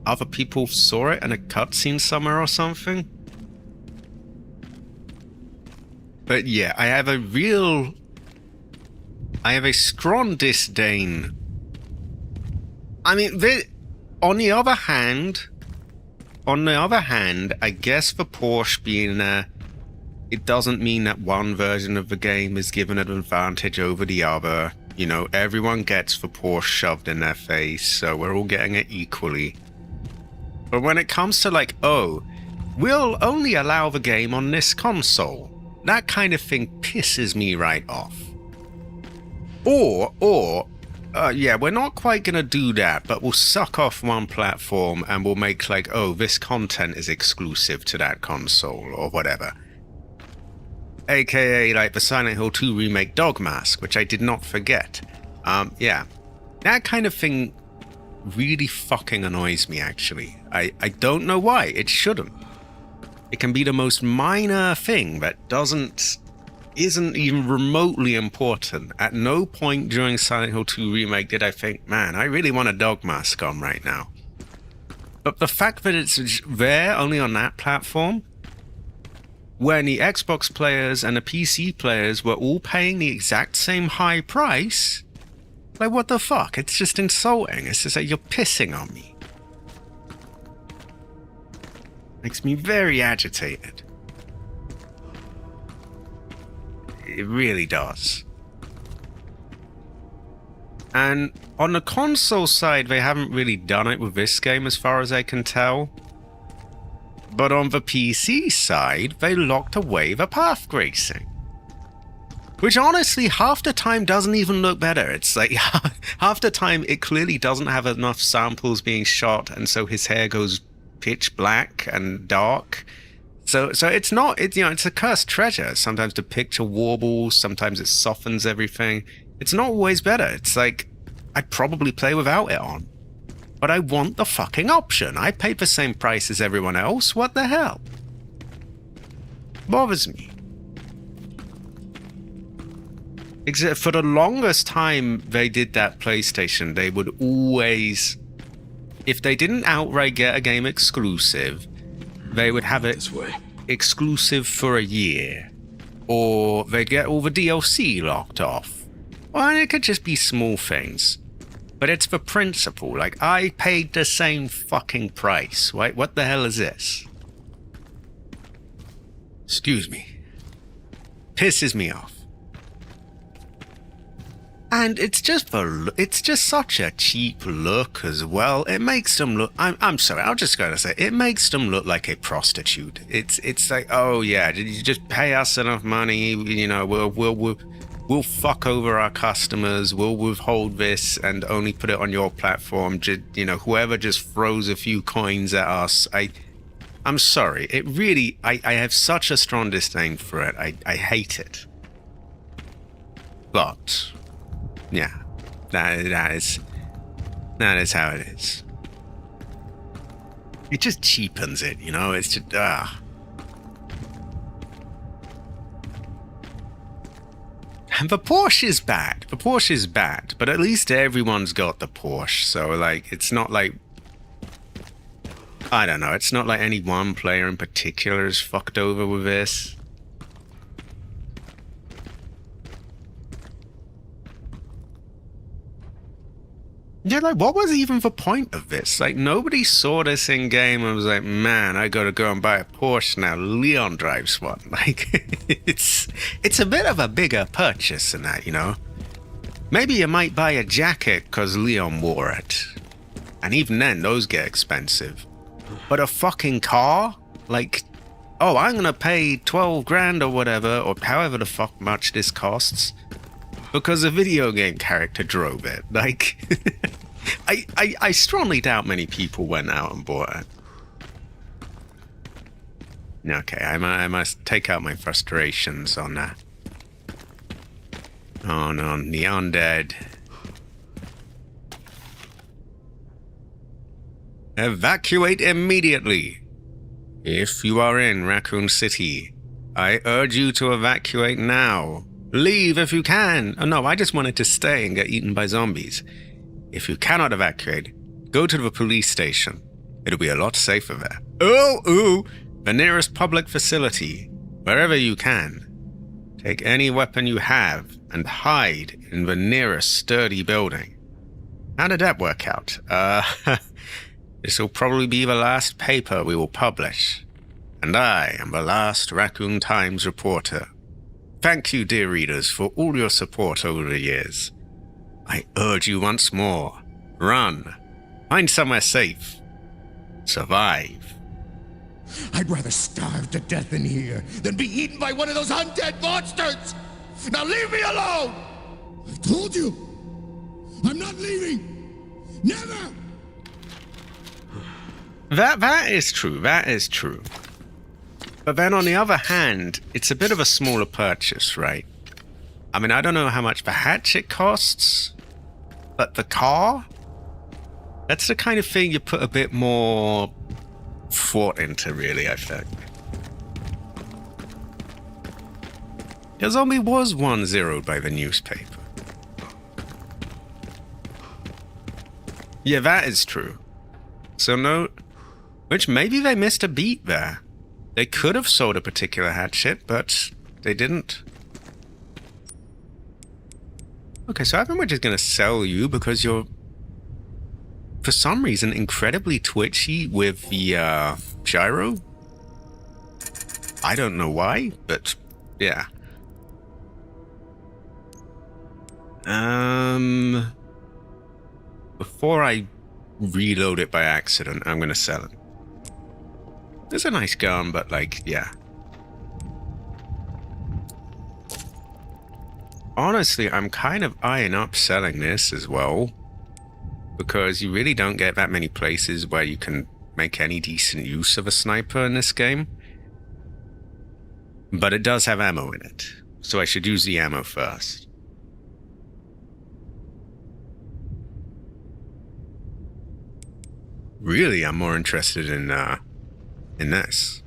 other people saw it in a cutscene somewhere or something. But yeah, I have a strong disdain. I mean, on the other hand, I guess for Porsche being there, it doesn't mean that one version of the game is given an advantage over the other. Everyone gets the Porsche shoved in their face, so we're all getting it equally. But when it comes to like, oh, we'll only allow the game on this console, that kind of thing pisses me right off. Or, yeah, we're not quite gonna do that, but we'll suck off one platform and we'll make like, oh, this content is exclusive to that console or whatever. AKA like the Silent Hill 2 remake Dog Mask, which I did not forget. Yeah, that kind of thing really fucking annoys me, actually. I don't know why. It shouldn't. It can be the most minor thing that isn't even remotely important. At no point during Silent Hill 2 remake did I think, man, I really want a dog mask on right now. But the fact that it's there only on that platform, when the Xbox players and the PC players were all paying the exact same high price, like what the fuck? It's just insulting. It's just like you're pissing on me. Makes me very agitated. It really does. And on the console side, they haven't really done it with this game as far as I can tell. But on the PC side, they locked away the path racing. Which honestly, half the time doesn't even look better. It's like, half the time it clearly doesn't have enough samples being shot, and so his hair goes pitch black and dark. So it's not, it's a cursed treasure. Sometimes the picture warbles, sometimes it softens everything. It's not always better. It's like, I'd probably play without it on. But I want the fucking option. I paid the same price as everyone else. What the hell? Bothers me. Except for the longest time they did that PlayStation, they would always, if they didn't outright get a game exclusive, they would have it exclusive for a year. Or they'd get all the DLC locked off. Well, and it could just be small things. But it's the principle. Like, I paid the same fucking price. Right? What the hell is this? Excuse me. Pisses me off. And it's just such a cheap look as well. It makes them look, I'm sorry, I'm just gonna say, it makes them look like a prostitute. It's like, oh yeah, did you just pay us enough money? You know, we'll fuck over our customers. We'll withhold this and only put it on your platform. You know, whoever just throws a few coins at us. I'm sorry. It really, I have such a strong disdain for it. I hate it. But yeah, that is how it is. It just cheapens it, you know. It's just And the Porsche is bad. The Porsche is bad, but at least everyone's got the Porsche. So like, it's not like, I don't know. It's not like any one player in particular is fucked over with this. Yeah, like, what was even the point of this? Like, nobody saw this in game and was like, man, I gotta go and buy a Porsche now. Leon drives one. Like, it's a bit of a bigger purchase than that, you know? Maybe you might buy a jacket because Leon wore it. And even then, those get expensive. But a fucking car? Like, oh, I'm gonna pay 12 grand or whatever, or however the fuck much this costs, because a video game character drove it. Like, I strongly doubt many people went out and bought it. Okay, I must take out my frustrations on that. Oh no, the undead. Evacuate immediately. If you are in Raccoon City, I urge you to evacuate now. Leave if you can. Oh no, I just wanted to stay and get eaten by zombies. If you cannot evacuate, go to the police station. It'll be a lot safer there. Oh, the nearest public facility, wherever you can. Take any weapon you have and hide in the nearest sturdy building. How did that work out? This will probably be the last paper we will publish. And I am the last Raccoon Times reporter. Thank you, dear readers, for all your support over the years. I urge you once more, run, find somewhere safe, survive. I'd rather starve to death in here than be eaten by one of those undead monsters! Now leave me alone! I told you! I'm not leaving! Never! That is true. But then on the other hand, it's a bit of a smaller purchase, right? I mean, I don't know how much the hatchet costs, but the car? That's the kind of thing you put a bit more thought into, really, I think. The zombie was 1-0'd by the newspaper. Yeah, that is true. So Which maybe they missed a beat there. They could have sold a particular hatchet, but they didn't. Okay, so I think we're just going to sell you because you're, for some reason, incredibly twitchy with the gyro. I don't know why, but yeah. Before I reload it by accident, I'm going to sell it. It's a nice gun, but like, yeah. Honestly, I'm kind of eyeing up selling this as well, because you really don't get that many places where you can make any decent use of a sniper in this game. But it does have ammo in it, so I should use the ammo first. Really, I'm more interested in this.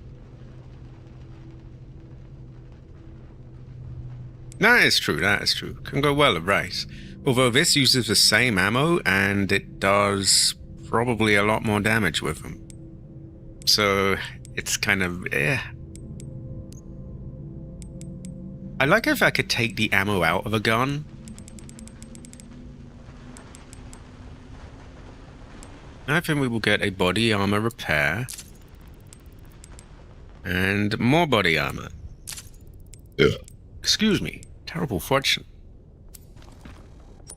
That is true, that is true. Can go well with rice. Although this uses the same ammo and it does probably a lot more damage with them. So it's kind of, I like if I could take the ammo out of a gun. I think we will get a body armor repair. And more body armor. Excuse me. Terrible fortune.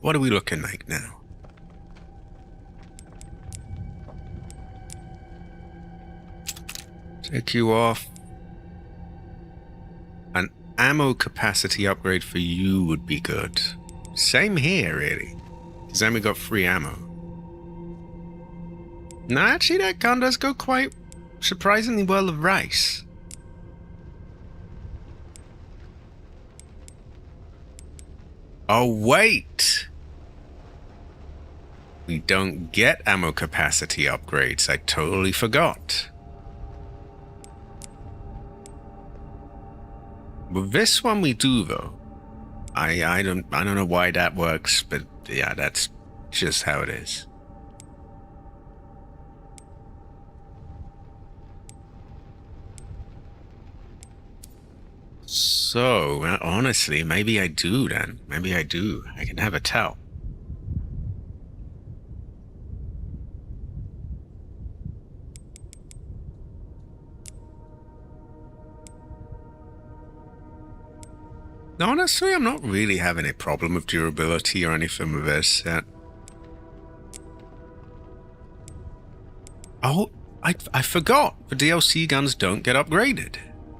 What are we looking like now? Take you off. An ammo capacity upgrade for you would be good. Same here, really. Because then we got free ammo. No, actually, that gun does go quite surprisingly well with rice. Oh, wait! We don't get ammo capacity upgrades. I totally forgot. With this one we do, though. I don't know why that works, but yeah, that's just how it is. So, honestly, maybe I do then. Maybe I do. I can have a tell. Honestly, I'm not really having a problem with durability or anything with this yet. Oh, I forgot. The DLC guns don't get upgraded.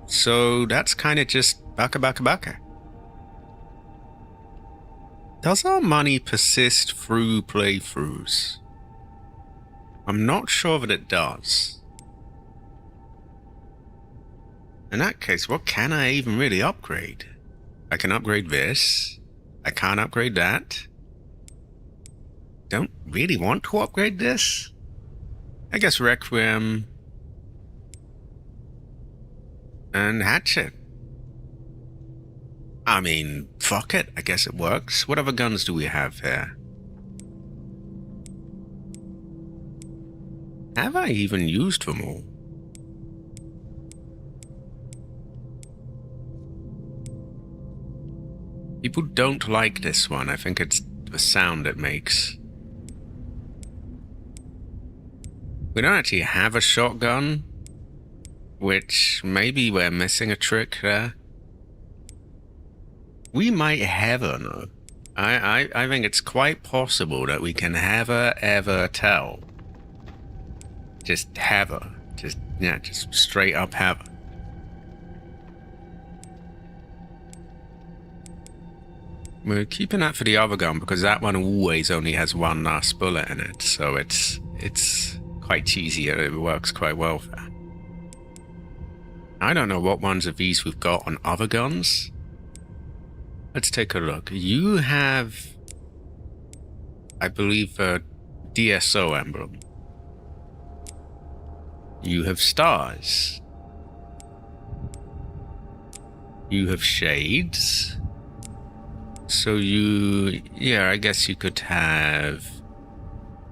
So that's kind of just baka. Does our money persist through playthroughs? I'm not sure that it does. In that case, what can I even really upgrade? I can upgrade this. I can't upgrade that. Don't really want to upgrade this. I guess Requiem and hatchet. I mean, fuck it. I guess it works. What other guns do we have here? Have I even used them all? People don't like this one. I think it's the sound it makes. We don't actually have a shotgun, which maybe we're missing a trick there. We might have her, no. I think it's quite possible that we can have her ever tell. Just have her. Just straight up have her. We're keeping that for the other gun because that one always only has one last bullet in it, so it's quite cheesy. It works quite well for that. I don't know what ones of these we've got on other guns. Let's take a look. You have, I believe, a DSO emblem. You have stars. You have shades. So I guess you could have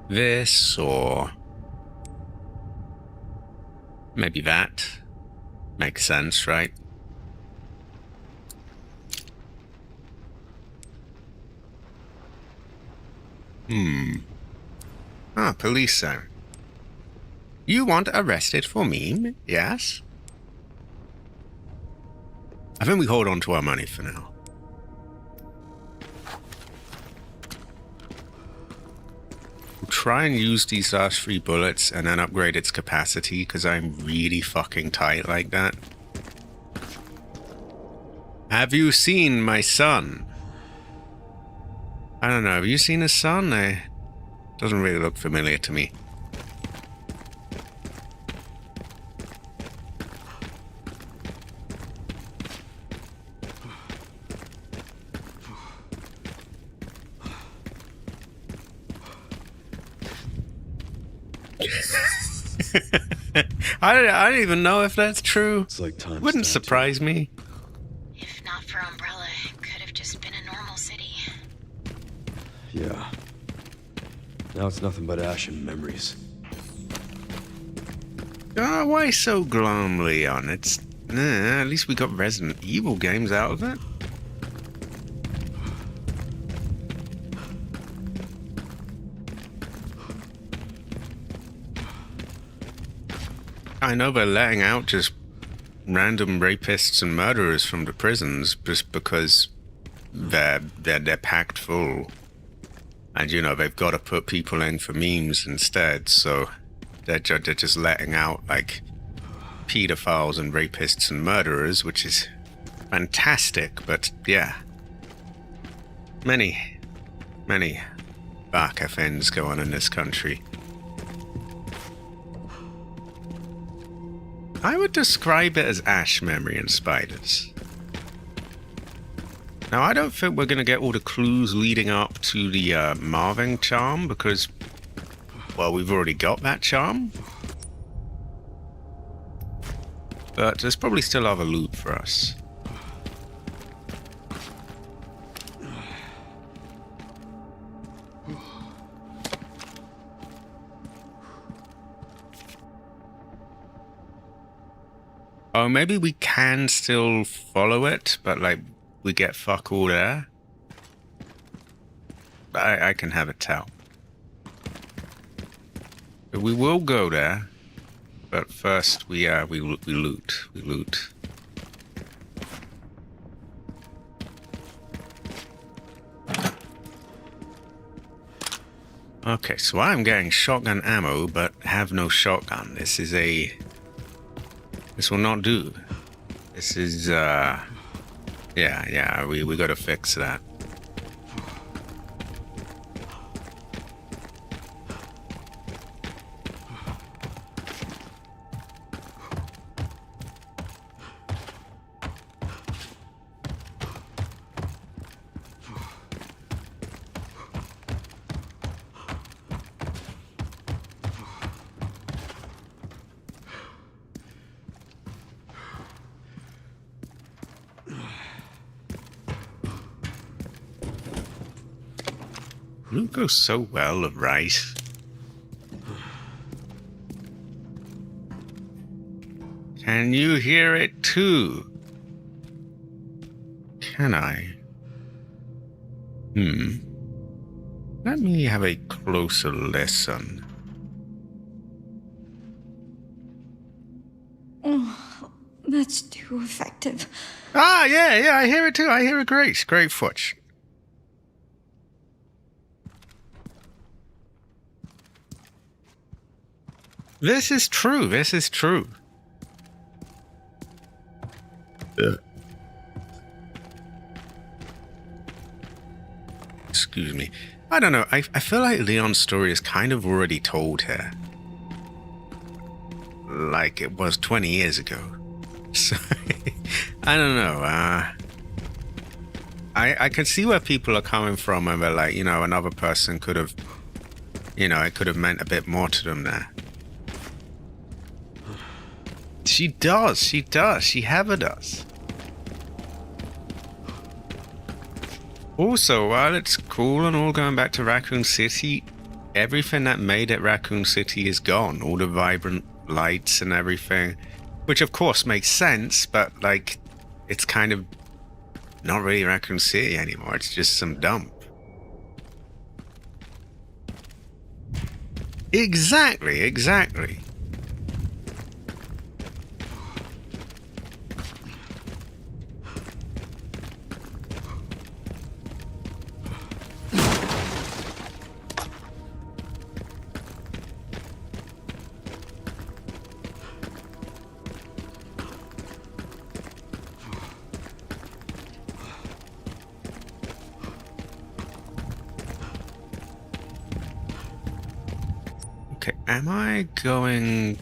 this, or Maybe that makes sense, right? Ah, police sir. You want arrested for meme? Yes? I think we hold on to our money for now. We'll try and use these last 3 bullets and then upgrade its capacity because I'm really fucking tight like that. Have you seen my son? I don't know, have you seen his son? Doesn't really look familiar to me. I don't even know if that's true. It's like time. Wouldn't surprise me. If not for Umbrella, it could have just been a normal city. Yeah. Now it's nothing but ash and memories. Why so glum, Leon? It's at least we got Resident Evil games out of it. I know they're letting out just random rapists and murderers from the prisons just because they're packed full, and you know they've got to put people in for memes instead. So they're just letting out like pedophiles and rapists and murderers, which is fantastic. But yeah, many darker things go on in this country. I would describe it as ash, memory, and spiders. Now, I don't think we're going to get all the clues leading up to the Marvin charm because, well, we've already got that charm. But there's probably still other loot for us. Oh, maybe we can still follow it, but like we get fuck all there. I can have it tell. But we will go there, but first we loot. Okay, so I'm getting shotgun ammo, but have no shotgun. This will not do. This is, yeah, we gotta fix that. Loot goes so well of rice. Can you hear it too? Can I? Let me have a closer listen. Oh, that's too effective. Ah, yeah, I hear it too. I hear it great. Great footage. This is true. Excuse me. I don't know. I feel like Leon's story is kind of already told here. Like it was 20 years ago. So, I don't know. I can see where people are coming from and they're like, you know, another person could have, you know, it could have meant a bit more to them there. She does. She ever does. Also, while it's cool and all going back to Raccoon City, everything that made it Raccoon City is gone. All the vibrant lights and everything, which of course makes sense, but like, it's kind of not really Raccoon City anymore. It's just some dump. Exactly. Okay, am I going...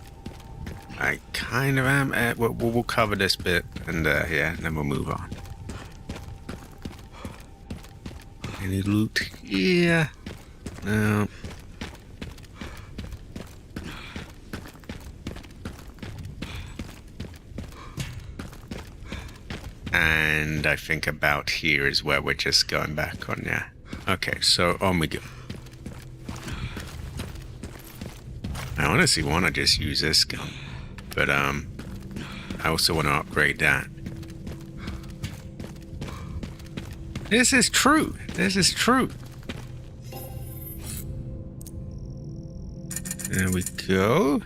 I kind of am. We'll cover this bit, and yeah, and then we'll move on. Any loot here? No. And I think about here is where we're just going back on, yeah. Okay, so on we go. I honestly want to just use this gun, but I also want to upgrade that. This is true. There we go.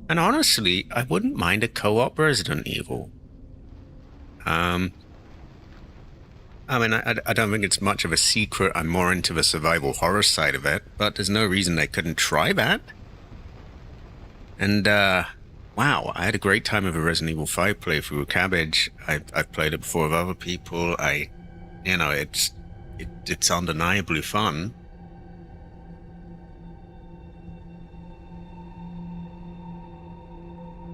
And honestly, I wouldn't mind a co-op Resident Evil. I mean, I don't think it's much of a secret I'm more into the survival horror side of it, but there's no reason they couldn't try that. And, wow, I had a great time with a Resident Evil 5 playthrough with Cabbage. I've played it before with other people. You know, it's undeniably fun.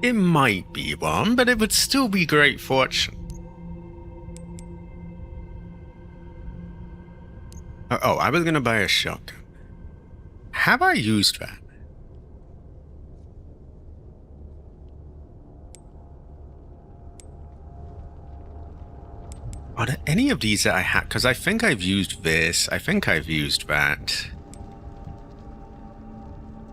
It might be one, but it would still be great fortune. Oh, I was going to buy a shotgun. Have I used that? Are there any of these that I have? Because I think I've used this. I think I've used that.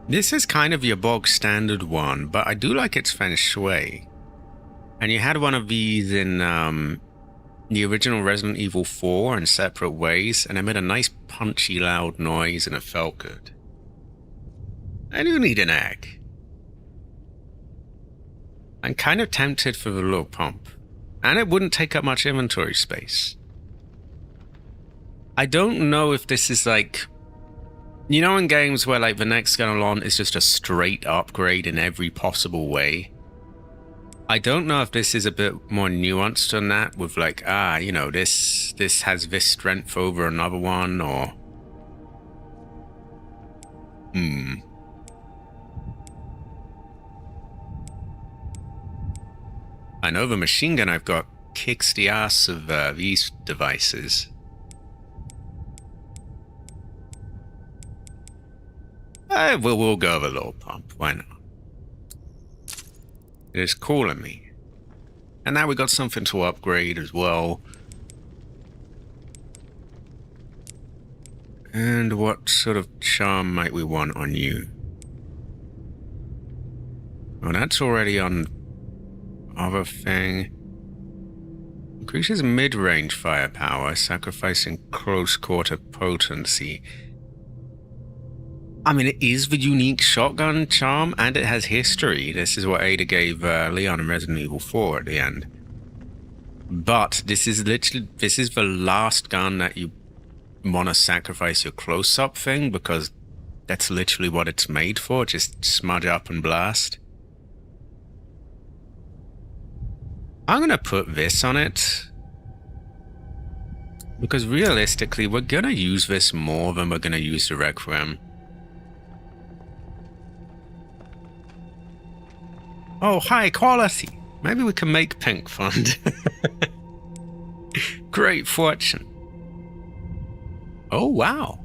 This is kind of your bog standard one, but I do like its feng shui. And you had one of these in the original Resident Evil 4 in separate ways, and it made a nice punchy loud noise and it felt good. I do need an egg. I'm kind of tempted for the little pump, and it wouldn't take up much inventory space. I don't know if this is like, you know, in games where like the next gun along is just a straight upgrade in every possible way. I don't know if this is a bit more nuanced than that, with like, you know, this has this strength over another one, or... I know the machine gun I've got kicks the ass of these devices. We'll go with a little pump, why not? It is calling me. And now we got something to upgrade as well. And what sort of charm might we want on you? Oh, that's already on other thing. Increases mid-range firepower, sacrificing close quarter potency. I mean, it is the unique shotgun charm, and it has history. This is what Ada gave Leon in Resident Evil 4 at the end. But this is the last gun that you want to sacrifice your close-up thing, because that's literally what it's made for. Just smudge up and blast. I'm going to put this on it, because realistically, we're going to use this more than we're going to use the Requiem. Oh, high quality. Maybe we can make Pink Fund. Great fortune. Oh, wow.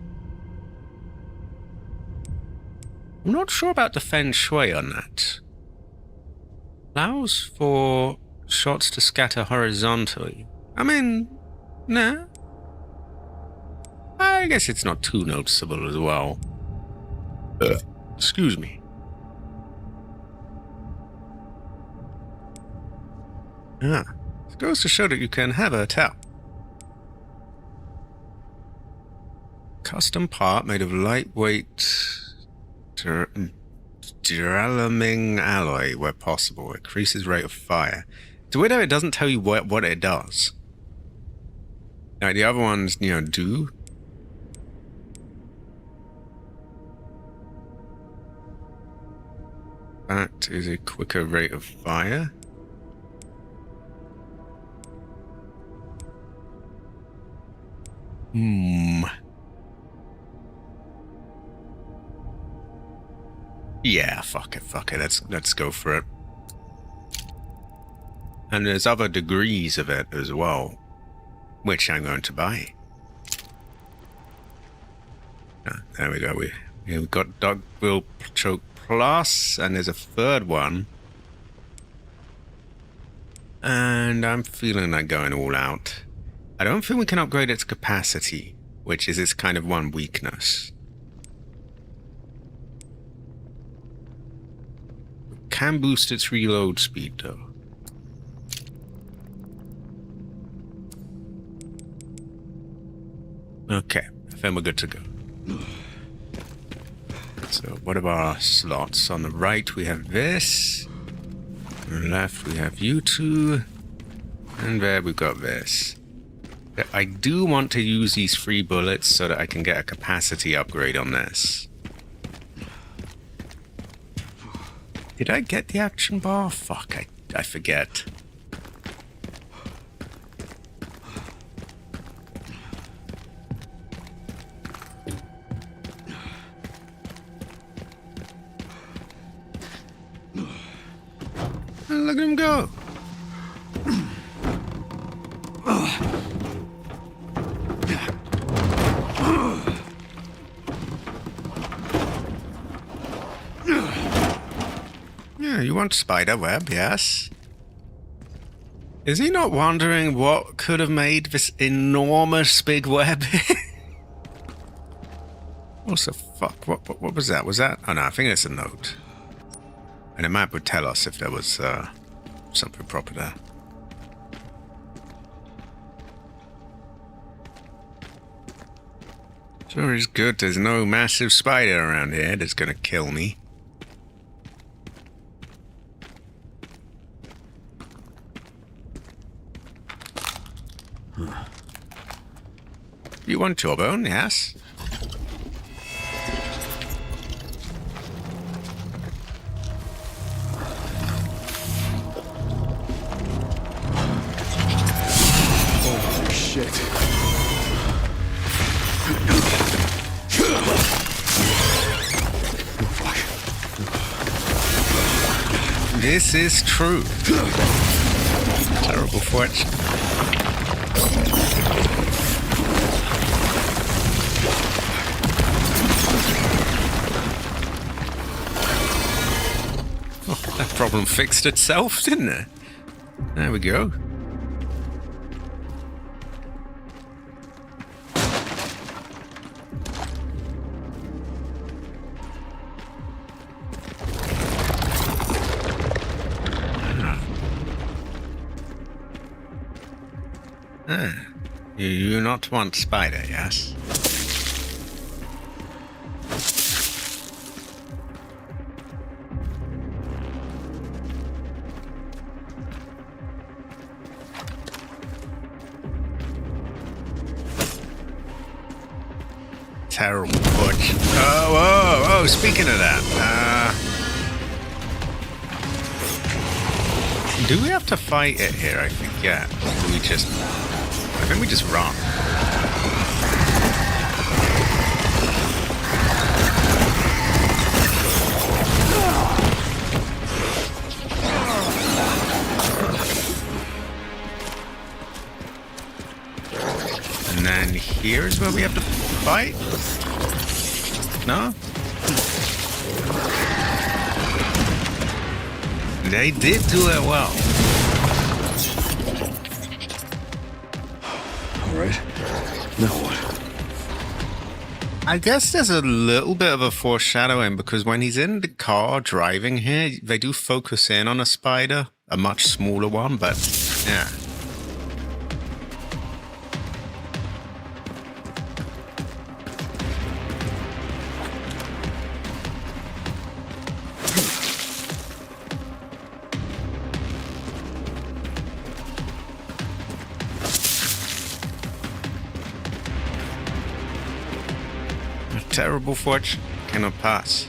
I'm not sure about the feng shui on that. Allows for shots to scatter horizontally. I mean, nah. I guess it's not too noticeable as well. Excuse me. Ah, it goes to show that you can have a towel. Custom part made of lightweight duralumin alloy where possible. Increases rate of fire. It's weird how it doesn't tell you what it does. Now, the other ones, you know, do. That is a quicker rate of fire. Yeah, fuck it. Let's go for it. And there's other degrees of it as well, which I'm going to buy. There we go. We've got Dog Will Choke Plus, and there's a third one. And I'm feeling like going all out. I don't think we can upgrade its capacity, which is its kind of one weakness. Can boost its reload speed though. Okay, I think we're good to go. So what are our slots? On the right we have this. On the left we have you two. And there we've got this. I do want to use these 3 bullets so that I can get a capacity upgrade on this. Did I get the action bar? Fuck, I forget. Look at him go. Yeah, you want spider web, yes? Is he not wondering what could have made this enormous big web? Also, fuck, what was that? Was that? Oh no, I think it's a note. And the map would tell us if there was something proper there. Sure is good there's no massive spider around here that's gonna kill me. You want jawbone, yes? Holy shit. This is true. Terrible fortune. Oh, that problem fixed itself, didn't it? There we go. You do not want spider, yes? Terrible butch. Oh, speaking of that, do we have to fight it here? I think, yeah. Do we just... I think we just run. And then here is where we have to fight? No? They did do it well. Alright, now what? I guess there's a little bit of a foreshadowing because when he's in the car driving here, they do focus in on a spider, a much smaller one, but Yeah. A terrible fortune cannot pass.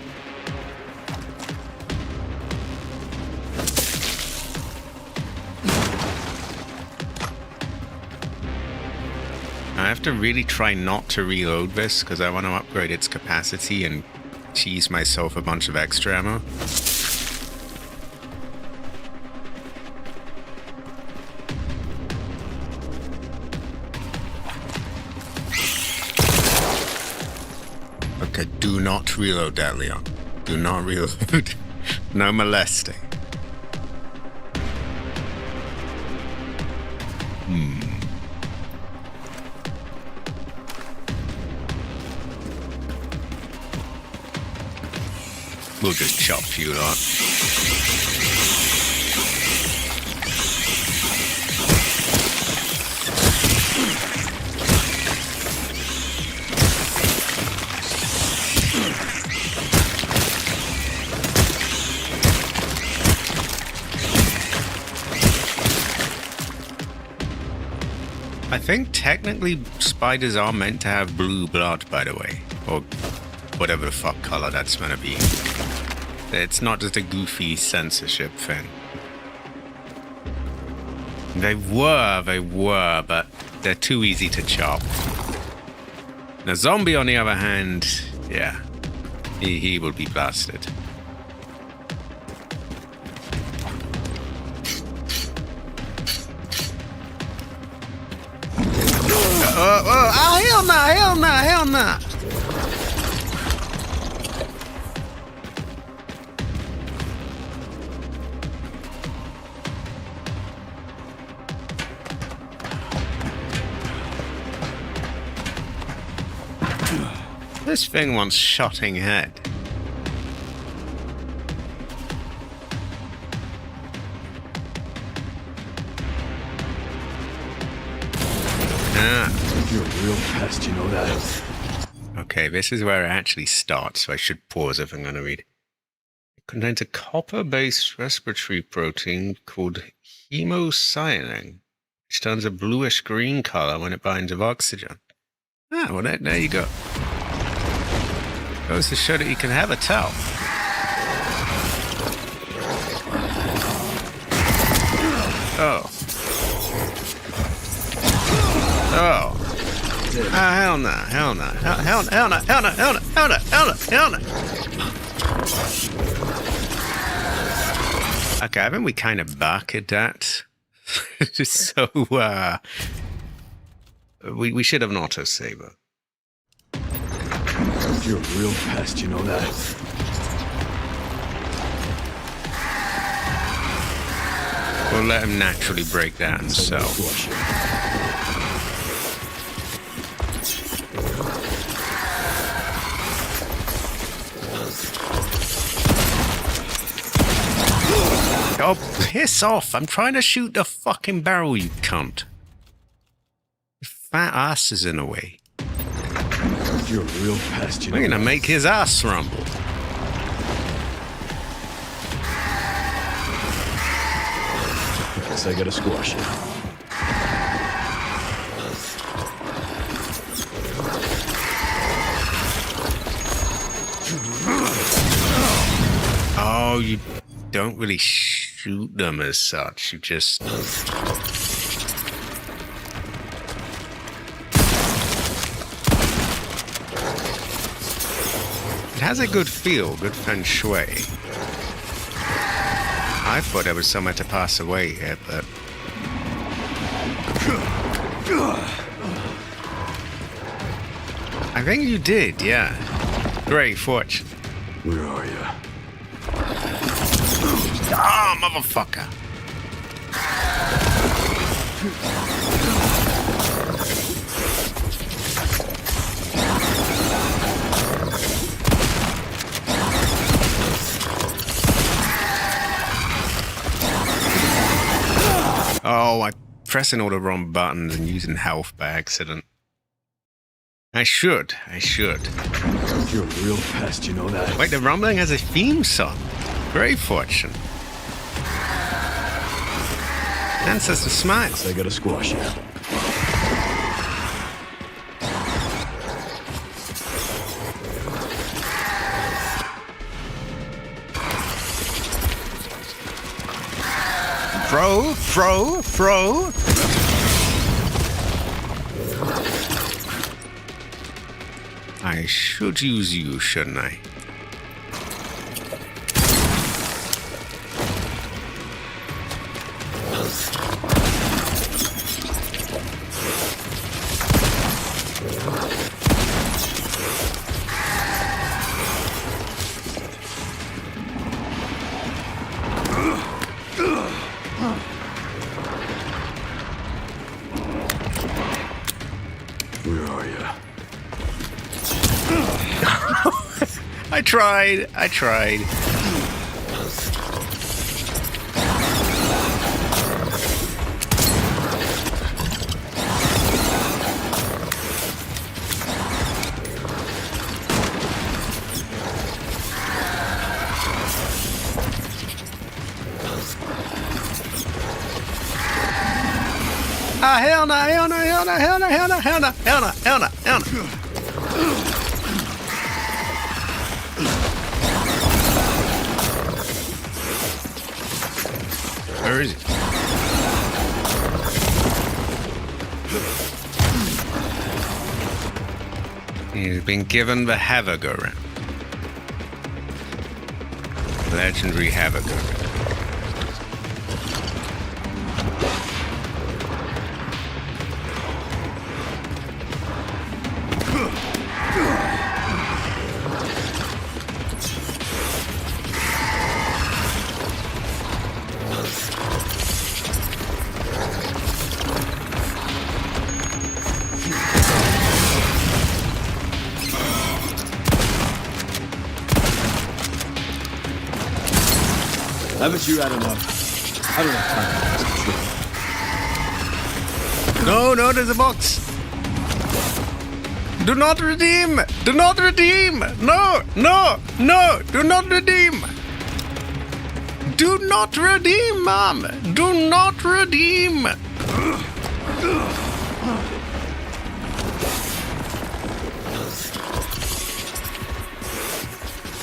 I have to really try not to reload this because I want to upgrade its capacity and cheese myself a bunch of extra ammo. Okay, do not reload that, Leon. Do not reload. No molesting. We'll just chop you lot. I think technically spiders are meant to have blue blood, by the way. Or whatever the fuck color that's gonna be. It's not just a goofy censorship thing. They were, but they're too easy to chop. Now, zombie, on the other hand, yeah, he will be blasted. Oh, hell no. This thing wants shotting head. You're a real pest, you know that? Okay, this is where it actually starts, so I should pause if I'm going to read. It contains a copper-based respiratory protein called hemocyanin, which turns a bluish-green color when it binds with oxygen. Ah, well, there you go. Goes to show that you can have a towel. Oh. Oh. Ah, hell no. Hell no. Okay, I think we kind of bucketed that. Just so, we should have an autosaver. You're a real pest, you know that? We'll let him naturally break down himself. Oh, piss off. I'm trying to shoot the fucking barrel, you cunt. Your fat ass is in the way. You're a real pest, you know. We're gonna make his ass rumble. I guess I gotta squash it. Oh, you don't really shoot them as such. You just... It has a good feel, good feng shui. I thought there was somewhere to pass away here, but... I think you did, yeah. Great fortune. Where are you? Ah, motherfucker. Oh, I'm pressing all the wrong buttons and using health by accident. I should. You're a real pest, you know that? Wait, the rumbling has a theme song. Great fortune. Ancestor smiles. I gotta squash you. Fro. I should use you, shouldn't I? Where are you? I tried. Ah, hell no. Where is he? He's been given the Havoc around. Legendary Havoc around. Haven't you had enough? I don't have time for this. No, there's a box. Do not redeem. No. Do not redeem. Do not redeem, Mom. Do not redeem.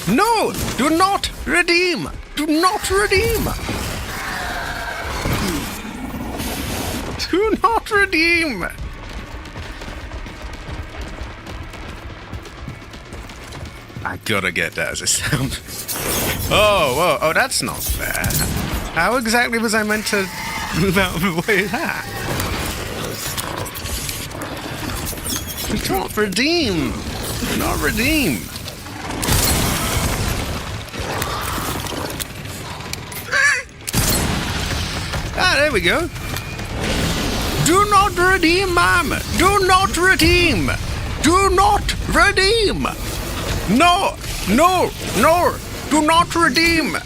No, do not redeem. Do not redeem. Do not redeem. I gotta get that as a sound. Oh, that's not fair. How exactly was I meant to move out of the way of that? Do not redeem. Do not redeem. Ah, there we go. Do not redeem, Mom. Do not redeem. Do not redeem. No. Do not redeem.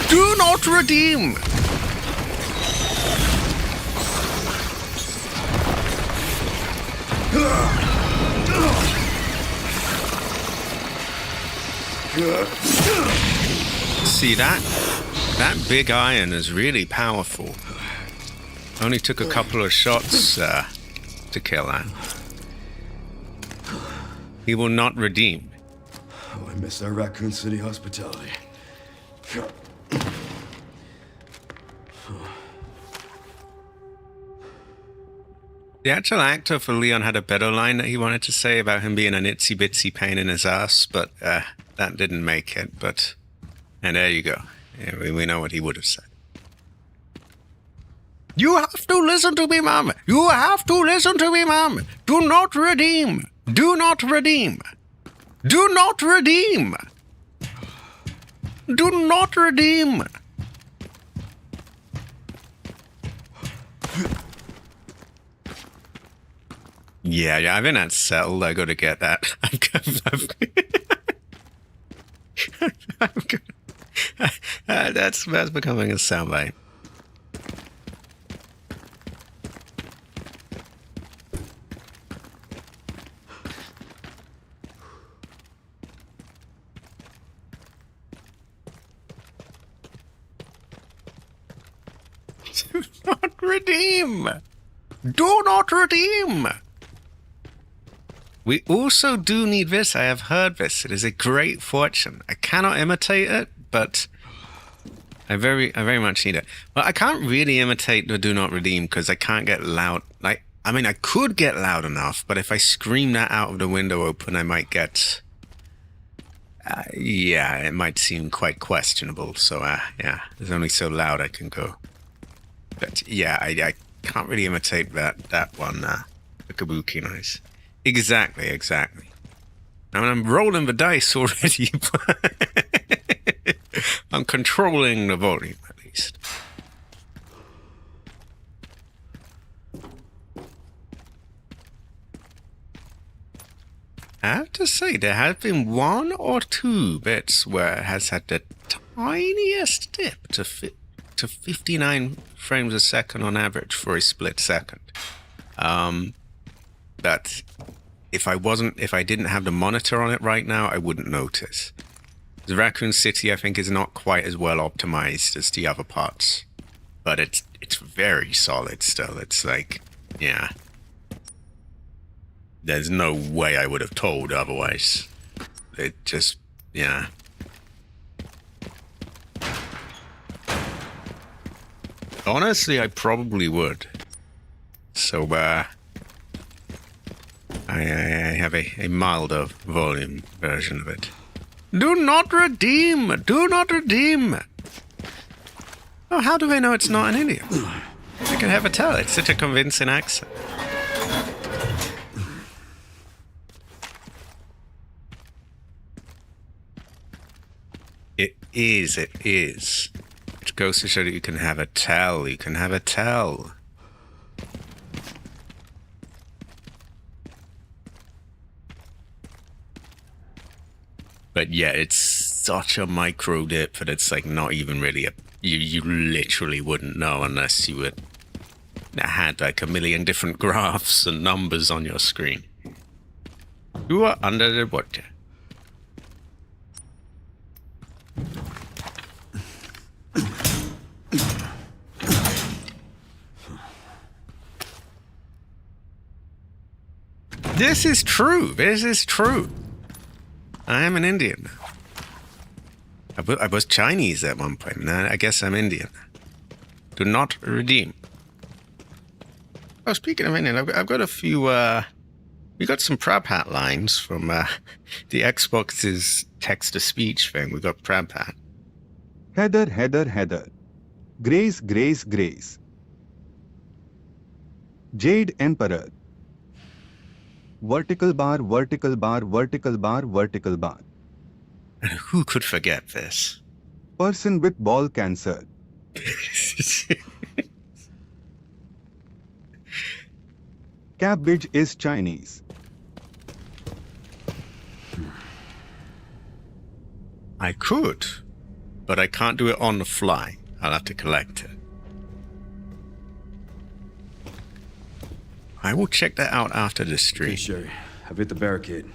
Do not redeem. See that? That big iron is really powerful. Only took a couple of shots to kill that. He will not redeem. Oh, I miss our Raccoon City hospitality. The actual actor for Leon had a better line that he wanted to say about him being an itsy bitsy pain in his ass, but that didn't make it. And there you go. Yeah, we know what he would have said. You have to listen to me, Mom. You have to listen to me, Mom. Do not redeem. Do not redeem. Do not redeem. Do not redeem. Yeah, I think that's settled. I gotta get that. That's becoming a soundbite. Do not redeem! Do not redeem! We also do need this. I have heard this. It is a great fortune. I cannot imitate it, but I very much need it. But I can't really imitate the do not redeem because I can't get loud. I mean, I could get loud enough, but if I scream that out of the window open, I might get... yeah, it might seem quite questionable. So, yeah, there's only so loud I can go. But, yeah, I can't really imitate that one, the kabuki noise. Exactly. I mean, I'm rolling the dice already, but I'm controlling the volume, at least. I have to say, there have been 1 or 2 bits where it has had the tiniest dip to 59 frames a second on average for a split second. But if I didn't have the monitor on it right now, I wouldn't notice. The Raccoon City, I think, is not quite as well optimized as the other parts, but it's very solid still. It's like, yeah. There's no way I would have told otherwise. It just, yeah. Honestly, I probably would. So, I have a milder volume version of it. Do not redeem! Do not redeem! Oh, how do I know it's not an Indian? I can never tell. It's such a convincing accent. It is. Which goes to show that you can have a tell. You can have a tell. But yeah, it's such a micro dip that it's like not even really a... You literally wouldn't know unless you had like a million different graphs and numbers on your screen. You are under the water. This is true. This is true. I am an Indian. I was Chinese at one point. Now I guess I'm Indian. Do not redeem. Oh, speaking of Indian, I've got a few... we got some Prabhat lines from the Xbox's text-to-speech thing. We got Prabhat. Heather, Heather, Heather. Grace, Grace, Grace. Jade Emperor. Vertical bar, vertical bar, vertical bar, vertical bar. And who could forget this? Person with ball cancer. Cabbage is Chinese. I could, but I can't do it on the fly. I'll have to collect it. I will check that out after the stream. Okay, Sherry. I've hit the barricade.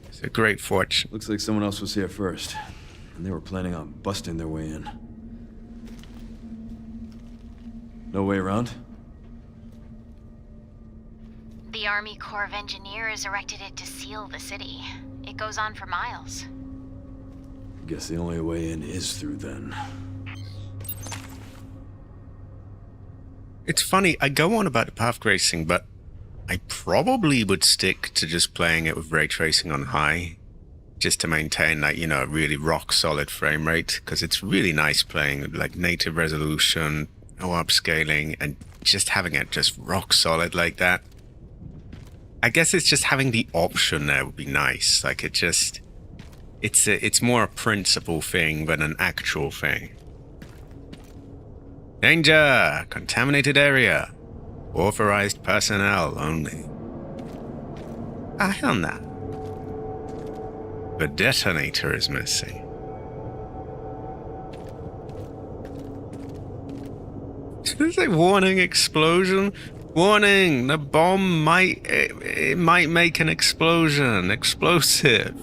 It's a great fortune. Looks like someone else was here first, and they were planning on busting their way in. No way around? The Army Corps of Engineers erected it to seal the city. It goes on for miles. Guess the only way in is through then. It's funny, I go on about the path racing, but I probably would stick to just playing it with ray tracing on high, just to maintain that, you know, a really rock solid frame rate, because it's really nice playing like native resolution, no upscaling, and just having it just rock solid like that. I guess it's just having the option there would be nice. Like it just, it's more a principle thing than an actual thing. Danger! Contaminated area. Authorized personnel only. I on that. The detonator is missing. It's like warning explosion. Warning, the bomb might it might make an explosion. Explosive.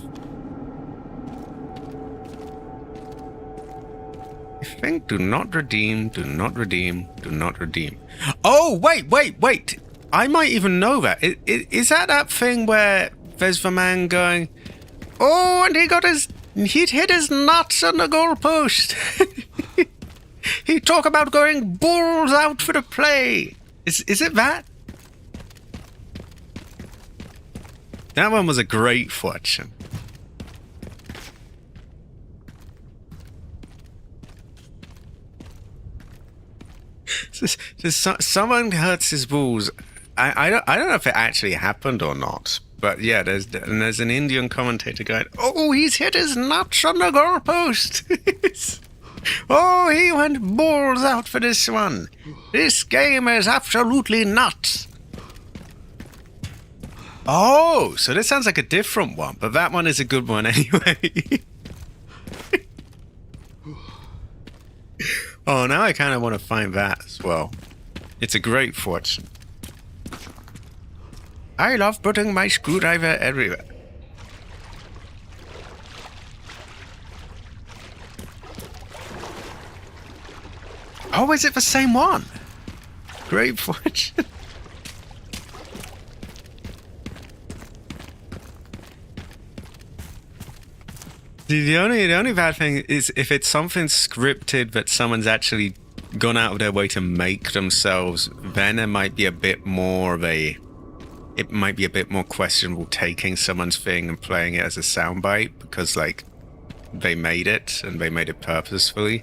I think do not redeem, do not redeem, do not redeem. Oh, wait. I might even know that. Is that thing where there's the man going, oh, and he'd hit his nuts on the goalpost. He talk about going balls out for the play. Is it that? That one was a great fortune. Someone hurts his balls. I don't know if it actually happened or not. But yeah, there's an Indian commentator going, oh, he's hit his nuts on the goalpost. Oh, he went balls out for this one. This game is absolutely nuts. Oh, so this sounds like a different one, but that one is a good one anyway. Oh, now I kind of want to find that as well. It's a great fortune. I love putting my screwdriver everywhere. Oh, is it the same one? Great fortune. The only bad thing is if it's something scripted that someone's actually gone out of their way to make themselves, then it might be a bit more questionable taking someone's thing and playing it as a soundbite because, like, they made it and they made it purposefully.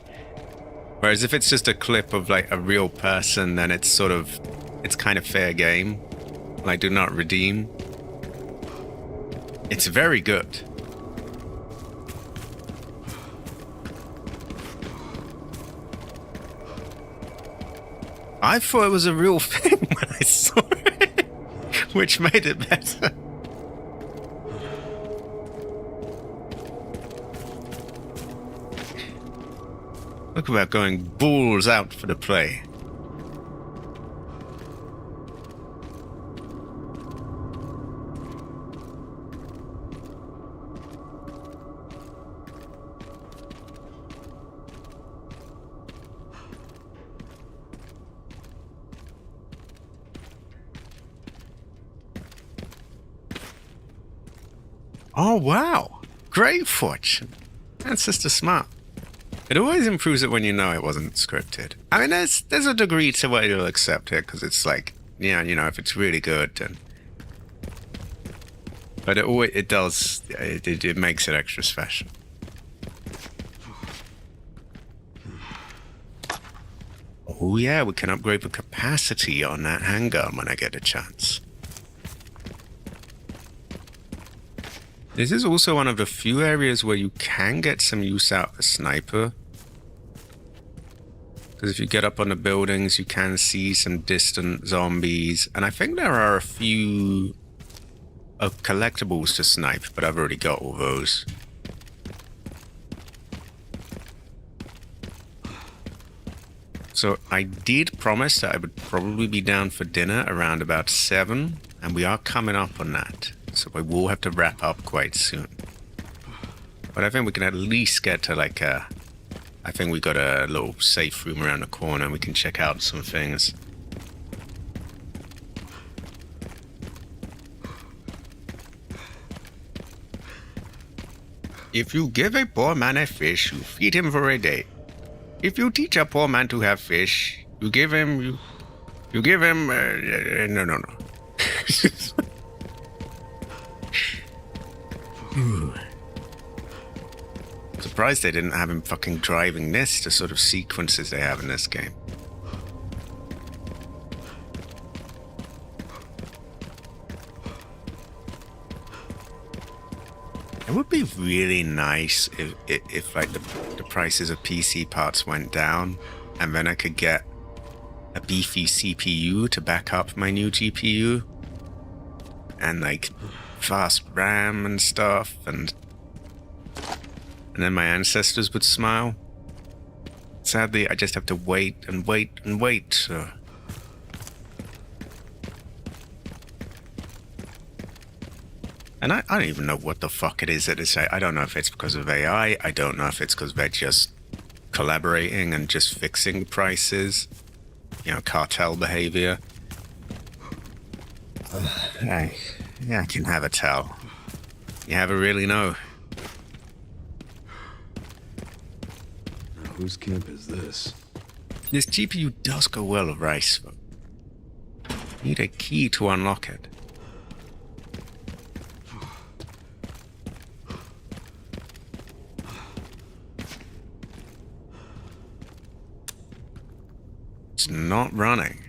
Whereas if it's just a clip of, like, a real person, then it's kind of fair game. Like, do not redeem. It's very good. I thought it was a real thing when I saw it, which made it better. Look about going balls out for the play. Oh, wow. Great fortune. That's just a smart. It always improves it when you know it wasn't scripted. I mean, there's a degree to where you'll accept it, because it's like, yeah, you know, if it's really good, then... But it makes it extra special. Oh yeah, we can upgrade the capacity on that handgun when I get a chance. This is also one of the few areas where you can get some use out of a sniper. Because if you get up on the buildings, you can see some distant zombies. And I think there are a few collectibles to snipe, but I've already got all those. So I did promise that I would probably be down for dinner around about 7, and we are coming up on that. So we will have to wrap up quite soon. But I think we can at least get to like I think we got a little safe room around the corner and we can check out some things. If you give a poor man a fish, you feed him for a day. If you teach a poor man to have fish, you give him... no. Surprised they didn't have him fucking driving this, the sort of sequences they have in this game. It would be really nice if like the prices of PC parts went down and then I could get a beefy CPU to back up my new GPU and like fast RAM and stuff, and then my ancestors would smile. Sadly, I just have to wait and wait and wait, so... And I don't even know what the fuck it is that it's... I don't know if it's because of AI. I don't know if it's because they're just collaborating and just fixing prices. You know, cartel behavior. Hey, yeah, I can have a tell. You ever really know? Now, whose camp is this? This GPU does go well with rice, but need a key to unlock it. It's not running.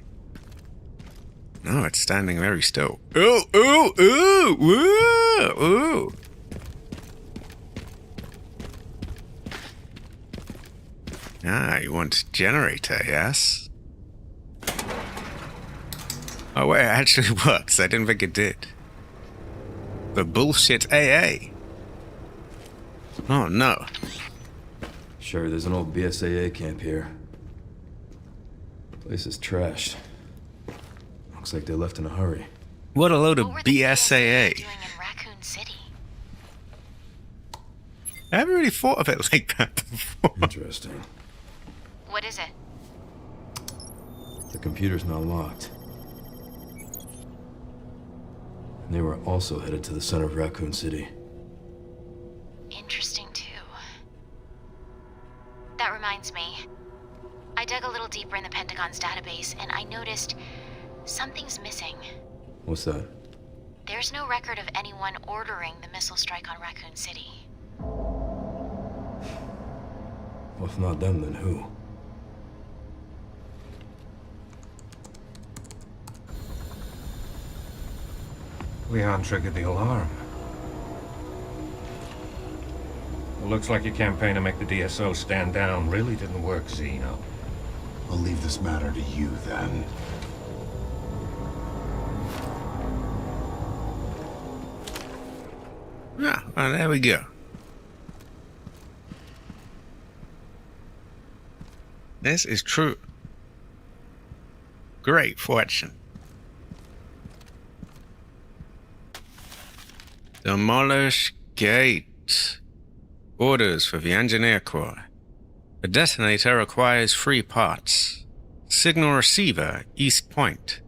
No, it's standing very still. Ooh, ooh, ooh, ooh, ooh. Ah, you want generator, yes? Oh wait, it actually works. I didn't think it did. The bullshit AA. Oh no. Sure, there's an old BSAA camp here. Place is trashed. Looks like they left in a hurry. What a load of What were the BSAA. doing in Raccoon City? I haven't really thought of it like that before. Interesting. What is it? The computer's now locked. And they were also headed to the center of Raccoon City. Interesting, too. That reminds me. I dug a little deeper in the Pentagon's database, and I noticed something's missing. What's that? There's no record of anyone ordering the missile strike on Raccoon City. Well, if not them, then who? Leon triggered the alarm. It looks like your campaign to make the DSO stand down really didn't work, Zeno. I'll leave this matter to you, then. Yeah, well, there we go. This is true. Great fortune. Demolish gate. Orders for the Engineer Corps. The detonator requires 3 parts. Signal receiver, East Point.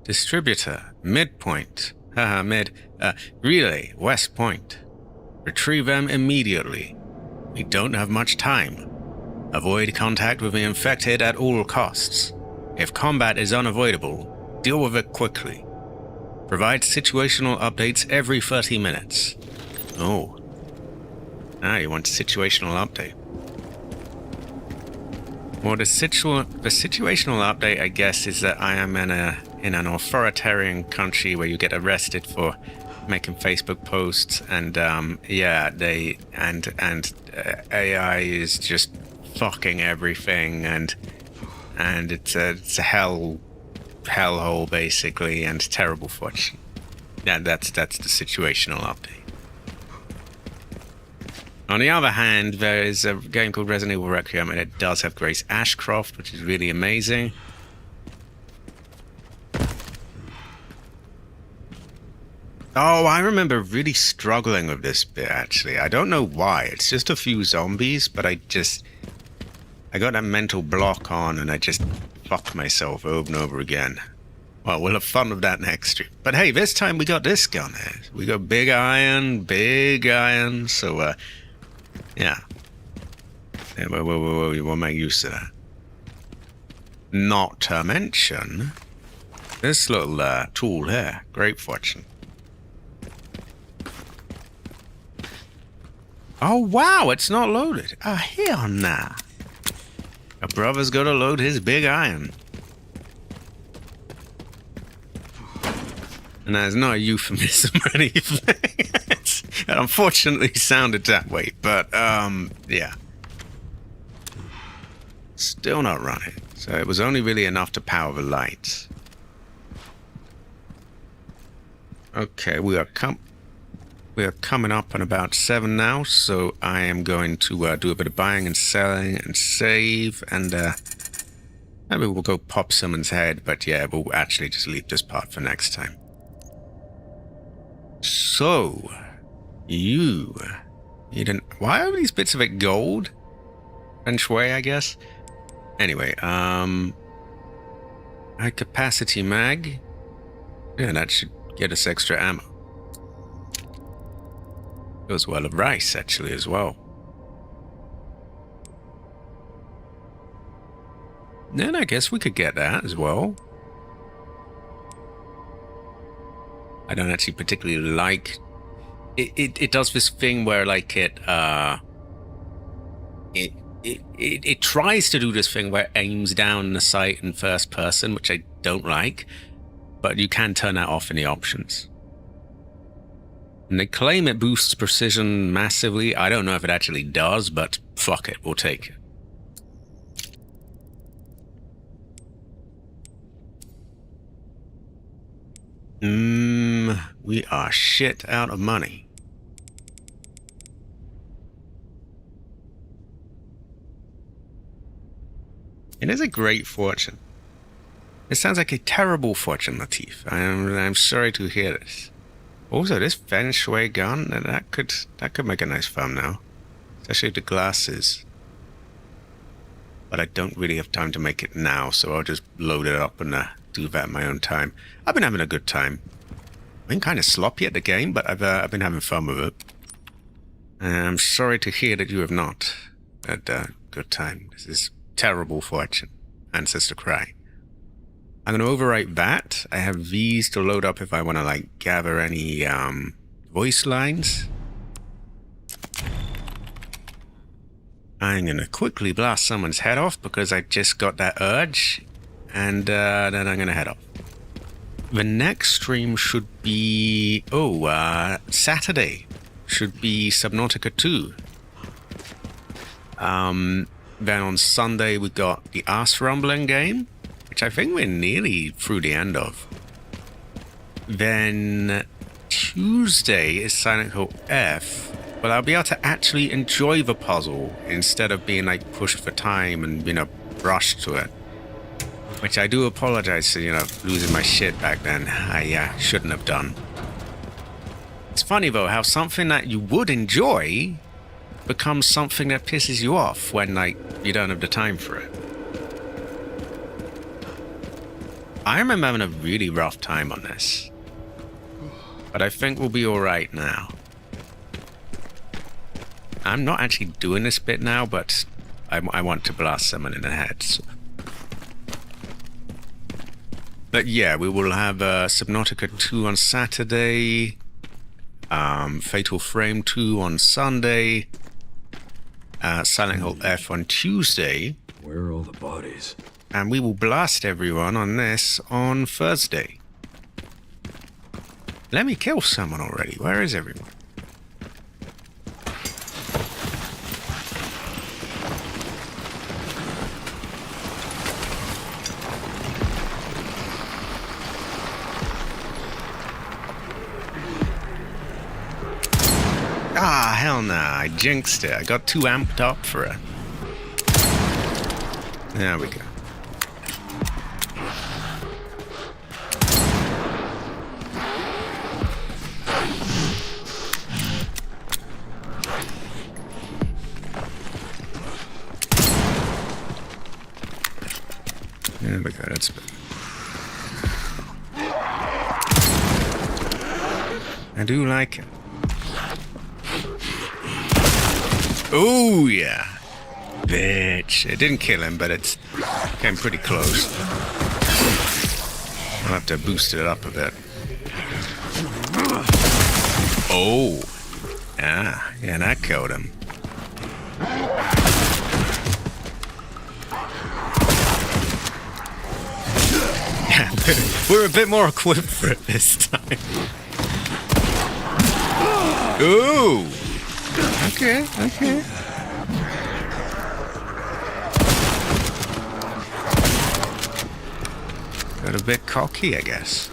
Distributor, Midpoint. Relay, West Point. Retrieve them immediately. We don't have much time. Avoid contact with the infected at all costs. If combat is unavoidable, deal with it quickly. Provide situational updates every 30 minutes. Oh. Now you want situational update. Well, the situational update, I guess, is that I am in an authoritarian country where you get arrested for making Facebook posts, and AI is just fucking everything, and it's a hellhole basically, and terrible fortune. Yeah, that's the situational update. On the other hand, there is a game called Resident Evil Requiem, and it does have Grace Ashcroft, which is really amazing. Oh, I remember really struggling with this bit, actually. I don't know why. It's just a few zombies, but I got that mental block on, and I just fucked myself over and over again. Well, we'll have fun with that next stream. But hey, this time we got this gun here. We got big iron, so, yeah. We'll make use of that. Not to mention this little tool here. Great fortune. Oh, wow, it's not loaded. Oh, hell nah. A brother's got to load his big iron. And that's not a euphemism or anything. It unfortunately sounded that way, but, yeah. Still not running. So it was only really enough to power the lights. Okay, we are we're coming up on about 7 now, so I am going to do a bit of buying and selling and save, and maybe we'll go pop someone's head, but yeah, we'll actually just leave this part for next time. So, you didn't... Why are these bits of it gold? Feng Shui, I guess? Anyway, high capacity mag. Yeah, that should get us extra ammo. Goes well of rice, actually, as well. Then I guess we could get that as well. I don't actually particularly like... It does this thing where, like, it tries to do this thing where it aims down the sight in first person, which I don't like, but you can turn that off in the options. And they claim it boosts precision massively. I don't know if it actually does, but fuck it, we'll take it. We are shit out of money. It is a great fortune. It sounds like a terrible fortune, Latif. I'm sorry to hear this. Also, this Feng Shui gun, that could make a nice thumbnail. Especially the glasses. But I don't really have time to make it now, so I'll just load it up and do that in my own time. I've been having a good time. I've been kind of sloppy at the game, but I've been having fun with it. I'm sorry to hear that you have not had a good time. This is terrible fortune. Ancestor cry. I'm going to overwrite that. I have these to load up if I want to, like, gather any voice lines. I'm going to quickly blast someone's head off because I just got that urge. And then I'm going to head off. The next stream should be... Saturday. Should be Subnautica 2. Then on Sunday we got the Ass Rumbling game, which I think we're nearly through the end of. Then Tuesday is Silent Hill F, but I'll be able to actually enjoy the puzzle instead of being like pushed for time and, you know, rushed to it. Which I do apologize for, you know, losing my shit back then. I shouldn't have done. It's funny though how something that you would enjoy becomes something that pisses you off when, like, you don't have the time for it. I remember having a really rough time on this. But I think we'll be alright now. I'm not actually doing this bit now, but I want to blast someone in the head. So. But yeah, we will have Subnautica 2 on Saturday. Fatal Frame 2 on Sunday. Silent Hill F on Tuesday. Where are all the bodies? And we will blast everyone on this on Thursday. Let me kill someone already. Where is everyone? Ah, hell nah. I jinxed it. I got too amped up for it. There we go. There we go. That's better. I do like it. Oh, yeah. Bitch. It didn't kill him, but it's came pretty close. I'll have to boost it up a bit. Oh. Ah, yeah, that killed him. We're a bit more equipped for it this time. Ooh. Okay, okay. Got a bit cocky, I guess.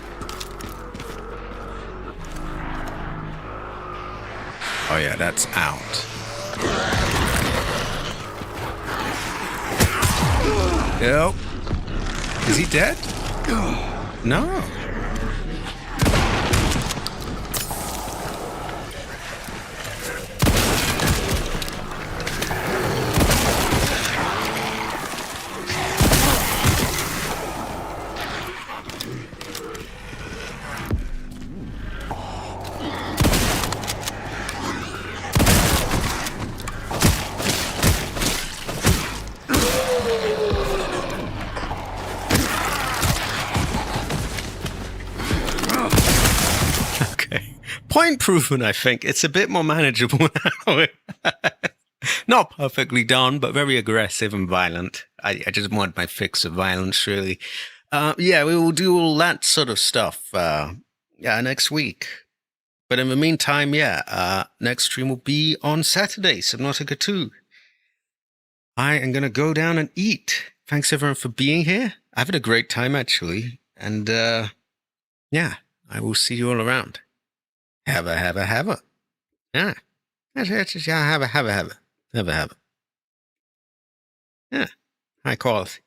Oh yeah, that's out. Yep. Is he dead? No. Point proven, I think. It's a bit more manageable now. Not perfectly done, but very aggressive and violent. I just want my fix of violence, really. Yeah, we will do all that sort of stuff next week. But in the meantime, next stream will be on Saturday, Subnautica 2. I am going to go down and eat. Thanks, everyone, for being here. I've had a great time, actually. And, I will see you all around. Have a. Yeah. Have a. Yeah. High quality.